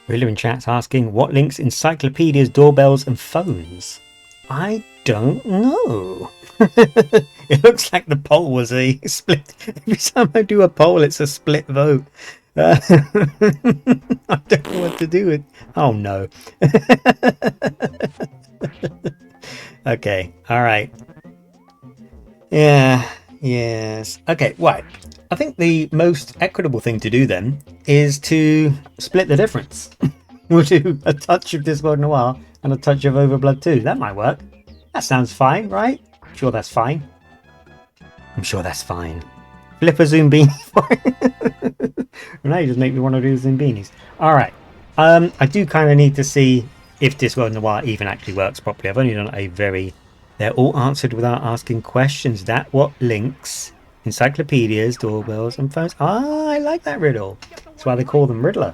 Speaker 2: Riddler in chat's asking, what links encyclopedias, doorbells and phones? I don't know. It looks like the poll was a split. Every time I do a poll, it's a split vote. I don't know what to do with. Oh no. Okay. All right. Yeah. Yes. Okay. Right. I think the most equitable thing to do then is to split the difference. We'll do a touch of Discworld Noir and a touch of Overblood 2. That might work. That sounds fine, right? I'm sure that's fine. I'm sure that's fine. Flip a Zoom beanie for it. Now you just make me want to do Zoom beanies. Alright. I do kind of need to see if Discworld Noir even actually works properly. I've only done a very... They're all answered without asking questions. That what links encyclopedias, doorbells and phones. Ah, I like that riddle. That's why they call them Riddler.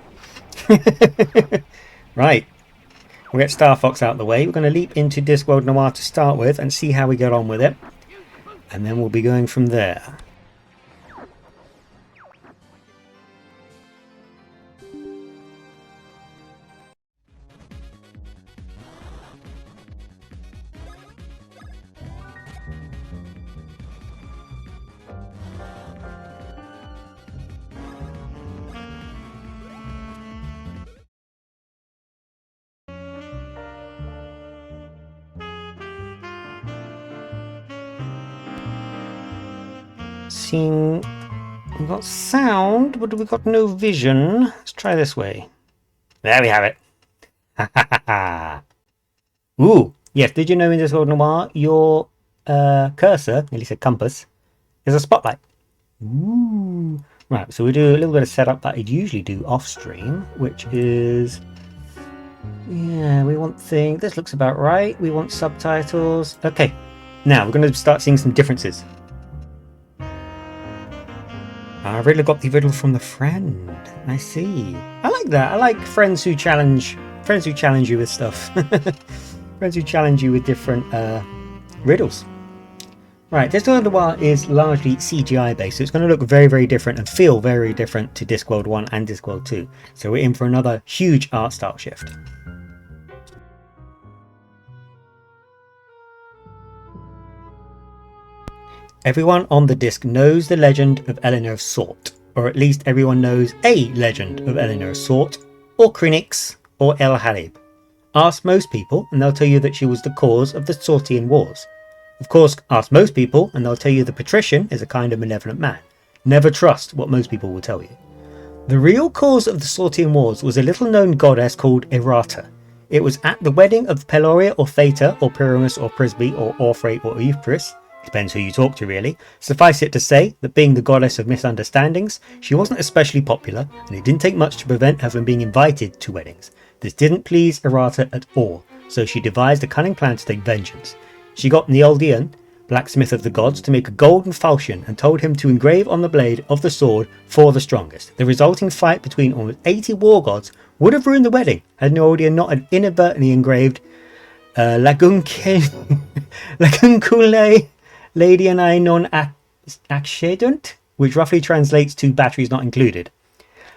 Speaker 2: Right. We'll get Star Fox out of the way. We're going to leap into Discworld Noir to start with and see how we get on with it. And then we'll be going from there. Seeing we've got sound, but we've got no vision. Let's try this way. There we have it. Ha ha ha. Ooh, yes. Did you know in Discworld Noir your cursor, nearly said compass, is a spotlight? Ooh. Right. So we do a little bit of setup that I'd usually do off stream, which is yeah. We want things. This looks about right. We want subtitles. Okay. Now we're going to start seeing some differences. I really got the riddle from the friend. I see. I like that. I like friends who challenge you with stuff. Friends who challenge you with different riddles. Right, Discworld Noir is largely CGI based, so it's going to look very, very different and feel very different to Discworld 1 and Discworld 2. So we're in for another huge art style shift. Everyone on the disc knows the legend of Eleanor of Sort, or at least everyone knows a legend of Eleanor of Sort, or Crinix, or El Halib. Ask most people and they'll tell you that she was the cause of the Sortian Wars. Of course, ask most people and they'll tell you the patrician is a kind of malevolent man. Never trust what most people will tell you. The real cause of the Sortian Wars was a little known goddess called Errata. It was at the wedding of Peloria or Theta or Pyramus or Prisby or Orphrey or Euphris. Depends who you talk to, really. Suffice it to say that being the goddess of misunderstandings, she wasn't especially popular, and it didn't take much to prevent her from being invited to weddings. This didn't please Errata at all, so she devised a cunning plan to take vengeance. She got Neoldian, blacksmith of the gods, to make a golden falchion and told him to engrave on the blade of the sword for the strongest. The resulting fight between almost 80 war gods would have ruined the wedding had Neoldian not had inadvertently engraved Laguncule Lady and I non accedunt, which roughly translates to batteries not included.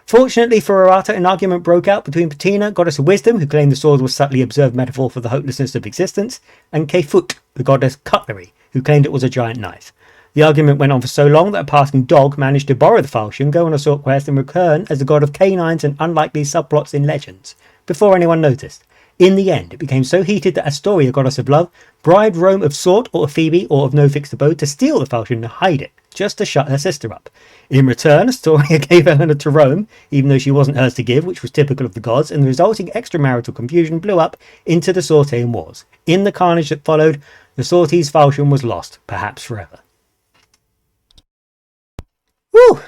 Speaker 2: Fortunately for Errata, an argument broke out between Patina, goddess of wisdom, who claimed the sword was subtly observed metaphor for the hopelessness of existence, and Kefut, the goddess cutlery, who claimed it was a giant knife. The argument went on for so long that a passing dog managed to borrow the falchion, go on a sword quest, and return as the god of canines and unlikely subplots in legends, before anyone noticed. In the end, it became so heated that Astoria, goddess of love, bribed Rome of Sort or of Phoebe or of no fixed abode to steal the falchion and hide it, just to shut her sister up. In return, Astoria gave Eleanor to Rome, even though she wasn't hers to give, which was typical of the gods, and the resulting extramarital confusion blew up into the Sortean Wars. In the carnage that followed, the Sortes falchion was lost, perhaps forever. Woo!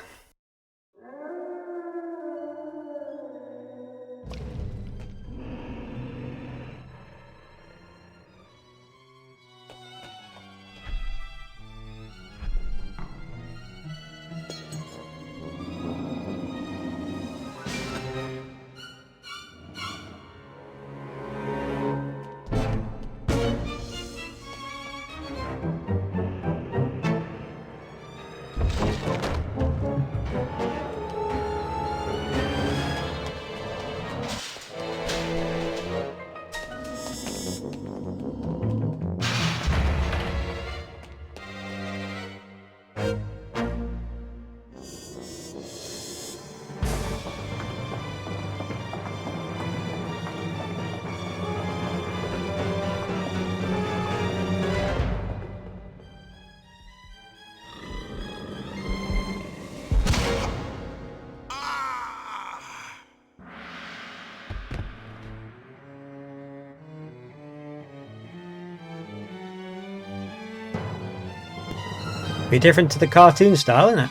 Speaker 2: Be different to the cartoon style, isn't it?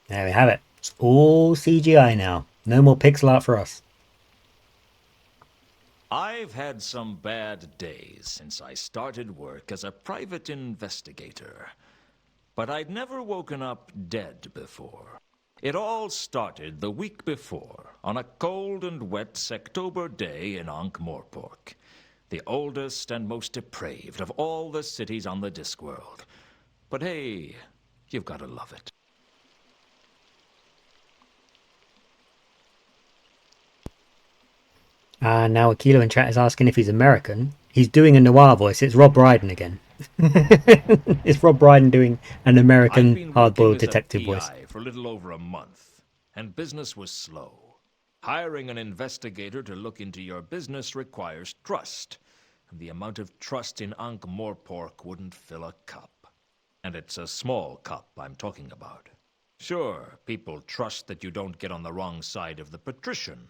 Speaker 2: There we have it. It's all CGI now. No more pixel art for us.
Speaker 10: I've had some bad days since I started work as a private investigator. But I'd never woken up dead before. It all started the week before, on a cold and wet Sectober day in Ankh-Morpork, the oldest and most depraved of all the cities on the Discworld. But hey, you've got to love it.
Speaker 2: Now Akilo in chat is asking if he's American. He's doing a Noir voice. It's Rob Brydon again. It's Rob Brydon doing an American hard-boiled detective voice.
Speaker 10: I've been working as a PI for a little over a month, and business was slow. Hiring an investigator to look into your business requires trust, and the amount of trust in Ankh-Morpork wouldn't fill a cup. And it's a small cup I'm talking about. Sure, people trust that you don't get on the wrong side of the patrician.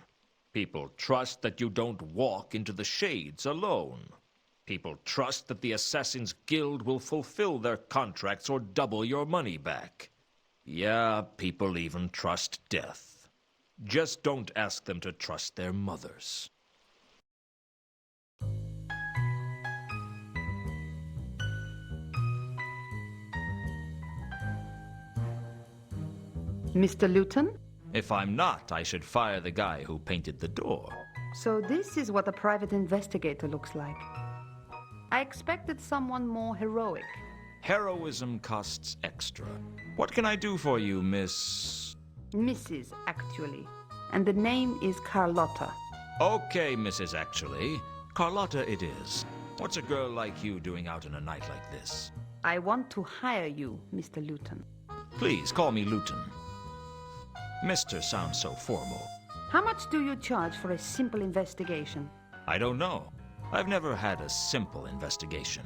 Speaker 10: People trust that you don't walk into the shades alone. People trust that the Assassin's Guild will fulfill their contracts or double your money back. Yeah, people even trust death. Just don't ask them to trust their mothers.
Speaker 1: Mr. Luton?
Speaker 10: If I'm not, I should fire the guy who painted the door.
Speaker 1: So this is what a private investigator looks like. I expected someone more heroic.
Speaker 10: Heroism costs extra. What can I do for you, Miss...
Speaker 1: Mrs. actually. And the name is Carlotta.
Speaker 10: Okay, Mrs. Actually. Carlotta it is. What's a girl like you doing out on a night like this?
Speaker 1: I want to hire you, Mr. Luton.
Speaker 10: Please, call me Luton. Mister sounds so formal.
Speaker 1: How much do you charge for a simple investigation?
Speaker 10: I don't know. I've never had a simple investigation.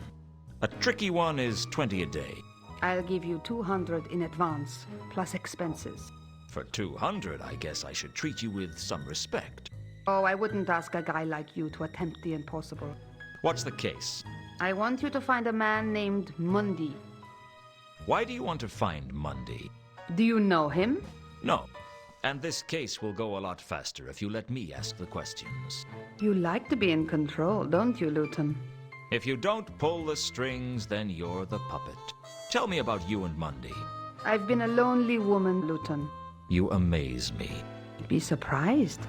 Speaker 10: A tricky one is 20 a day.
Speaker 1: I'll give you 200 in advance, plus expenses.
Speaker 10: For 200, I guess I should treat you with some respect.
Speaker 1: Oh, I wouldn't ask a guy like you to attempt the impossible.
Speaker 10: What's the case?
Speaker 1: I want you to find a man named Mundy.
Speaker 10: Why do you want to find Mundy?
Speaker 1: Do you know him?
Speaker 10: No. And this case will go a lot faster if you let me ask the questions.
Speaker 1: You like to be in control, don't you, Luton?
Speaker 10: If you don't pull the strings, then you're the puppet. Tell me about you and Mundy.
Speaker 1: I've been a lonely woman, Luton.
Speaker 10: You amaze me.
Speaker 1: Be surprised.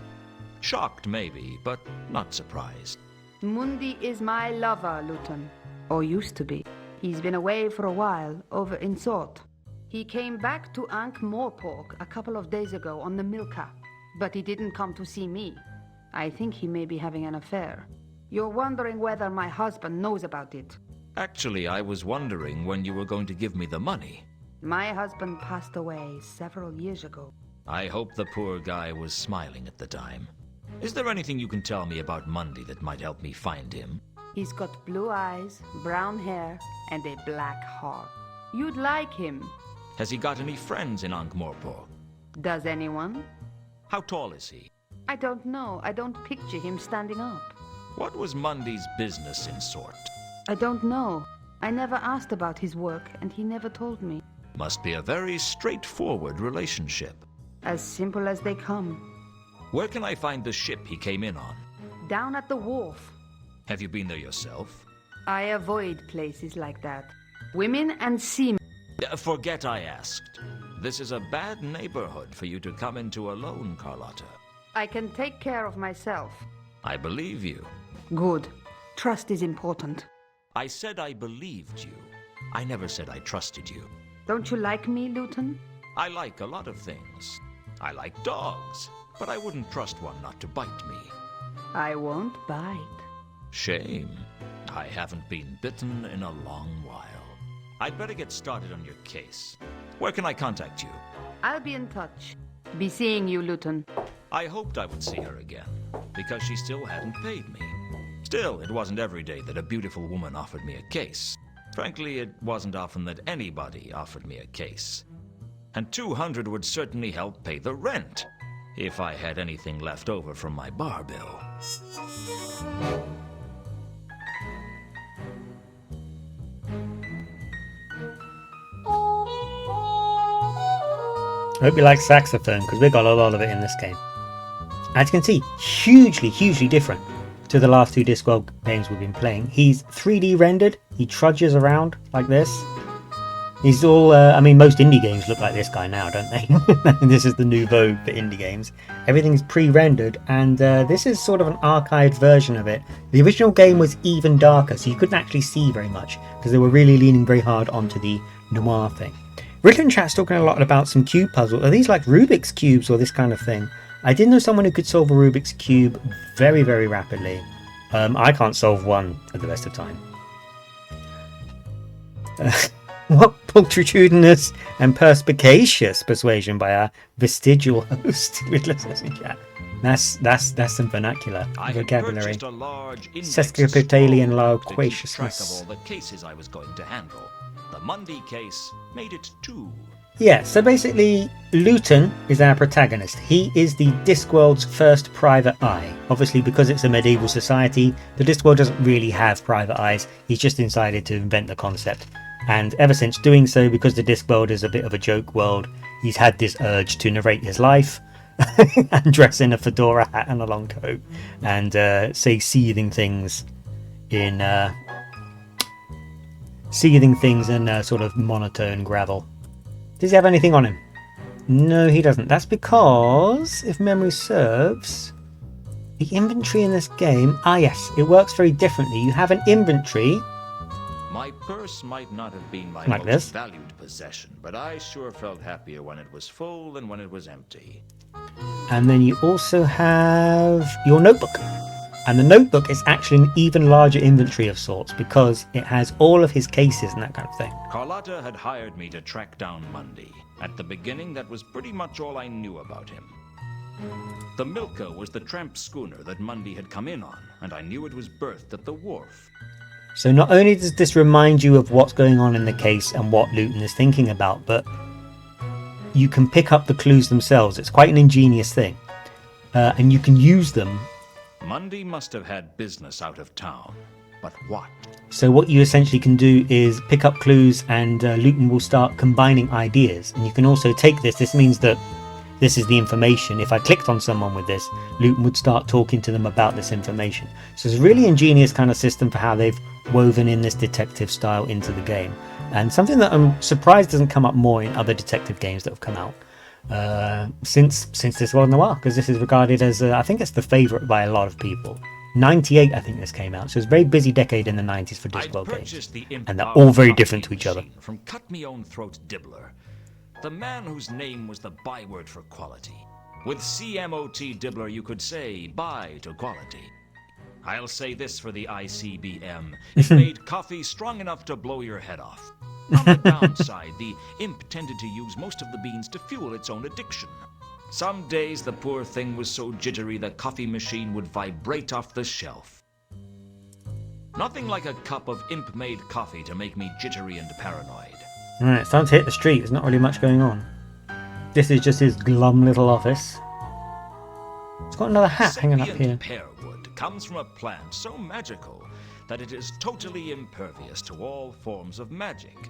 Speaker 10: Shocked, maybe, but not surprised.
Speaker 1: Mundy is my lover, Luton. Or used to be. He's been away for a while, over in Sort. He came back to Ankh-Morpork a couple of days ago on the Milka, but he didn't come to see me. I think he may be having an affair. You're wondering whether my husband knows about it.
Speaker 10: Actually, I was wondering when you were going to give me the money.
Speaker 1: My husband passed away several years ago.
Speaker 10: I hope the poor guy was smiling at the time. Is there anything you can tell me about Mundy that might help me find him?
Speaker 1: He's got blue eyes, brown hair, and a black heart. You'd like him.
Speaker 10: Has he got any friends in Ankh-Morpork?
Speaker 1: Does anyone?
Speaker 10: How tall is he?
Speaker 1: I don't know. I don't picture him standing up.
Speaker 10: What was Mundy's business in Sort?
Speaker 1: I don't know. I never asked about his work, and he never told me.
Speaker 10: Must be a very straightforward relationship.
Speaker 1: As simple as they come.
Speaker 10: Where can I find the ship he came in on?
Speaker 1: Down at the wharf.
Speaker 10: Have you been there yourself?
Speaker 1: I avoid places like that. Women and seamen.
Speaker 10: Forget I asked. This is a bad neighborhood for you to come into alone, Carlotta.
Speaker 1: I can take care of myself.
Speaker 10: I believe you.
Speaker 1: Good. Trust is important.
Speaker 10: I said I believed you. I never said I trusted you.
Speaker 1: Don't you like me, Luton?
Speaker 10: I like a lot of things. I like dogs, but I wouldn't trust one not to bite me.
Speaker 1: I won't bite.
Speaker 10: Shame. I haven't been bitten in a long while. I'd better get started on your case. Where can I contact you?
Speaker 1: I'll be in touch. Be seeing you, Luton.
Speaker 10: I hoped I would see her again, because she still hadn't paid me. Still, it wasn't every day that a beautiful woman offered me a case. Frankly, it wasn't often that anybody offered me a case. And 200 would certainly help pay the rent. if I had anything left over from my bar bill.
Speaker 2: I hope you like saxophone, because we got a lot of it in this game. As you can see, hugely different to the last two Discworld games we've been playing. He's 3D rendered, he trudges around like this. He's all, I mean, most indie games look like this guy now, don't they? This is the new vogue for indie games. Everything's pre-rendered, and this is sort of an archived version of it. The original game was even darker, so you couldn't actually see very much, because they were really leaning very hard onto the noir thing. Riddler in chat's talking a lot about some cube puzzles. Are these like Rubik's Cubes or this kind of thing? I did know someone who could solve a Rubik's Cube very rapidly. I can't solve one at the best of time. What pulchritudinous and perspicacious persuasion by our vestigial host. Riddler says in chat. That's some vernacular vocabulary. Sesquipedalian loquaciousness.
Speaker 10: All the cases I was going to handle. The Mundy case made it 2.
Speaker 2: Yeah, so basically, Luton is our protagonist. He is the Discworld's first private eye. Obviously, because it's a medieval society, the Discworld doesn't really have private eyes. He's just decided to invent the concept. And ever since doing so, because the Discworld is a bit of a joke world, he's had this urge to narrate his life and dress in a fedora hat and a long coat and say seething things in sort of monotone gravel. Does he have anything on him? No, he doesn't. That's because, if memory serves, the inventory in this game... Ah, yes, it works very differently. You have an inventory...
Speaker 10: My purse might not have been my
Speaker 2: like
Speaker 10: most
Speaker 2: this.
Speaker 10: valued possession, but I sure felt happier when it was full than when it was empty.
Speaker 2: And then you also have your notebook. And the notebook is actually an even larger inventory of sorts because it has all of his cases and that kind of thing.
Speaker 10: Carlotta had hired me to track down Mundy. At the beginning, that was pretty much all I knew about him. The Milka was the tramp schooner that Mundy had come in on, and I knew it was berthed at the wharf.
Speaker 2: So not only does this remind you of what's going on in the case and what Luton is thinking about, but you can pick up the clues themselves. It's quite an ingenious thing. And you can use them.
Speaker 10: Mundy must have had business out of town, but what?
Speaker 2: So what you essentially can do is pick up clues and Luton will start combining ideas. And you can also take this. This means that this is the information. If I clicked on someone with this, Luton would start talking to them about this information. So it's a really ingenious kind of system for how they've woven in this detective style into the game. And something that I'm surprised doesn't come up more in other detective games that have come out since Discworld Noir, because this is regarded as, I think it's the favourite by a lot of people. 98, I think this came out, so it's a very busy decade in the 90s for Discworld games. And they're all very different to each other.
Speaker 10: From Cut Me Own Throat Dibbler, the man whose name was the byword for quality. With CMOT Dibbler, you could say bye to quality. I'll say this for the ICBM. It made coffee strong enough to blow your head off. On the downside, the imp tended to use most of the beans to fuel its own addiction. Some days the poor thing was so jittery the coffee machine would vibrate off the shelf. Nothing like a cup of imp-made coffee to make me jittery and paranoid.
Speaker 2: Alright, it's time to hit the street. There's not really much going on. This is just his glum little office. It's got another hat hanging up here.
Speaker 10: Pearwood comes from a plant so magical that it is totally impervious to all forms of magic,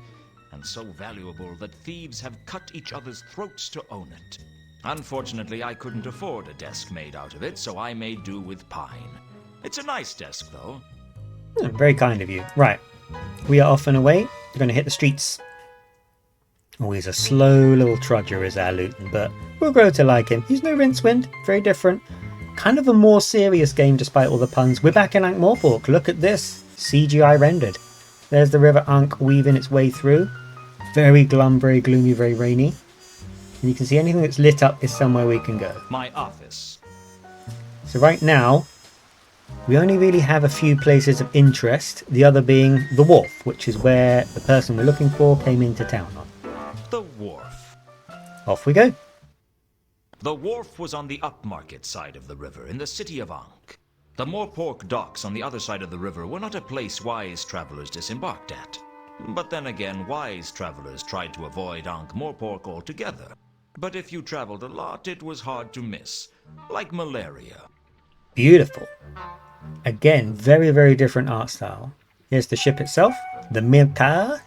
Speaker 10: and so valuable that thieves have cut each other's throats to own it. Unfortunately, I couldn't afford a desk made out of it, so I made do with pine. It's a nice desk, though.
Speaker 2: Very kind of you. Right, we are off and away. We're going to hit the streets. Oh, he's a slow little trudger, is our Luton, but we'll grow to like him. He's no Rincewind, very different. Kind of a more serious game despite all the puns. We're back in Ankh-Morpork. Look at this. CGI rendered. There's the River Ankh weaving its way through. Very glum, very gloomy, very rainy. And you can see anything that's lit up is somewhere we can go.
Speaker 10: My office.
Speaker 2: So right now, we only really have a few places of interest. The other being the wharf, which is where the person we're looking for came into town on.
Speaker 10: The wharf.
Speaker 2: Off we go.
Speaker 10: The wharf was on the upmarket side of the river, in the city of Ankh. The Morpork docks on the other side of the river were not a place wise travelers disembarked at. But then again, wise travelers tried to avoid Ankh-Morpork altogether. But if you traveled a lot, it was hard to miss. Like malaria.
Speaker 2: Beautiful. Again, very, very different art style. Here's the ship itself. The Milka.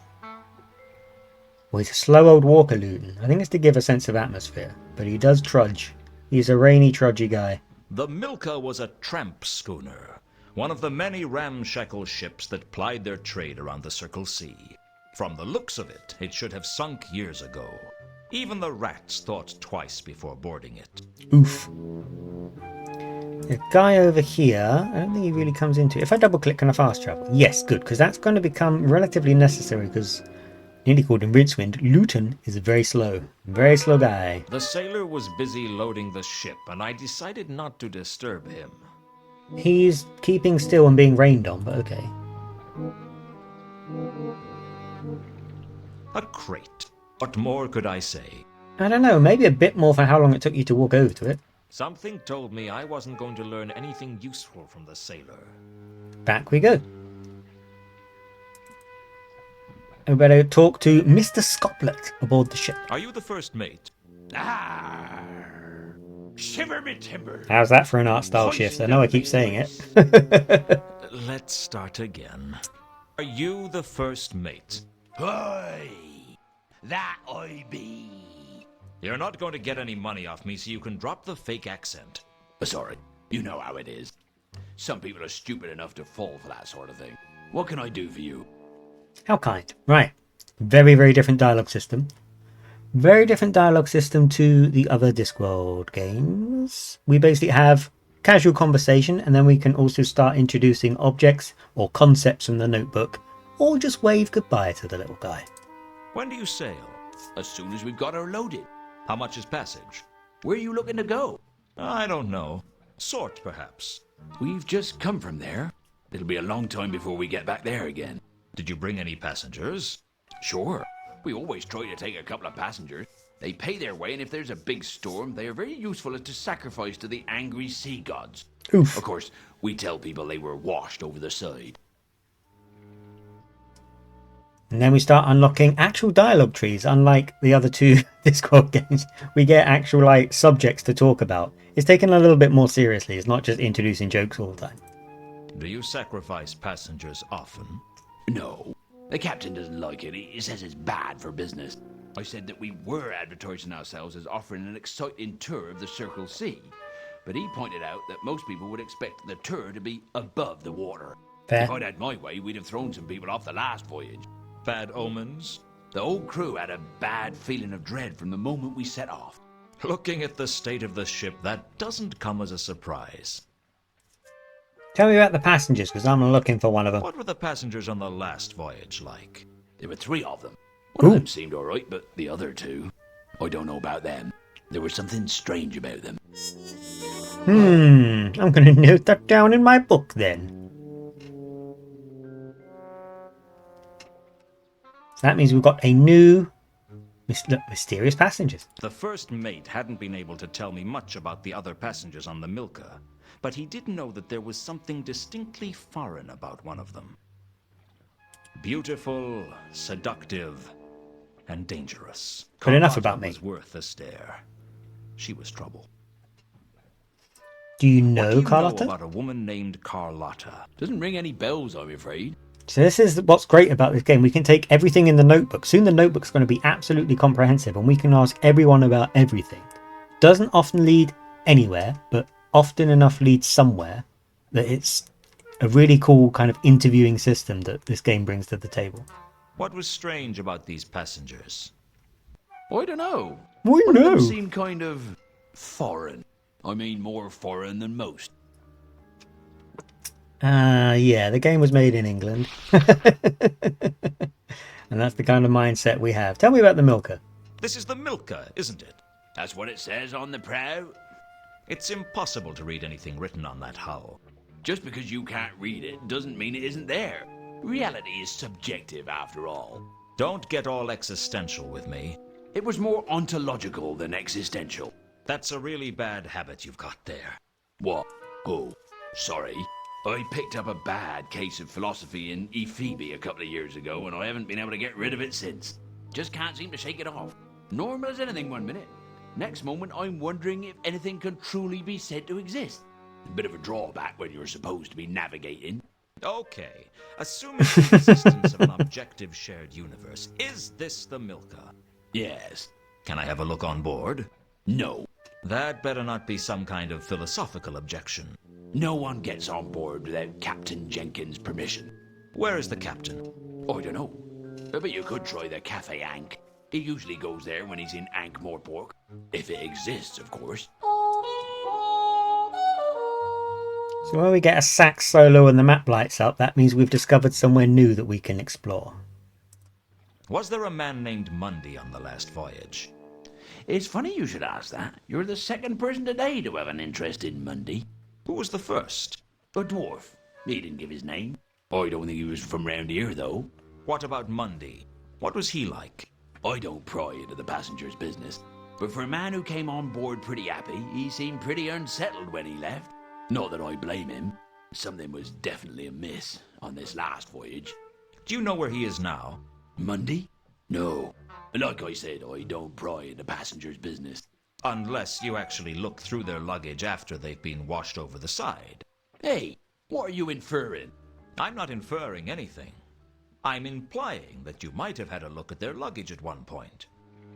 Speaker 2: Well, he's a slow old walker, Luton. I think it's to give a sense of atmosphere. But he does trudge. He's a rainy, trudgy guy.
Speaker 10: The Milka was a tramp schooner. One of the many ramshackle ships that plied their trade around the Circle Sea. From the looks of it, it should have sunk years ago. Even the rats thought twice before boarding it.
Speaker 2: Oof. The guy over here, I don't think he really comes into it. If I double click, can I fast travel? Yes, good, because that's going to become relatively necessary because nearly called him Rincewind. Luton is a very slow guy.
Speaker 10: The sailor was busy loading the ship, and I decided not to disturb him.
Speaker 2: He's keeping still and being rained on, but okay.
Speaker 10: A crate. What more could I say?
Speaker 2: I don't know, maybe a bit more for how long it took you to walk over to it.
Speaker 10: Something told me I wasn't going to learn anything useful from the sailor.
Speaker 2: Back we go. We better talk to Mr. Scoplet aboard the ship.
Speaker 10: Are you the first mate?
Speaker 6: Shiver me timbers.
Speaker 2: How's that for an art style shift? I know I keep saying it.
Speaker 10: Let's start again. Are you the first mate?
Speaker 6: Aye, that I be.
Speaker 10: You're not going to get any money off me, so you can drop the fake accent.
Speaker 6: Sorry, you know how it is. Some people are stupid enough to fall for that sort of thing. What can I do for you?
Speaker 2: How kind. Right. Very, very different dialogue system. Very different dialogue system to the other Discworld games. We basically have casual conversation, and then we can also start introducing objects or concepts from the notebook, or just wave goodbye to the little guy.
Speaker 10: When do you sail?
Speaker 6: As soon as we've got her loaded.
Speaker 10: How much is passage?
Speaker 6: Where are you looking to go?
Speaker 10: I don't know. Sort, perhaps.
Speaker 6: We've just come from there. It'll be a long time before we get back there again.
Speaker 10: Did you bring any passengers?
Speaker 6: Sure. We always try to take a couple of passengers. They pay their way, and if there's a big storm, they are very useful as to sacrifice to the angry sea gods.
Speaker 2: Oof.
Speaker 6: Of course, we tell people they were washed over the side.
Speaker 2: And then we start unlocking actual dialogue trees. Unlike the other two Discworld games, we get actual subjects to talk about. It's taken a little bit more seriously. It's not just introducing jokes all the time.
Speaker 10: Do you sacrifice passengers often?
Speaker 6: No. The captain doesn't like it. He says it's bad for business. I said that we were advertising ourselves as offering an exciting tour of the Circle Sea. But he pointed out that most people would expect the tour to be above the water.
Speaker 2: Fair.
Speaker 6: If I'd had my way, we'd have thrown some people off the last voyage.
Speaker 10: Bad omens?
Speaker 6: The whole crew had a bad feeling of dread from the moment we set off.
Speaker 10: Looking at the state of the ship, that doesn't come as a surprise.
Speaker 2: Tell me about the passengers, because I'm looking for one of them.
Speaker 10: What were the passengers on the last voyage like?
Speaker 6: There were 3 of them. One of them seemed all right, but the other 2, I don't know about them. There was something strange about them.
Speaker 2: I'm going to note that down in my book then. So that means we've got a new mysterious passengers.
Speaker 10: The first mate hadn't been able to tell me much about the other passengers on the Milka, but he did know that there was something distinctly foreign about one of them. Beautiful, seductive, and dangerous.
Speaker 2: But enough
Speaker 10: Carlotta
Speaker 2: about me.
Speaker 10: Was worth a stare. She was trouble.
Speaker 2: Do you
Speaker 10: What
Speaker 2: know
Speaker 10: do you
Speaker 2: Carlotta?
Speaker 10: know about a woman named Carlotta?
Speaker 6: Doesn't ring any bells, I'm afraid.
Speaker 2: So this is what's great about this game. We can take everything in the notebook. Soon the notebook's going to be absolutely comprehensive, and we can ask everyone about everything. Doesn't often lead anywhere, but often enough leads somewhere that it's a really cool kind of interviewing system that this game brings to the table.
Speaker 10: What was strange about these passengers?
Speaker 6: I don't know.
Speaker 2: We
Speaker 6: One of
Speaker 2: know.
Speaker 6: them seemed kind of foreign. I mean, more foreign than most.
Speaker 2: Yeah, the game was made in England. And that's the kind of mindset we have. Tell me about the Milka.
Speaker 10: This is the Milka, isn't it?
Speaker 6: That's what it says on the prow.
Speaker 10: It's impossible to read anything written on that hull.
Speaker 6: Just because you can't read it doesn't mean it isn't there. Reality is subjective, after all.
Speaker 10: Don't get all existential with me.
Speaker 6: It was more ontological than existential.
Speaker 10: That's a really bad habit you've got there.
Speaker 6: What? Oh, sorry. I picked up a bad case of philosophy in Ephoebe a couple of years ago, and I haven't been able to get rid of it since. Just can't seem to shake it off. Normal as anything one minute,
Speaker 11: Next moment, I'm wondering if anything can truly be said to exist. A bit of a drawback when you're supposed to be navigating.
Speaker 10: Okay, assuming the existence of an objective shared universe, is this the Milka?
Speaker 11: Yes.
Speaker 10: Can I have a look on board?
Speaker 11: No.
Speaker 10: That better not be some kind of philosophical objection.
Speaker 11: No one gets on board without Captain Jenkins' permission.
Speaker 10: Where is the captain?
Speaker 11: I don't know. But you could try the Cafe Ankh. He usually goes there when he's in Ankh-Morpork. If it exists, of course.
Speaker 2: So when we get a sax solo and the map lights up, that means we've discovered somewhere new that we can explore.
Speaker 10: Was there a man named Mundy on the last voyage?
Speaker 11: It's funny you should ask that. You're the second person today to have an interest in Mundy.
Speaker 10: Who was the first?
Speaker 11: A dwarf. He didn't give his name. I don't think he was from round here, though.
Speaker 10: What about Mundy? What was he like?
Speaker 11: I don't pry into the passenger's business. But for a man who came on board pretty happy, he seemed pretty unsettled when he left. Not that I blame him. Something was definitely amiss on this last voyage.
Speaker 10: Do you know where he is now?
Speaker 11: Mundy? No. Like I said, I don't pry into passengers' business.
Speaker 10: Unless you actually look through their luggage after they've been washed over the side.
Speaker 11: Hey, what are you inferring?
Speaker 10: I'm not inferring anything. I'm implying that you might have had a look at their luggage at one point.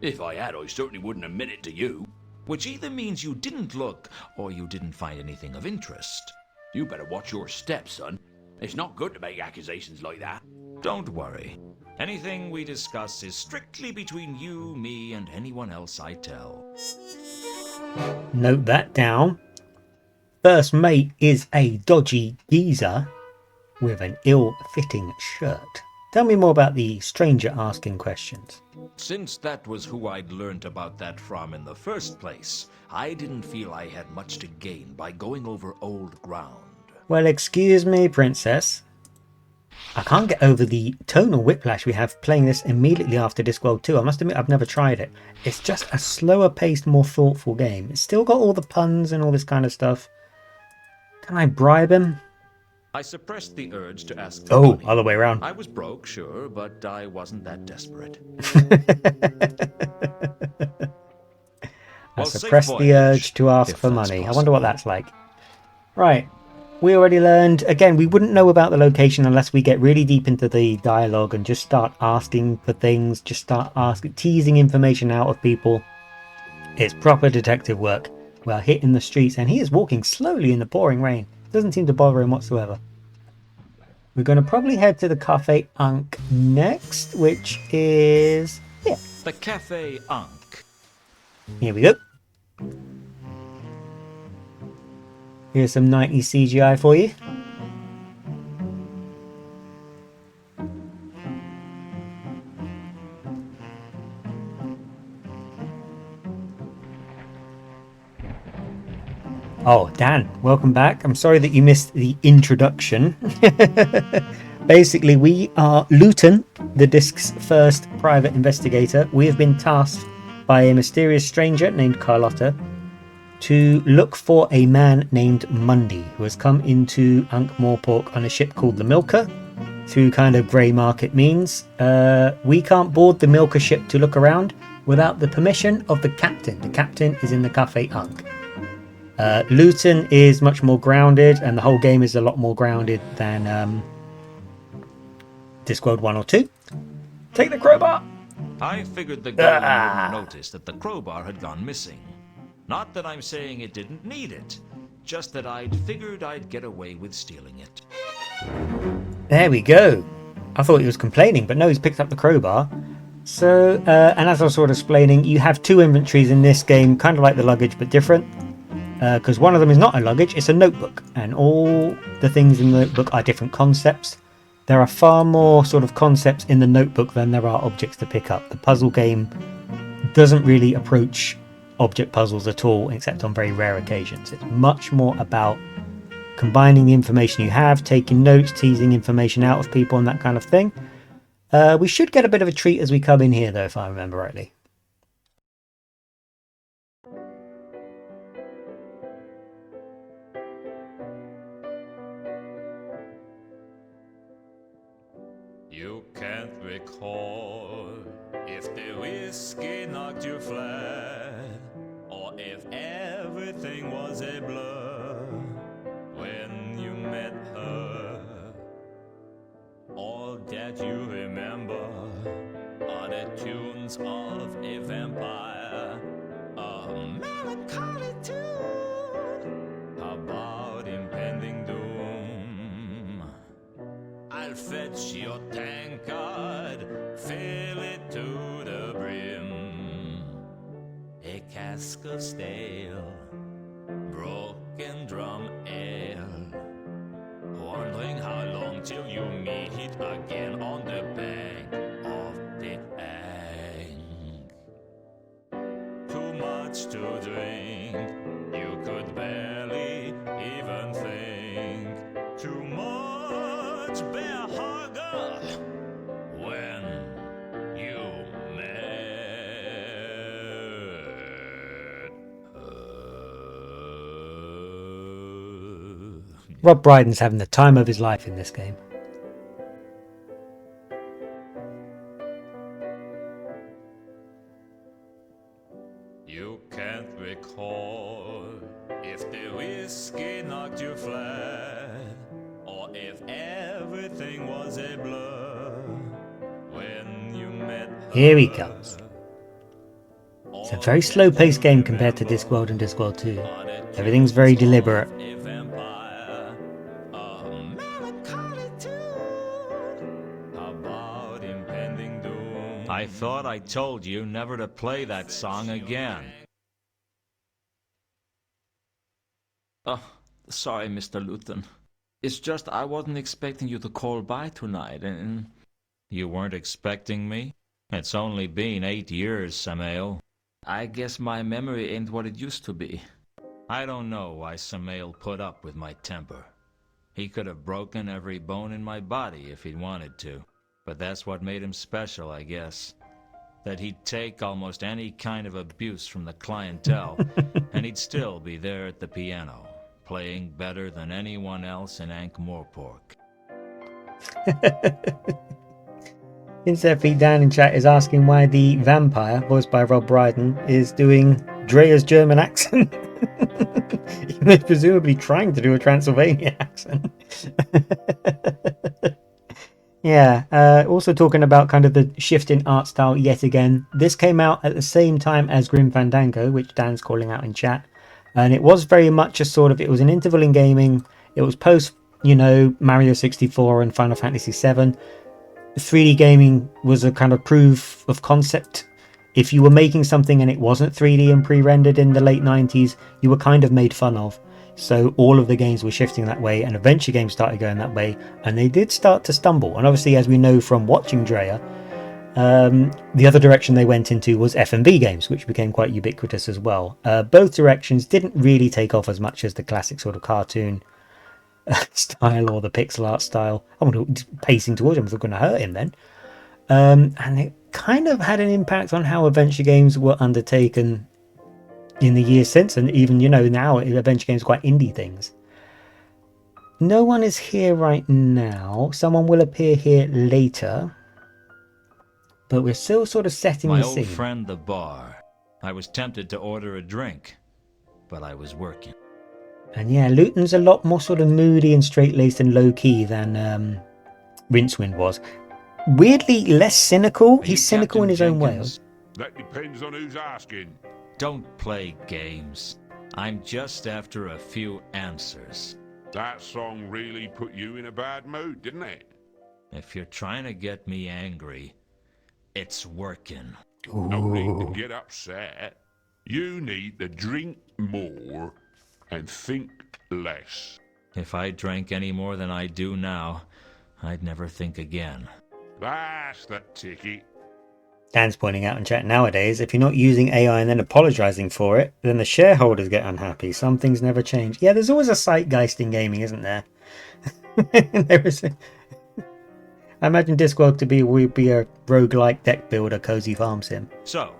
Speaker 11: If I had, I certainly wouldn't admit it to you.
Speaker 10: Which either means you didn't look, or you didn't find anything of interest.
Speaker 11: You better watch your steps, son. It's not good to make accusations like that.
Speaker 10: Don't worry. Anything we discuss is strictly between you, me, and anyone else I tell.
Speaker 2: Note that down. First mate is a dodgy geezer with an ill-fitting shirt. Tell me more about the stranger asking questions.
Speaker 10: Since that was who I'd learned about that from in the first place, I didn't feel I had much to gain by going over old ground.
Speaker 2: Well, excuse me, princess. I can't get over the tonal whiplash we have playing this immediately after Discworld 2. I must admit, I've never tried it. It's just a slower paced, more thoughtful game. It's still got all the puns and all this kind of stuff. Can I bribe him?
Speaker 10: I suppressed the urge to ask for money.
Speaker 2: Other way around.
Speaker 10: I was broke, sure, but I wasn't that desperate.
Speaker 2: I suppressed the urge to ask for money. I wonder what that's like. Right. We already learned, again, we wouldn't know about the location unless we get really deep into the dialogue and just start asking for things, just start teasing information out of people. It's proper detective work. We're hitting the streets and he is walking slowly in the pouring rain. Doesn't seem to bother him whatsoever. We're going to probably head to the Cafe Ankh next, which is here.
Speaker 10: The Cafe Ankh.
Speaker 2: Here we go. Here's some 90s CGI for you. Oh, Dan, welcome back. I'm sorry that you missed the introduction. Basically, we are Luton, the disc's first private investigator. We have been tasked by a mysterious stranger named Carlotta to look for a man named Mundy, who has come into Ankh-Morpork on a ship called the Milka through kind of grey market means. We can't board the Milka ship to look around without the permission of the captain. The captain is in the Cafe Ankh. Luton is much more grounded, and the whole game is a lot more grounded than Discworld 1 or 2. Take the crowbar!
Speaker 10: I figured the guy wouldn't notice that the crowbar had gone missing. Not that I'm saying it didn't need it, just that I'd figured I'd get away with stealing it.
Speaker 2: There we go. I thought he was complaining, but no, he's picked up the crowbar. So, and as I was sort of explaining, you have two inventories in this game, kind of like the luggage, but different. Because one of them is not a luggage, it's a notebook. And all the things in the notebook are different concepts. There are far more sort of concepts in the notebook than there are objects to pick up. The puzzle game doesn't really approach object puzzles at all, except on very rare occasions. It's much more about combining the information you have, taking notes, teasing information out of people and that kind of thing. We should get a bit of a treat as we come in here, though, if I remember rightly.
Speaker 5: You can't recall if the whiskey knocked you flat.
Speaker 10: everything was a blur when you met her. All that you remember are the tunes of a vampire, a melancholy tune about impending doom. I'll fetch your tankard, fill it to the brim. A cask of stale, broken drum ale. Wondering how long till you meet again on the bank of the Ang. Too much to drink, you could barely even think. Too much bear hugger when you met her.
Speaker 2: Rob Brydon's having the time of his life in this game.
Speaker 10: You can't recall if the whiskey knocked you flat, or if everything was a blur when you met her.
Speaker 2: Here he comes. It's a very slow-paced game compared to Discworld and Discworld 2. Everything's very deliberate.
Speaker 10: I thought I told you never to play that song again. Oh, sorry, Mr. Luton. It's just I wasn't expecting you to call by tonight, and... You weren't expecting me? It's only been 8 years, Samael. I guess my memory ain't what it used to be. I don't know why Samael put up with my temper. He could have broken every bone in my body if he'd wanted to. But that's what made him special, I guess. That he'd take almost any kind of abuse from the clientele, and he'd still be there at the piano, playing better than anyone else in Ankh-Morpork.
Speaker 2: Insert down in chat is asking why the vampire, voiced by Rob Brydon, is doing Drea's German accent. He was presumably trying to do a Transylvania accent. Yeah, also talking about kind of the shift in art style yet again. This came out at the same time as Grim Fandango, which Dan's calling out in chat. And it was very much a sort of, it was an interval in gaming. It was post, Mario 64 and Final Fantasy 7. 3D gaming was a kind of proof of concept. If you were making something and it wasn't 3D and pre-rendered in the late 90s, you were kind of made fun of. So all of the games were shifting that way, and adventure games started going that way, and they did start to stumble. And obviously, as we know from watching Drea, the other direction they went into was F&V games, which became quite ubiquitous as well. Both directions didn't really take off as much as the classic sort of cartoon style or the pixel art style. I'm pacing towards him, I was going to hurt him then. And it kind of had an impact on how adventure games were undertaken in the years since, and even now adventure games are quite indie things. No one is here right now. Someone will appear here later, but we're still sort of setting the scene.
Speaker 10: My old friend the bar. I was tempted to order a drink, but I was working.
Speaker 2: And yeah, Luton's a lot more sort of moody and straight-laced and low-key than Rincewind was. Weirdly less cynical. He's cynical in his own way.
Speaker 5: That depends on who's asking.
Speaker 10: Don't play games. I'm just after a few answers.
Speaker 5: That song really put you in a bad mood, didn't it?
Speaker 10: If you're trying to get me angry, it's working.
Speaker 5: No need to get upset. You need to drink more and think less.
Speaker 10: If I drank any more than I do now, I'd never think again.
Speaker 5: That's the ticket.
Speaker 2: Dan's pointing out in chat nowadays, if you're not using AI and then apologising for it, then the shareholders get unhappy. Some things never change. Yeah, there's always a zeitgeist in gaming, isn't there? There is. I imagine Discworld would be a roguelike deck builder, cozy farm sim.
Speaker 10: So,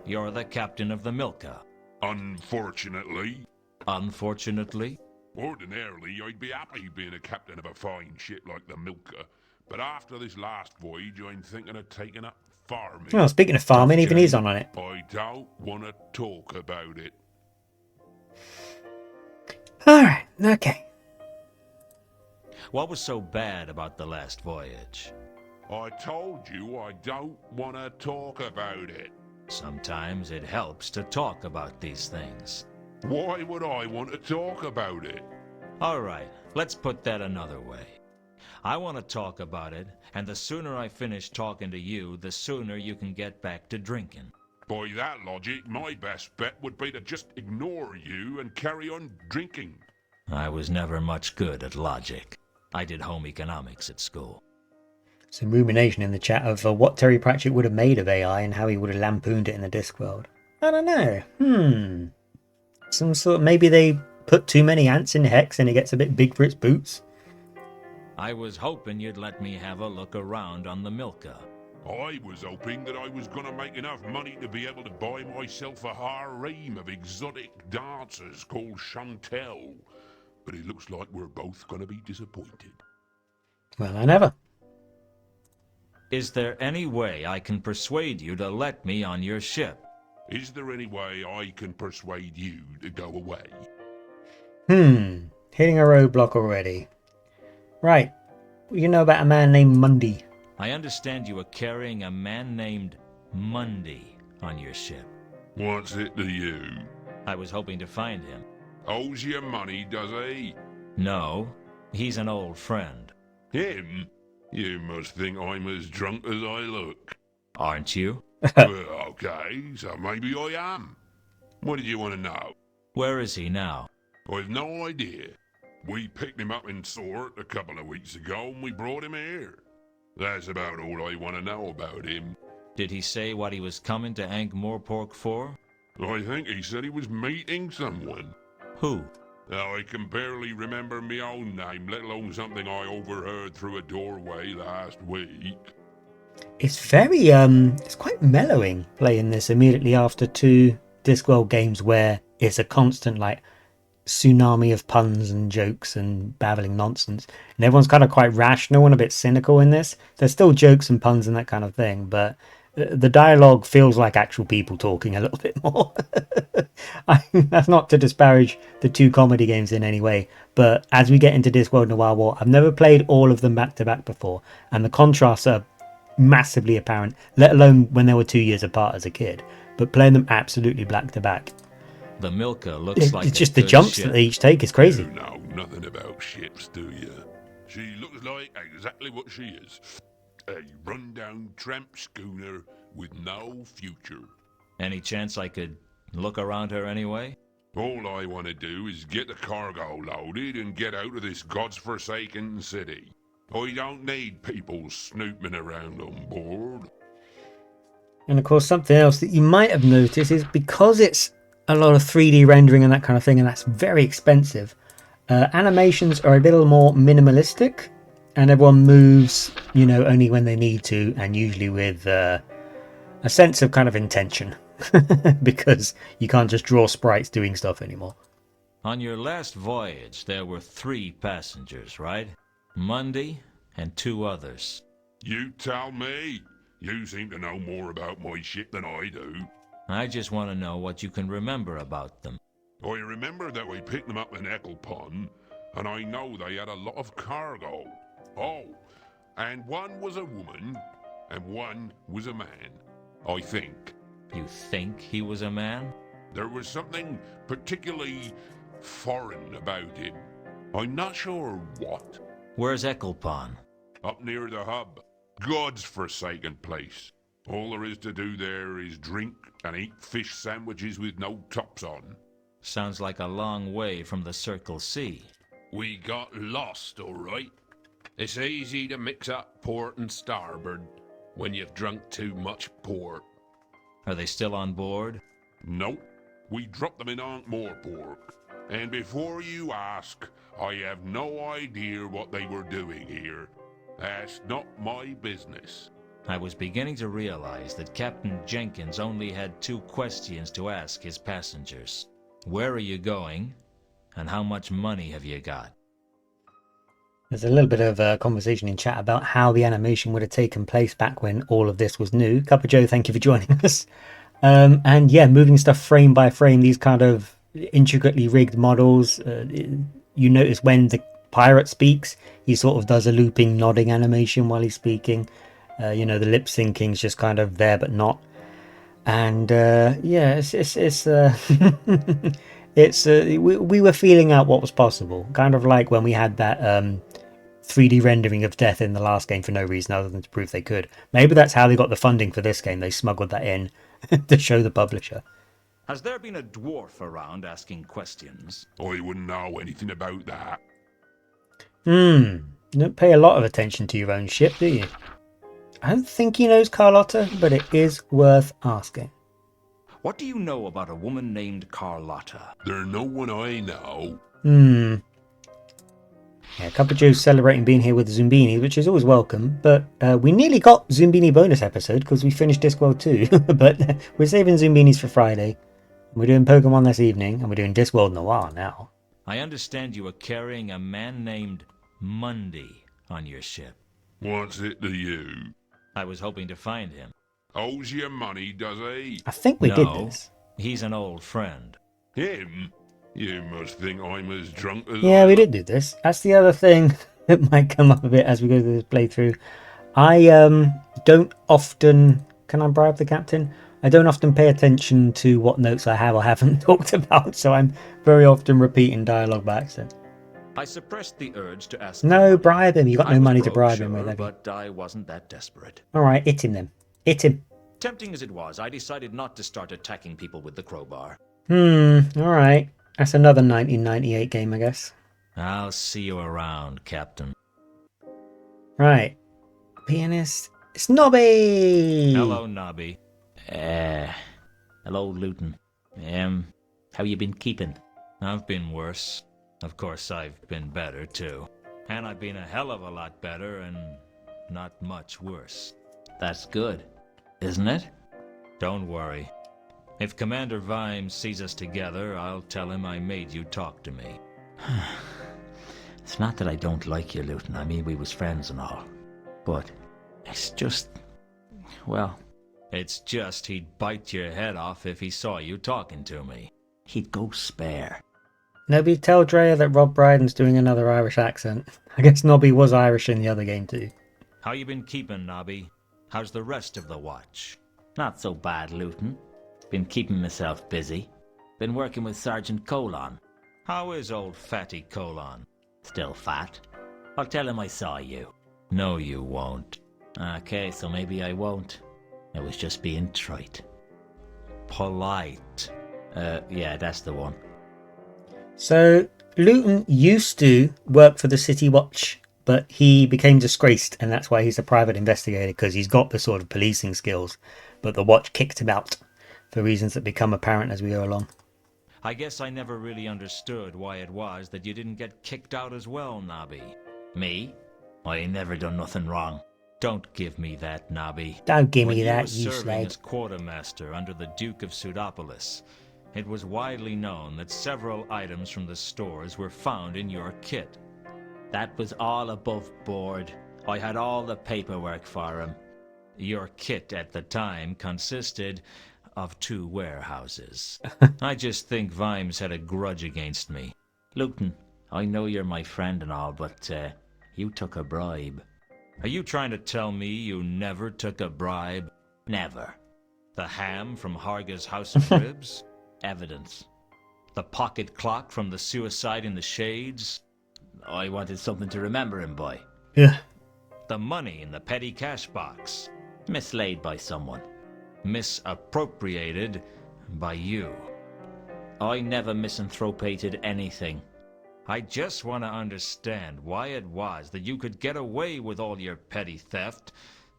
Speaker 10: you're the captain of the Milka.
Speaker 5: Unfortunately.
Speaker 10: Unfortunately?
Speaker 5: Ordinarily, I'd be happy being a captain of a fine ship like the Milka, but after this last voyage, I'm thinking of taking up farming.
Speaker 2: Well, speaking of farming, even he's on it.
Speaker 5: I don't want to talk about it.
Speaker 2: Alright, okay.
Speaker 10: What was so bad about the last voyage?
Speaker 5: I told you I don't want to talk about it.
Speaker 10: Sometimes it helps to talk about these things.
Speaker 5: Why would I want to talk about it?
Speaker 10: All right, let's put that another way. I want to talk about it, and the sooner I finish talking to you, the sooner you can get back to drinking.
Speaker 5: By that logic, my best bet would be to just ignore you and carry on drinking.
Speaker 10: I was never much good at logic. I did home economics at school.
Speaker 2: Some rumination in the chat of what Terry Pratchett would have made of AI and how he would have lampooned it in the Discworld. I don't know. Some sort. Maybe they put too many ants in Hex and it gets a bit big for its boots.
Speaker 10: I was hoping you'd let me have a look around on the Milka.
Speaker 5: I was hoping that I was going to make enough money to be able to buy myself a harem of exotic dancers called Chantel. But it looks like we're both going to be disappointed.
Speaker 2: Well, I never.
Speaker 10: Is there any way I can persuade you to let me on your ship?
Speaker 5: Is there any way I can persuade you to go away?
Speaker 2: Hitting a roadblock already. Right. You know about a man named Mundy.
Speaker 10: I understand you are carrying a man named Mundy on your ship.
Speaker 5: What's it to you?
Speaker 10: I was hoping to find him.
Speaker 5: Owes you money, does he?
Speaker 10: No, he's an old friend.
Speaker 5: Him? You must think I'm as drunk as I look.
Speaker 10: Aren't you?
Speaker 5: Well, okay, so maybe I am. What did you want to know?
Speaker 10: Where is he now?
Speaker 5: I've no idea. We picked him up in Sort a couple of weeks ago and we brought him here. That's about all I want to know about him.
Speaker 10: Did he say what he was coming to Ankh-Morpork for?
Speaker 5: I think he said he was meeting someone.
Speaker 10: Who?
Speaker 5: I can barely remember my own name, let alone something I overheard through a doorway last week.
Speaker 2: It's very, it's quite mellowing playing this immediately after two Discworld games where it's a constant, like, tsunami of puns and jokes and babbling nonsense. And everyone's kind of quite rational and a bit cynical in this. There's still jokes and puns and that kind of thing, but the dialogue feels like actual people talking a little bit more. That's not to disparage the two comedy games in any way, but as we get into Discworld Noir War, I've never played all of them back to back before, and the contrasts are massively apparent, let alone when they were 2 years apart as a kid, but playing them absolutely back to back.
Speaker 10: The Milka looks like
Speaker 2: it's just the jumps
Speaker 10: ship.
Speaker 2: that they each take is crazy.
Speaker 5: You know nothing about ships, do you? She looks like exactly what she is. A run-down tramp schooner with no future.
Speaker 10: Any chance I could look around her anyway?
Speaker 5: All I want to do is get the cargo loaded and get out of this god's-forsaken city. I don't need people snooping around on board.
Speaker 2: And of course, something else that you might have noticed is because it's a lot of 3D rendering and that kind of thing, and that's very expensive, animations are a little more minimalistic, and everyone moves, you know, only when they need to, and usually with a sense of kind of intention, because you can't just draw sprites doing stuff anymore.
Speaker 10: On your last voyage, there were 3 passengers, right? Mundy and 2 others.
Speaker 5: You tell me. You seem to know more about my ship than I do.
Speaker 10: I just want to know what you can remember about them.
Speaker 5: I remember that we picked them up in Ecclepon, and I know they had a lot of cargo. Oh, and one was a woman, and one was a man, I think.
Speaker 10: You think he was a man?
Speaker 5: There was something particularly foreign about him. I'm not sure what.
Speaker 10: Where's Ecclepon?
Speaker 5: Up near the hub. God's forsaken place. All there is to do there is drink and eat fish sandwiches with no tops on.
Speaker 10: Sounds like a long way from the Circle C.
Speaker 6: We got lost, all right. It's easy to mix up port and starboard when you've drunk too much port.
Speaker 10: Are they still on board?
Speaker 5: Nope. We dropped them in Ankh-Morpork. And before you ask, I have no idea what they were doing here. That's not my business.
Speaker 10: I was beginning to realize that Captain Jenkins only had 2 questions to ask his passengers. Where are you going, and how much money have you got?
Speaker 2: There's a little bit of a conversation in chat about how the animation would have taken place back when all of this was new. Cuppa Joe, thank you for joining us. And yeah, moving stuff frame by frame, these kind of intricately rigged models. You notice when the pirate speaks, he sort of does a looping, nodding animation while he's speaking. The lip syncing's just kind of there but not. And we were feeling out what was possible, kind of like when we had that 3D rendering of death in the last game for no reason other than to prove they could. Maybe that's how they got the funding for this game. They smuggled that in to show the publisher.
Speaker 10: Has there been a dwarf around asking questions?
Speaker 5: I wouldn't know anything about that.
Speaker 2: You don't pay a lot of attention to your own ship, do you? I don't think he knows Carlotta, but it is worth asking.
Speaker 10: What do you know about a woman named Carlotta?
Speaker 5: There's no one I know.
Speaker 2: Yeah, Cup of Joe's celebrating being here with the Zumbini, which is always welcome, but we nearly got Zumbini bonus episode because we finished Discworld 2, but we're saving Zumbinis for Friday. We're doing Pokemon this evening, and we're doing Discworld Noir now.
Speaker 10: I understand you were carrying a man named Mundy on your ship.
Speaker 5: What's it to you?
Speaker 10: I was hoping to find him.
Speaker 5: Owes you money, does he?
Speaker 2: I think we did this.
Speaker 10: He's an old friend.
Speaker 5: Him? You must think I'm as drunk as
Speaker 2: Yeah, we did do this. That's the other thing that might come up a bit as we go through this playthrough. I don't often... Can I bribe the captain? I don't often pay attention to what notes I have or haven't talked about, so I'm very often repeating dialogue by accident.
Speaker 10: I suppressed the urge to ask...
Speaker 2: No, bribe him. You got no money to bribe
Speaker 10: sure,
Speaker 2: him with, have you?
Speaker 10: but I wasn't that desperate.
Speaker 2: Alright, hit him then. Hit him.
Speaker 10: Tempting as it was, I decided not to start attacking people with the crowbar.
Speaker 2: Alright. That's another 1998 game, I guess.
Speaker 10: I'll see you around, Captain.
Speaker 2: Right. Pianist. It's Nobby!
Speaker 10: Hello, Nobby. Hello, Luton. How you been keeping? I've been worse. Of course, I've been better, too. And I've been a hell of a lot better and not much worse. That's good, isn't it? Don't worry. If Commander Vimes sees us together, I'll tell him I made you talk to me. It's not that I don't like you, Luton. I mean, we was friends and all. But it's just... well... It's just he'd bite your head off if he saw you talking to me. He'd go spare.
Speaker 2: Nobby, tell Drea that Rob Brydon's doing another Irish accent. I guess Nobby was Irish in the other game too.
Speaker 10: How you been keeping, Nobby? How's the rest of the watch?
Speaker 12: Not so bad, Luton. Been keeping myself busy. Been working with Sergeant Colon.
Speaker 10: How is old fatty Colon?
Speaker 12: Still fat. I'll tell him I saw you.
Speaker 10: No, you won't.
Speaker 12: Okay, so maybe I won't. I was just being trite.
Speaker 10: Polite.
Speaker 12: Yeah, that's the one.
Speaker 2: So, Luton used to work for the City Watch, but he became disgraced, and that's why he's a private investigator, because he's got the sort of policing skills, but the Watch kicked him out for reasons that become apparent as we go along.
Speaker 10: I guess I never really understood why it was that you didn't get kicked out as well, Nobby.
Speaker 12: Me? I ain't never done nothing wrong.
Speaker 10: Don't give me that, Nobby.
Speaker 2: Don't give me
Speaker 10: when
Speaker 2: that,
Speaker 10: you
Speaker 2: you
Speaker 10: were serving
Speaker 2: slag.
Speaker 10: as quartermaster under the Duke of Pseudopolis, it was widely known that several items from the stores were found in your kit.
Speaker 12: That was all above board. I had all the paperwork for him.
Speaker 10: Your kit at the time consisted of 2 warehouses. I just think Vimes had a grudge against me.
Speaker 12: Luton, I know you're my friend and all, but you took a bribe.
Speaker 10: Are you trying to tell me you never took a bribe?
Speaker 12: Never.
Speaker 10: The ham from Harga's House of Ribs?
Speaker 12: Evidence.
Speaker 10: The pocket clock from the suicide in the shades?
Speaker 12: I wanted something to remember him by.
Speaker 2: Yeah.
Speaker 10: The money in the petty cash box?
Speaker 12: Mislaid by someone.
Speaker 10: Misappropriated by you.
Speaker 12: I never misanthropated anything.
Speaker 10: I just want to understand why it was that you could get away with all your petty theft,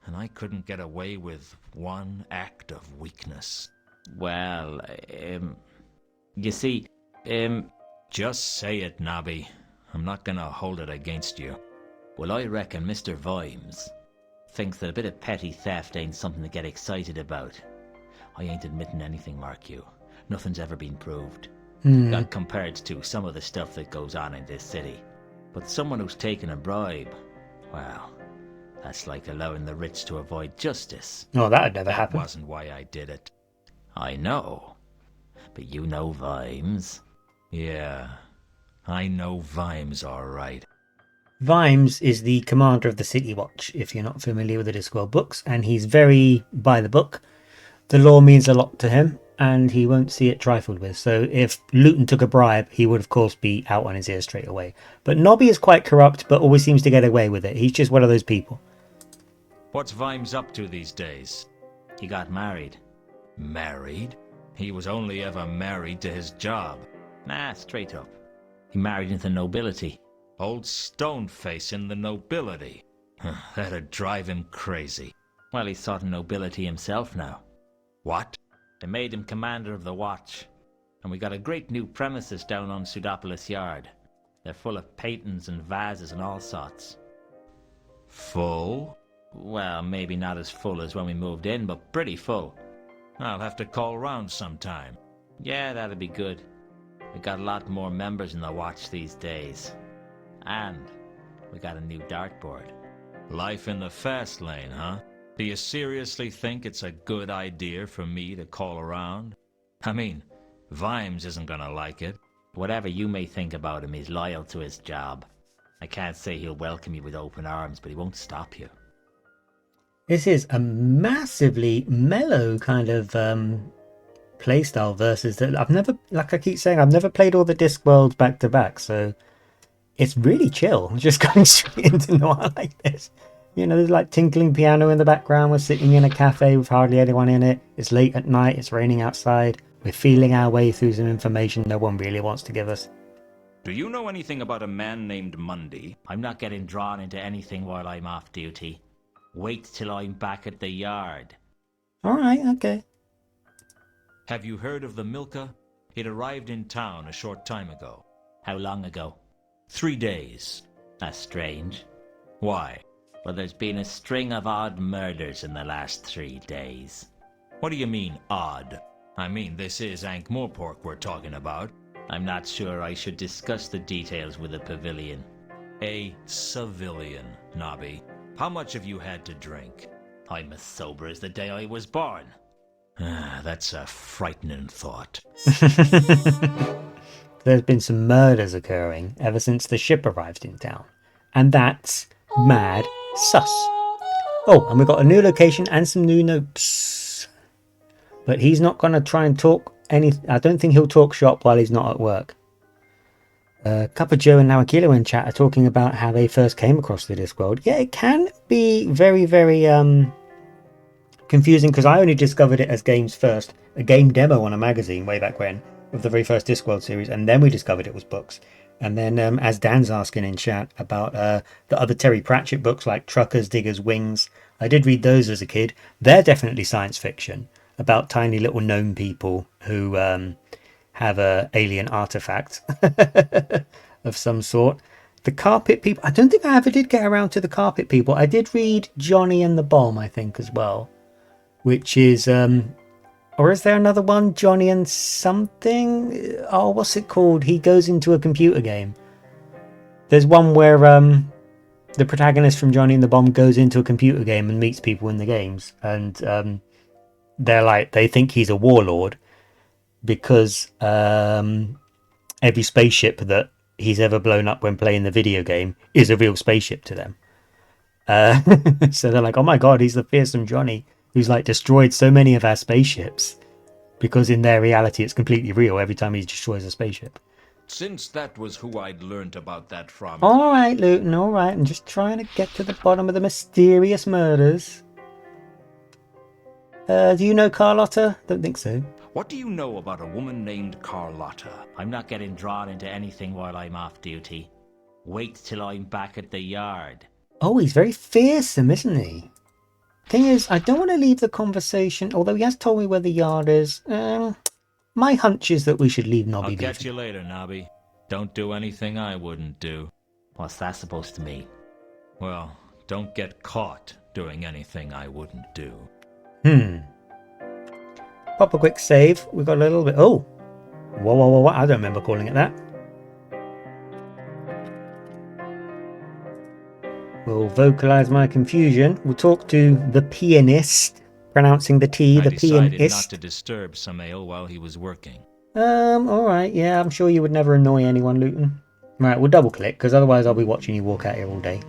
Speaker 10: and I couldn't get away with one act of weakness.
Speaker 12: Well, you see,
Speaker 10: Just say it, Nobby. I'm not gonna hold it against you.
Speaker 12: Well, I reckon Mr. Vimes thinks that a bit of petty theft ain't something to get excited about. I ain't admitting anything, mark you. Nothing's ever been proved. Compared to some of the stuff that goes on in this city. But someone who's taken a bribe, well, that's like allowing the rich to avoid justice.
Speaker 2: Oh, that'd never
Speaker 10: That
Speaker 2: happen.
Speaker 10: wasn't why I did it.
Speaker 12: I know. But you know Vimes.
Speaker 10: Yeah, I know Vimes all right.
Speaker 2: Vimes is the commander of the City Watch, if you're not familiar with the Discworld books, and he's very by the book. The law means a lot to him, and he won't see it trifled with. So if Luton took a bribe, he would of course be out on his ear straight away. But Nobby is quite corrupt, but always seems to get away with it. He's just one of those people.
Speaker 10: What's Vimes up to these days?
Speaker 12: He got married.
Speaker 10: Married? He was only ever married to his job.
Speaker 12: Nah, straight up. He married into nobility.
Speaker 10: Old Stoneface in the nobility. That'd drive him crazy.
Speaker 12: Well, he's sort of nobility himself now.
Speaker 10: What?
Speaker 12: They made him commander of the watch. And we got a great new premises down on Pseudopolis Yard. They're full of paintings and vases and all sorts.
Speaker 10: Full?
Speaker 12: Well, maybe not as full as when we moved in, but pretty full.
Speaker 10: I'll have to call round sometime.
Speaker 12: Yeah, that'd be good. We got a lot more members in the watch these days. And we got a new dartboard.
Speaker 10: Life in the fast lane, huh? Do you seriously think it's a good idea for me to call around? I mean, Vimes isn't gonna like it.
Speaker 12: Whatever you may think about him, he's loyal to his job. I can't say he'll welcome you with open arms, but he won't stop you.
Speaker 2: This is a massively mellow kind of playstyle versus that. I've never, like I keep saying, I've never played all the Discworlds back to back, so it's really chill. Just going straight into Noir like this. You know, there's like tinkling piano in the background. We're sitting in a cafe with hardly anyone in it. It's late at night. It's raining outside. We're feeling our way through some information no one really wants to give us.
Speaker 10: Do you know anything about a man named Mundy?
Speaker 12: I'm not getting drawn into anything while I'm off duty. Wait till I'm back at the yard.
Speaker 2: Alright, okay.
Speaker 10: Have you heard of the Milka? It arrived in town a short time ago.
Speaker 12: How long ago?
Speaker 10: 3 days.
Speaker 12: That's strange.
Speaker 10: Why?
Speaker 12: Well, there's been a string of odd murders in the last 3 days.
Speaker 10: What do you mean, odd? I mean, this is Ankh-Morpork we're talking about.
Speaker 12: I'm not sure I should discuss the details with the pavilion.
Speaker 10: A civilian, Nobby. How much have you had to drink?
Speaker 12: I'm as sober as the day I was born.
Speaker 10: That's a frightening thought.
Speaker 2: There's been some murders occurring ever since the ship arrived in town. And that's mad sus. Oh, and we've got a new location and some new notes. But he's not going to try and talk any... I don't think he'll talk shop while he's not at work. Cuppa Joe and now Akilo in chat are talking about how they first came across the Discworld. Yeah, it can be very, very confusing because I only discovered it as games first. A game demo on a magazine way back when of the very first Discworld series, and then we discovered it was books. And then as Dan's asking in chat about the other Terry Pratchett books like Truckers, Diggers, Wings, I did read those as a kid. They're definitely science fiction about tiny little gnome people who have a alien artifact of some sort. The Carpet People, I don't think I ever did get around to the Carpet People. I did read Johnny and the Bomb, I think, as well, which is or is there another one, Johnny and something? Oh, what's it called? He goes into a computer game. There's one where the protagonist from Johnny and the Bomb goes into a computer game and meets people in the games, and they're like, they think he's a warlord because every spaceship that he's ever blown up when playing the video game is a real spaceship to them. So they're like, oh my god, he's the fearsome Johnny who's like destroyed so many of our spaceships, because in their reality it's completely real every time he destroys a spaceship.
Speaker 10: Since that was who I'd learned about that from...
Speaker 2: Alright, Luton, alright. I'm just trying to get to the bottom of the mysterious murders. Do you know Carlotta? Don't think so.
Speaker 10: What do you know about a woman named Carlotta?
Speaker 12: I'm not getting drawn into anything while I'm off duty. Wait till I'm back at the yard.
Speaker 2: Oh, he's very fearsome, isn't he? Thing is, I don't want to leave the conversation, although he has told me where the yard is. My hunch is that we should leave Nobby.
Speaker 10: I'll catch you later, Nobby. Don't do anything I wouldn't do.
Speaker 12: What's that supposed to mean?
Speaker 10: Well, don't get caught doing anything I wouldn't do.
Speaker 2: Pop a quick save. We've got a little bit... Oh! Whoa. I don't remember calling it that. We'll vocalize my confusion. We'll talk to the pianist. pronouncing the T,
Speaker 10: I
Speaker 2: the P in
Speaker 10: decided not
Speaker 2: ist.
Speaker 10: to disturb Samael while he was working.
Speaker 2: Alright, yeah, I'm sure you would never annoy anyone, Luton. Right, we'll double click, because otherwise I'll be watching you walk out here all day.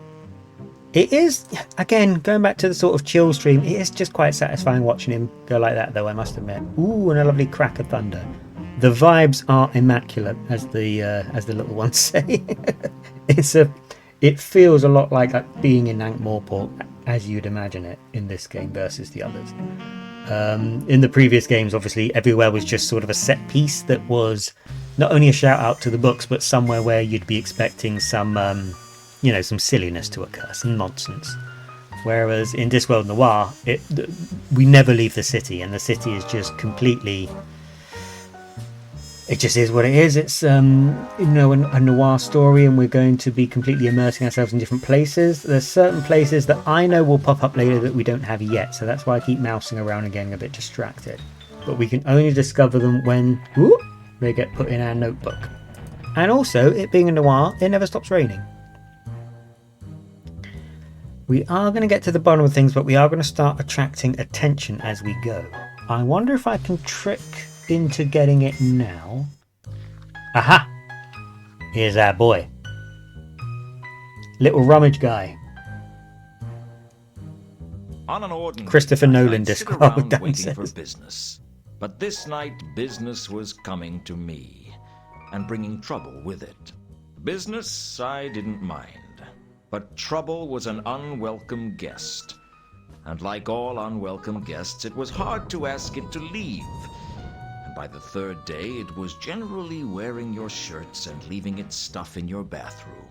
Speaker 2: It is, again, going back to the sort of chill stream, it is just quite satisfying watching him go like that, though, I must admit. Ooh, and a lovely crack of thunder. The vibes are immaculate, as the little ones say. It feels a lot like being in Ankh-Morpork, as you'd imagine it in this game versus the others. In the previous games, obviously, everywhere was just sort of a set piece that was not only a shout out to the books, but somewhere where you'd be expecting some, some silliness to occur, some nonsense. Whereas in Discworld Noir, we never leave the city, and the city is just completely. It just is what it is. It's a noir story, and we're going to be completely immersing ourselves in different places. There's certain places that I know will pop up later that we don't have yet, so that's why I keep mousing around and getting a bit distracted. But we can only discover them when they get put in our notebook. And also, it being a noir, it never stops raining. We are going to get to the bottom of things, but we are going to start attracting attention as we go. I wonder if I can trick into getting it now. Aha! Here's our boy. Little rummage guy.
Speaker 10: On an ordinary
Speaker 2: Christopher
Speaker 10: night,
Speaker 2: Nolan
Speaker 10: I'd sit
Speaker 2: Discworld
Speaker 10: around
Speaker 2: Dan
Speaker 10: waiting for
Speaker 2: says.
Speaker 10: business. But this night, business was coming to me, and bringing trouble with it. Business I didn't mind, but trouble was an unwelcome guest. And like all unwelcome guests, it was hard to ask it to leave. And by the third day, it was generally wearing your shirts and leaving its stuff in your bathroom.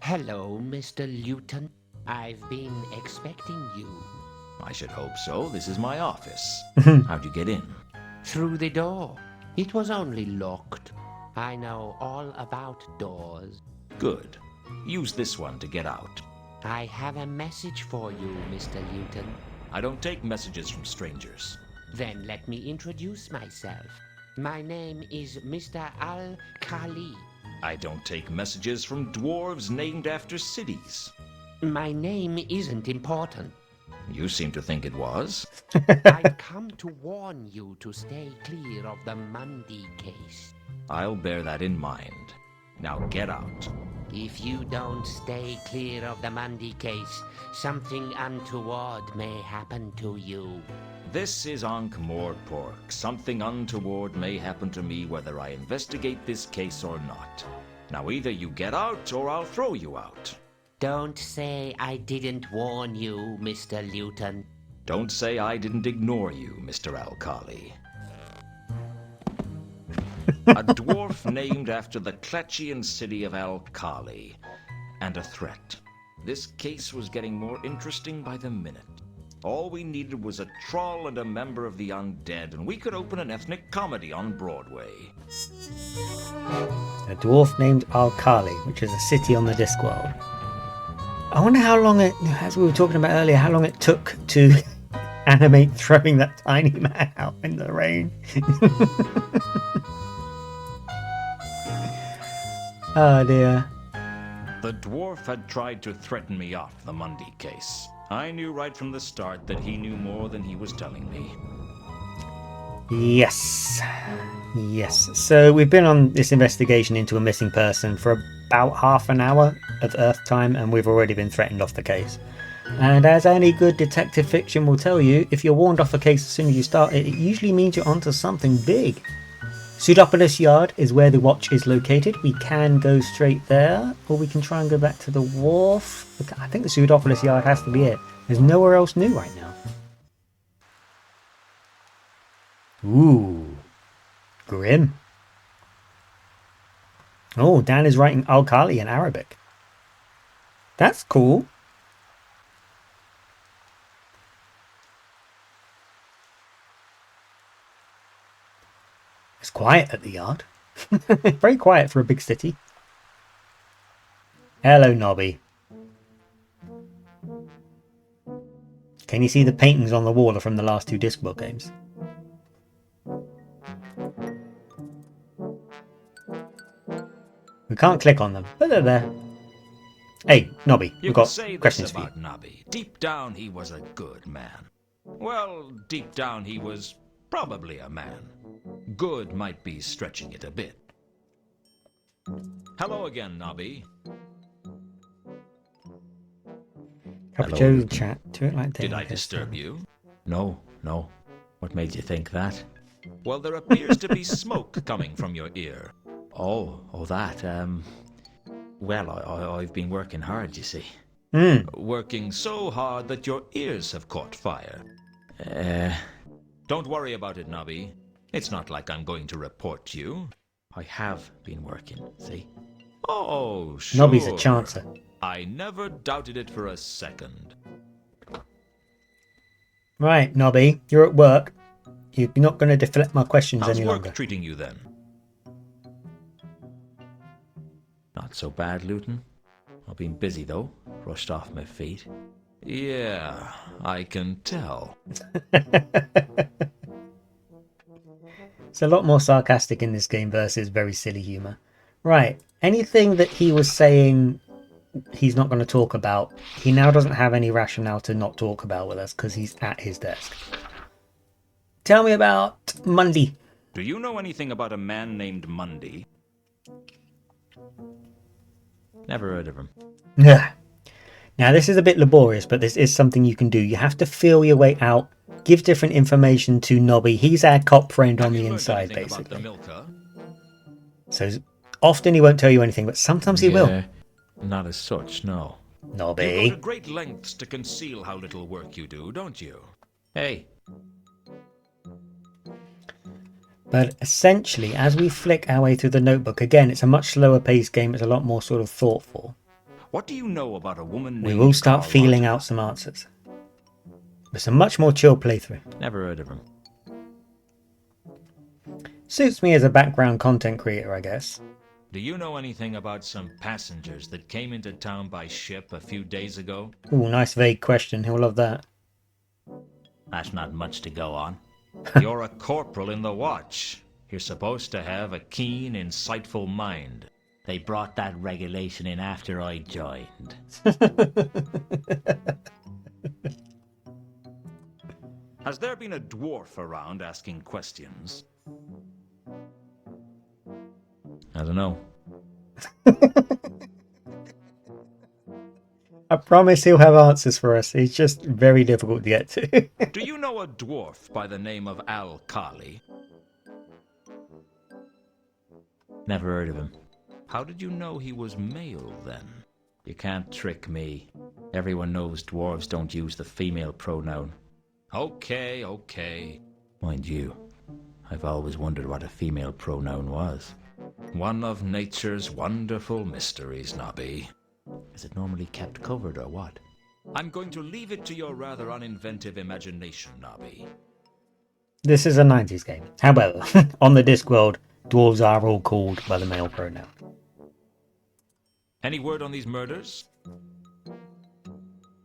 Speaker 6: Hello, Mr. Luton. I've been expecting you.
Speaker 10: I should hope so. This is my office. How'd you get in?
Speaker 6: Through the door. It was only locked. I know all about doors.
Speaker 10: Good. Use this one to get out.
Speaker 6: I have a message for you, Mr. Luton.
Speaker 10: I don't take messages from strangers.
Speaker 6: Then let me introduce myself. My name is Mr. Al-Khali.
Speaker 10: I don't take messages from dwarves named after cities.
Speaker 6: My name isn't important.
Speaker 10: You seem to think it was.
Speaker 6: I've come to warn you to stay clear of the Mundy case.
Speaker 10: I'll bear that in mind. Now get out.
Speaker 6: If you don't stay clear of the Mundy case, something untoward may happen to you.
Speaker 10: This is Ankh-Morpork. Something untoward may happen to me whether I investigate this case or not. Now either you get out or I'll throw you out.
Speaker 6: Don't say I didn't warn you, Mr. Luton.
Speaker 10: Don't say I didn't ignore you, Mr. Al-Khali. A dwarf named after the Klatchian city of Al-Khali. And a threat. This case was getting more interesting by the minute. All we needed was a troll and a member of the undead, and we could open an ethnic comedy on Broadway.
Speaker 2: A dwarf named Al-Khali, which is a city on the Discworld. I wonder how long it, as we were talking about earlier, how long it took to animate throwing that tiny man out in the rain. Oh dear.
Speaker 10: The dwarf had tried to threaten me off the Mundy case. I knew right from the start that he knew more than he was telling me.
Speaker 2: Yes. So we've been on this investigation into a missing person for about half an hour of Earth time, and we've already been threatened off the case. And as any good detective fiction will tell you, if you're warned off a case as soon as you start it, it usually means you're onto something big. Pseudopolis Yard is where the watch is located. We can go straight there, or we can try and go back to the wharf. I think the Pseudopolis Yard has to be it. There's nowhere else new right now. Ooh. Grim. Oh, Dan is writing Al-Khali in Arabic. That's cool. It's quiet at the yard. Very quiet for a big city. Hello, Nobby. Can you see the paintings on the wall are from the last two Discworld games? We can't click on them, but they're there. Hey, Nobby, we've got questions for you.
Speaker 10: Nobby. Deep down, he was a good man. Well, deep down he was probably a man. Good might be stretching it a bit. Hello again, Nobby.
Speaker 2: Cup of
Speaker 4: Hello,
Speaker 2: Joe
Speaker 4: Luton.
Speaker 2: chat to it like that.
Speaker 10: Did I disturb you?
Speaker 4: No. What made you think that?
Speaker 10: Well, there appears to be smoke coming from your ear.
Speaker 4: Oh, that. Well, I've been working hard, you see.
Speaker 10: Working so hard that your ears have caught fire. Don't worry about it, Nobby. It's not like I'm going to report you.
Speaker 4: I have been working, see?
Speaker 10: Oh, sure.
Speaker 2: Nobby's a chancer.
Speaker 10: I never doubted it for a second.
Speaker 2: Right, Nobby, you're at work. You're not going to deflect my questions
Speaker 10: How's
Speaker 2: any
Speaker 10: work
Speaker 2: longer.
Speaker 10: treating you then?
Speaker 4: Not so bad, Luton. I've been busy, though. Rushed off my feet.
Speaker 10: Yeah, I can tell.
Speaker 2: It's a lot more sarcastic in this game versus very silly humour. Right, anything that he was saying he's not going to talk about, he now doesn't have any rationale to not talk about with us because he's at his desk. Tell me about Monday.
Speaker 10: Do you know anything about a man named Mundy?
Speaker 4: Never heard of him.
Speaker 2: Yeah. Now this is a bit laborious, but this is something you can do. You have to feel your way out, give different information to Nobby. He's our cop friend on the inside, basically. So often he won't tell you anything, but sometimes he will.
Speaker 4: Not as such, no.
Speaker 2: Nobby.
Speaker 10: You go to great lengths to conceal how little work you do, don't you?
Speaker 4: Hey.
Speaker 2: But essentially, as we flick our way through the notebook, again, it's a much slower paced game. It's a lot more sort of thoughtful.
Speaker 10: What do you know about a woman
Speaker 2: We
Speaker 10: named
Speaker 2: will start
Speaker 10: Carlotta?
Speaker 2: feeling out some answers. It's a much more chill playthrough.
Speaker 4: Never heard of him.
Speaker 2: Suits me as a background content creator, I guess.
Speaker 10: Do you know anything about some passengers that came into town by ship a few days ago?
Speaker 2: Ooh, nice vague question. He'll love that.
Speaker 10: That's not much to go on. You're a corporal in the watch. You're supposed to have a keen, insightful mind.
Speaker 12: They brought that regulation in after I joined.
Speaker 10: Has there been a dwarf around asking questions?
Speaker 4: I don't know.
Speaker 2: I promise he'll have answers for us. He's just very difficult to get to.
Speaker 10: Do you know a dwarf by the name of Al Kali?
Speaker 4: Never heard of him.
Speaker 10: How did you know he was male, then?
Speaker 4: You can't trick me. Everyone knows dwarves don't use the female pronoun.
Speaker 10: Okay.
Speaker 4: Mind you, I've always wondered what a female pronoun was.
Speaker 10: One of nature's wonderful mysteries, Nobby.
Speaker 4: Is it normally kept covered or what?
Speaker 10: I'm going to leave it to your rather uninventive imagination, Nobby.
Speaker 2: This is a 90s game. However, on the Discworld, dwarves are all called by the male pronoun.
Speaker 10: Any word on these murders?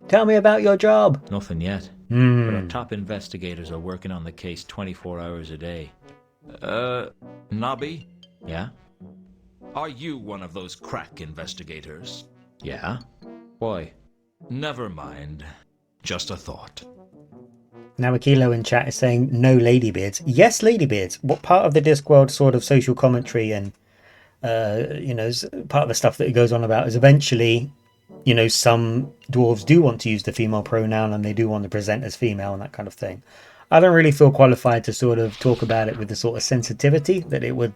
Speaker 2: Tell me about your job.
Speaker 4: Nothing yet.
Speaker 2: Hmm.
Speaker 4: But our top investigators are working on the case 24 hours a day.
Speaker 10: Nobby?
Speaker 4: Yeah?
Speaker 10: Are you one of those crack investigators?
Speaker 4: Yeah? Why?
Speaker 10: Never mind. Just a thought.
Speaker 2: Now Akilo in chat is saying no ladybeards. Yes, ladybeards. What part of the Discworld sort of social commentary and part of the stuff that it goes on about is eventually, some dwarves do want to use the female pronoun and they do want to present as female and that kind of thing. I don't really feel qualified to sort of talk about it with the sort of sensitivity that it would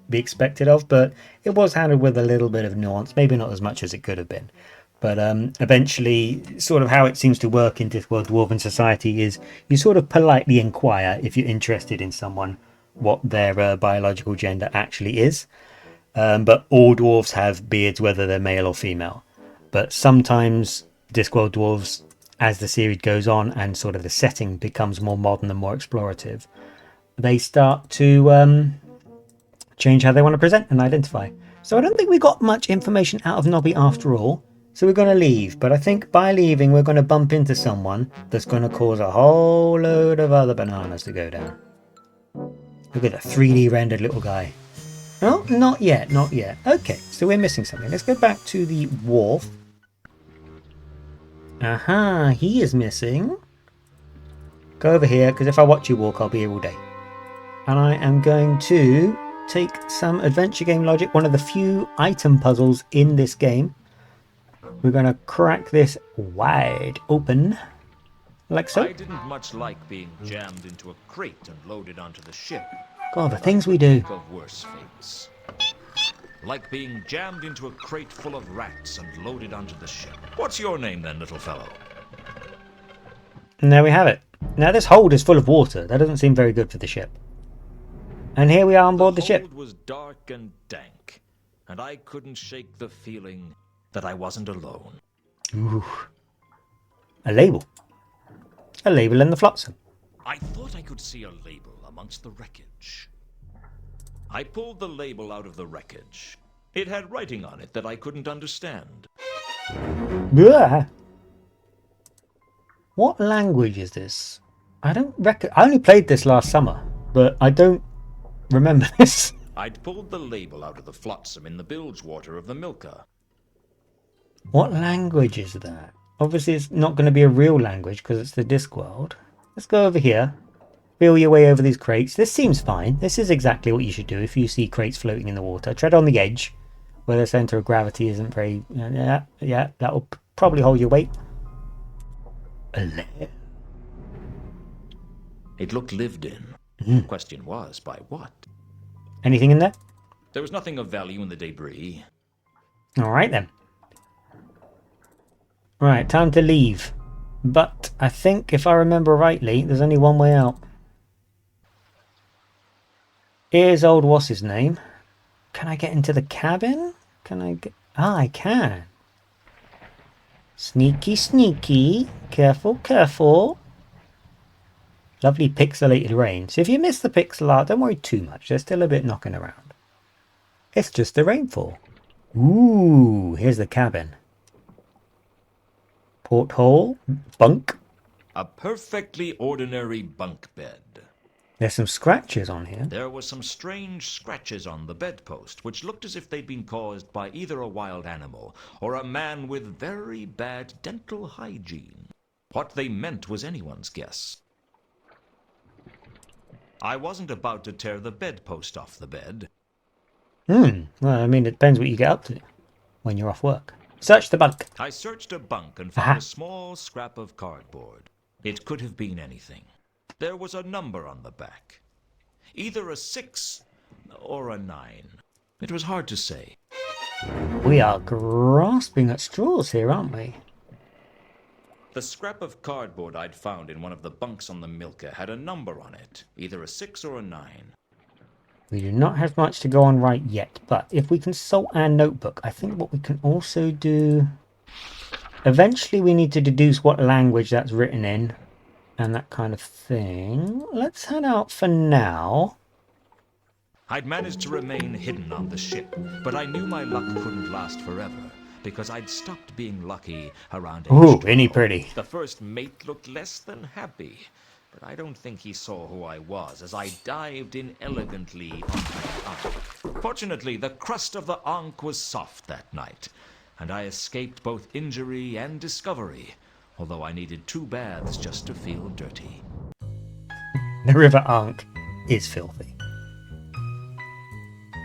Speaker 2: be expected of, but it was handled with a little bit of nuance, maybe not as much as it could have been. But eventually, sort of how it seems to work in Discworld Dwarven society is you sort of politely inquire if you're interested in someone what their biological gender actually is. But all dwarves have beards, whether they're male or female. But sometimes Discworld dwarves, as the series goes on and sort of the setting becomes more modern and more explorative, they start to change how they want to present and identify. So I don't think we got much information out of Nobby after all. So we're going to leave, but I think by leaving we're going to bump into someone that's going to cause a whole load of other bananas to go down. Look at that 3D rendered little guy. No, not yet. Okay, so we're missing something. Let's go back to the wharf. Aha, he is missing Go over here, because if I watch you walk, I'll be here all day. And I am going to take some adventure game logic, one of the few item puzzles in this game. We're going to crack this wide open, like so.
Speaker 10: I didn't much like being jammed into a crate and loaded onto the ship.
Speaker 2: God, the
Speaker 10: but
Speaker 2: things
Speaker 10: I
Speaker 2: we
Speaker 10: could
Speaker 2: do.
Speaker 10: think of worse fates. Like being jammed into a crate full of rats and loaded onto the ship. What's your name then, little fellow?
Speaker 2: And there we have it. Now this hold is full of water. That doesn't seem very good for the ship. And here we are on board the ship.
Speaker 10: hold was dark and dank, and I couldn't shake the feeling that I wasn't alone.
Speaker 2: Ooh. A label. A label in the flotsam.
Speaker 10: I thought I could see a label amongst the wreckage. I pulled the label out of the wreckage. It had writing on it that I couldn't understand.
Speaker 2: Blah. What language is this? I only played this last summer, but I don't remember this.
Speaker 10: I'd pulled the label out of the flotsam in the bilge water of the Milka.
Speaker 2: What language is that? Obviously it's not going to be a real language because it's the Discworld. Let's go over here. Feel your way over these crates. This seems fine. This is exactly what you should do if you see crates floating in the water. Tread on the edge where the center of gravity isn't very... Yeah, that will probably hold your weight.
Speaker 10: It looked lived in. The question was, by what?
Speaker 2: Anything in there?
Speaker 10: There was nothing of value in the debris.
Speaker 2: Alright then. Right, time to leave. But I think if I remember rightly, there's only one way out. Here's old what's his name. Can I get into the cabin? Can I get... Ah, I can. Sneaky, sneaky. Careful, careful. Lovely pixelated rain. So if you miss the pixel art, don't worry too much. There's still a bit knocking around. It's just the rainfall. Ooh, here's the cabin. Porthole, bunk.
Speaker 10: A perfectly ordinary bunk bed.
Speaker 2: There's some scratches on here.
Speaker 10: There were some strange scratches on the bedpost, which looked as if they'd been caused by either a wild animal or a man with very bad dental hygiene. What they meant was anyone's guess. I wasn't about to tear the bedpost off the bed.
Speaker 2: Well, I mean, it depends what you get up to when you're off work. Search the bunk.
Speaker 10: I searched a bunk and found a small scrap of cardboard. It could have been anything. There was a number on the back. Either a 6 or a 9. It was hard to say.
Speaker 2: We are grasping at straws here, aren't we?
Speaker 10: The scrap of cardboard I'd found in one of the bunks on the Milka had a number on it. Either a 6 or a 9.
Speaker 2: We do not have much to go on right yet, but if we consult our notebook, I think what we can also do... Eventually we need to deduce what language that's written in, and that kind of thing. Let's head out for now.
Speaker 10: I'd managed to remain hidden on the ship, but I knew my luck couldn't last forever, because I'd stopped being lucky around
Speaker 2: Ooh, any pretty.
Speaker 10: The first mate looked less than happy. But I don't think he saw who I was as I dived in elegantly onto the Ankh. Fortunately, the crust of the Ankh was soft that night, and I escaped both injury and discovery, although I needed 2 baths just to feel dirty.
Speaker 2: The River Ankh is filthy.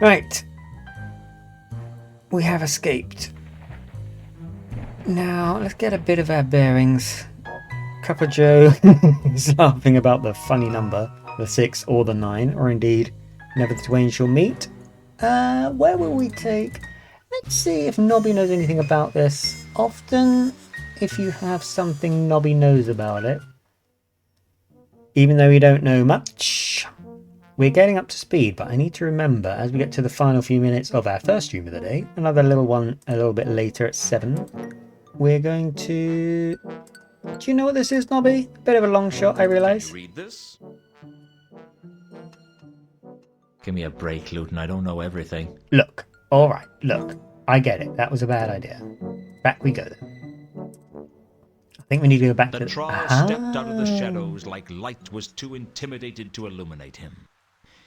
Speaker 2: Right. We have escaped. Now, let's get a bit of our bearings. Cuppa Joe is laughing about the funny number, the 6 or the 9, or indeed, never the twain shall meet. Where will we take... Let's see if Nobby knows anything about this. Often, if you have something, Nobby knows about it. Even though we don't know much. We're getting up to speed, but I need to remember, as we get to the final few minutes of our first stream of the day, another little one a little bit later at 7, we're going to... Do you know what this is, Nobby? Bit of a long shot, I realise.
Speaker 10: Read this?
Speaker 12: Give me a break, Luton. I don't know everything.
Speaker 2: Look. Alright, look. I get it. That was a bad idea. Back we go then. I think we need to go back to...
Speaker 10: The Troll stepped out of the shadows like light was too intimidated to illuminate him.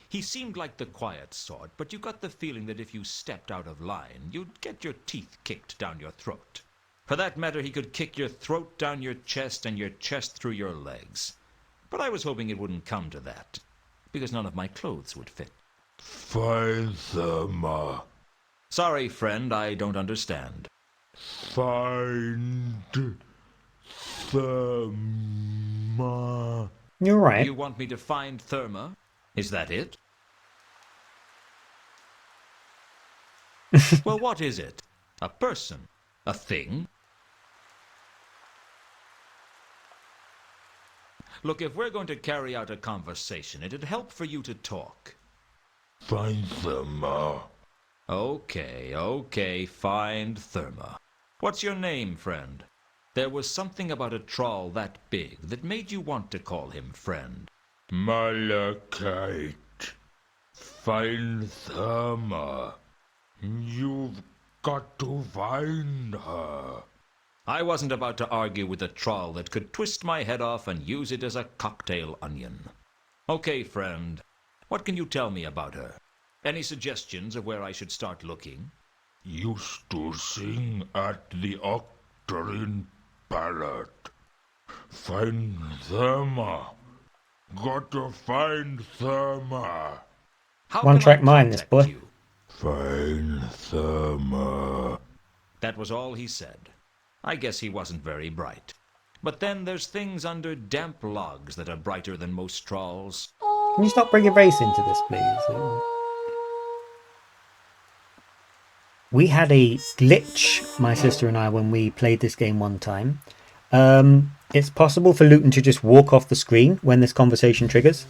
Speaker 10: He seemed like the quiet sort, but you got the feeling that if you stepped out of line, you'd get your teeth kicked down your throat. For that matter, he could kick your throat down your chest and your chest through your legs. But I was hoping it wouldn't come to that, because none of my clothes would fit.
Speaker 5: Find Therma.
Speaker 10: Sorry, friend, I don't understand.
Speaker 5: Find Therma.
Speaker 2: You're right.
Speaker 10: You want me to find Therma? Is that it? Well, what is it? A person? A thing? Look, if we're going to carry out a conversation, it'd help for you to talk.
Speaker 5: Find Therma.
Speaker 10: Okay, find Therma. What's your name, friend? There was something about a troll that big that made you want to call him friend.
Speaker 5: Malachite. Find Therma. You've got to find her.
Speaker 10: I wasn't about to argue with a troll that could twist my head off and use it as a cocktail onion. Okay, friend, what can you tell me about her? Any suggestions of where I should start looking?
Speaker 5: Used to sing at the Octarine Parrot. Find Therma. Got to find Therma.
Speaker 10: How
Speaker 2: One
Speaker 10: can
Speaker 2: track
Speaker 10: I
Speaker 2: mind, this
Speaker 10: contact
Speaker 2: boy.
Speaker 10: you?
Speaker 5: Find Therma.
Speaker 10: That was all he said. I guess he wasn't very bright. But then there's things under damp logs that are brighter than most trolls.
Speaker 2: Can you stop bringing race into this, please? We had a glitch, my sister and I, when we played this game one time. It's possible for Luton to just walk off the screen when this conversation triggers.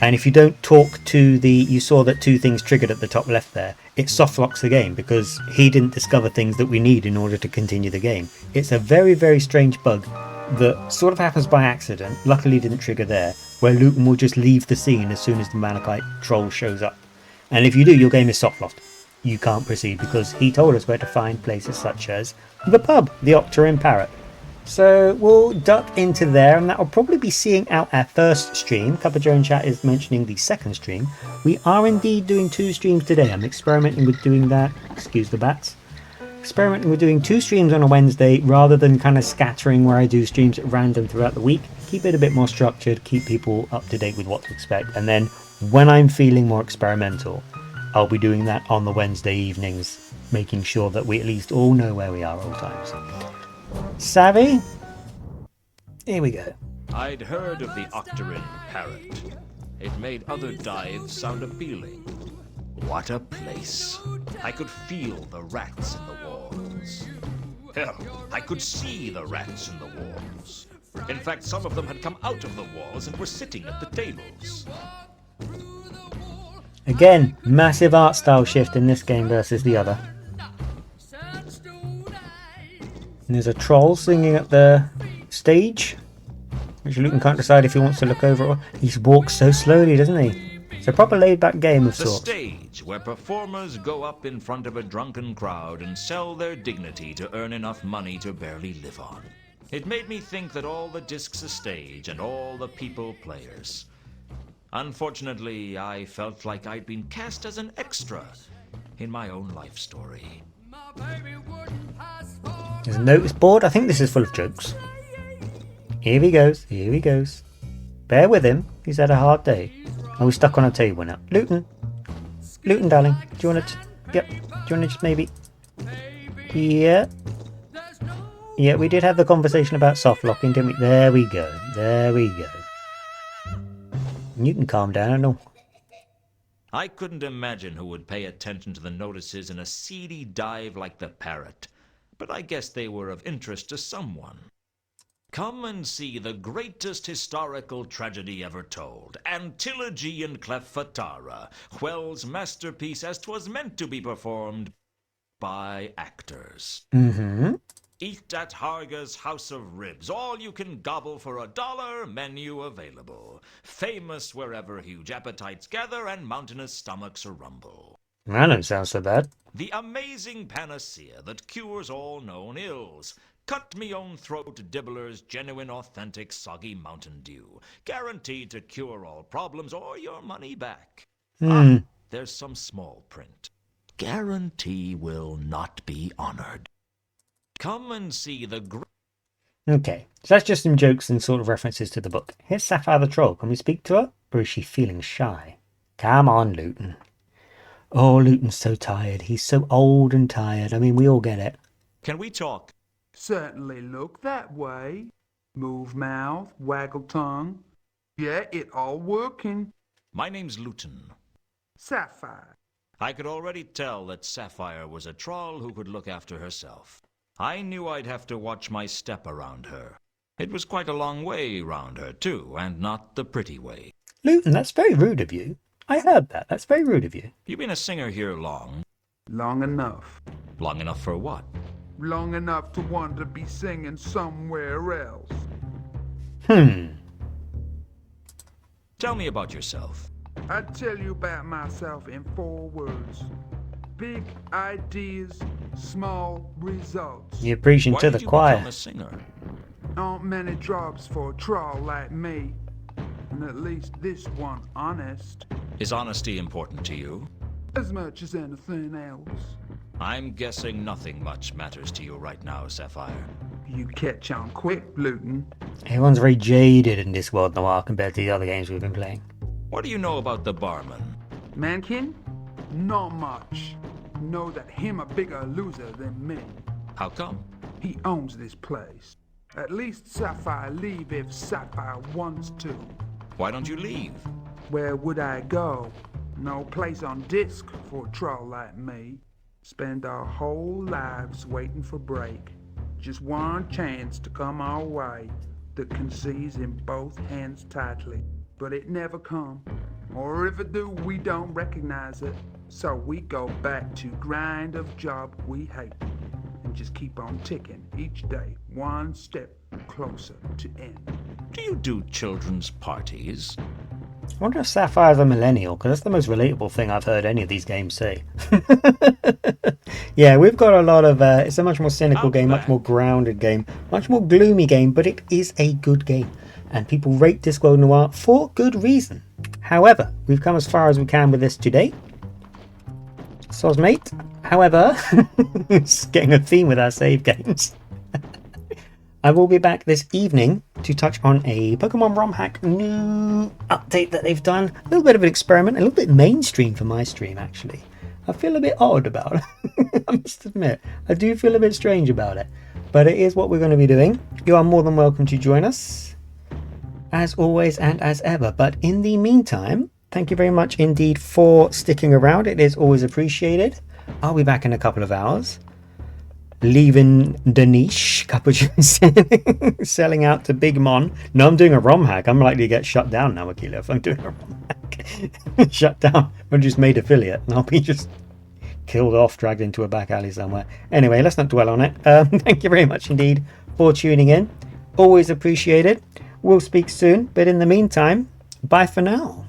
Speaker 2: And if you don't talk to the... You saw that two things triggered at the top left there. It soft locks the game because he didn't discover things that we need in order to continue the game. It's a very, very strange bug that sort of happens by accident. Luckily didn't trigger there. Where Luton will just leave the scene as soon as the Malachite troll shows up. And if you do, your game is soft locked. You can't proceed because he told us where to find places such as the pub, the Octarine Parrot. So we'll duck into there, and that will probably be seeing out our first stream. Cuppa Joe in chat is mentioning the second stream. We are indeed doing 2 streams today. I'm experimenting with doing that. Excuse the bats. Experimenting with doing 2 streams on a Wednesday rather than kind of scattering where I do streams at random throughout the week. Keep it a bit more structured, keep people up to date with what to expect, and then when I'm feeling more experimental, I'll be doing that on the Wednesday evenings, making sure that we at least all know where we are all times. Savvy? Here we go.
Speaker 10: I'd heard of the Octarine Parrot. It made other dives sound appealing. What a place. I could feel the rats in the walls. Hell, I could see the rats in the walls. In fact, some of them had come out of the walls and were sitting at the tables.
Speaker 2: Again, massive art style shift in this game versus the other. And there's a troll singing at the stage, which Luton can't decide if he wants to look over or... He walks so slowly, doesn't he? It's a proper laid-back game of
Speaker 10: The
Speaker 2: sorts.
Speaker 10: stage where performers go up in front of a drunken crowd and sell their dignity to earn enough money to barely live on. It made me think that all the discs a stage and all the people players. Unfortunately, I felt like I'd been cast as an extra in my own life story.
Speaker 2: There's a notice board. I think this is full of jokes. Here he goes. Here he goes. Bear with him. He's had a hard day. Oh, we're stuck on a table now. Luton. Luton, darling. Do you want to... Yep. Do you want to just maybe... Yeah. Yeah, we did have the conversation about soft locking, didn't we? There we go. There we go. You can calm down and all.
Speaker 10: I couldn't imagine who would pay attention to the notices in a seedy dive like the Parrot, but I guess they were of interest to someone. Come and see the greatest historical tragedy ever told, Antilogy in Cleffatara, Whell's masterpiece as 'twas meant to be performed by actors.
Speaker 2: Mm-hmm.
Speaker 10: Eat at Harga's House of Ribs. All you can gobble for $1. Menu available. Famous wherever huge appetites gather and mountainous stomachs rumble.
Speaker 2: That don't sound so bad.
Speaker 10: The amazing panacea that cures all known ills. Cut me own throat dibblers, genuine, authentic, soggy Mountain Dew. Guaranteed to cure all problems or your money back. There's some small print. Guarantee will not be honored. Come and see the
Speaker 2: Okay, so that's just some jokes and sort of references to the book. Here's Sapphire the Troll. Can we speak to her? Or is she feeling shy? Come on, Luton. Oh, Luton's so tired. He's so old and tired. I mean, we all get it.
Speaker 10: Can we talk?
Speaker 13: Certainly look that way. Move mouth, waggle tongue. Yeah, it all working.
Speaker 10: My name's Luton.
Speaker 13: Sapphire.
Speaker 10: I could already tell that Sapphire was a troll who could look after herself. I knew I'd have to watch my step around her. It was quite a long way round her, too, and not the pretty way.
Speaker 2: Luton, that's very rude of you. I heard that. That's very rude of you.
Speaker 10: You've been a singer here long.
Speaker 13: Long enough.
Speaker 10: Long enough for what?
Speaker 13: Long enough to want to be singing somewhere else.
Speaker 10: Tell me about yourself.
Speaker 13: I'd tell you about myself in 4 words. Big ideas, small results.
Speaker 2: You're preaching
Speaker 10: Why
Speaker 2: to
Speaker 10: did
Speaker 2: the
Speaker 10: you
Speaker 2: choir.
Speaker 10: become a singer?
Speaker 13: Aren't many jobs for a troll like me. And at least this one honest.
Speaker 10: Is honesty important to you?
Speaker 13: As much as anything else.
Speaker 10: I'm guessing nothing much matters to you right now, Sapphire.
Speaker 13: You catch on quick, Luton.
Speaker 2: Everyone's very jaded in Discworld Noir compared to the other games we've been playing.
Speaker 10: What do you know about the barman?
Speaker 13: Mankin? Not much. Know that him a bigger loser than me.
Speaker 10: How come?
Speaker 13: He owns this place. At least Sapphire leave if Sapphire wants to.
Speaker 10: Why don't you leave?
Speaker 13: Where would I go? No place on disc for a troll like me. Spend our whole lives waiting for break. Just one chance to come our way that can seize in both hands tightly. But it never come. Or if it do, we don't recognize it. So we go back to grind of job we hate. And just keep on ticking each day, one step closer to end.
Speaker 10: Do you do children's parties?
Speaker 2: I wonder if Sapphire's a millennial, because that's the most relatable thing I've heard any of these games say. Yeah, we've got a lot of... it's a much more cynical game, much more grounded game, much more gloomy game, but it is a good game. And people rate Discworld Noir for good reason. However, we've come as far as we can with this today. Soz mate. However, it's getting a theme with our save games. I will be back this evening to touch on a Pokemon ROM hack new update that they've done. A little bit of an experiment, a little bit mainstream for my stream actually. I feel a bit odd about it. I must admit, I do feel a bit strange about it. But it is what we're going to be doing. You are more than welcome to join us, as always and as ever. But in the meantime, thank you very much indeed for sticking around. It is always appreciated. I'll be back in a couple of hours. Leaving the niche, Capuchin selling out to Big Mon. No, I'm doing a ROM hack. I'm likely to get shut down now, Akila, if I'm doing a ROM hack. Shut down. I'm just made affiliate and I'll be just killed off, dragged into a back alley somewhere. Anyway, let's not dwell on it. Thank you very much indeed for tuning in. Always appreciated. We'll speak soon, but in the meantime, bye for now.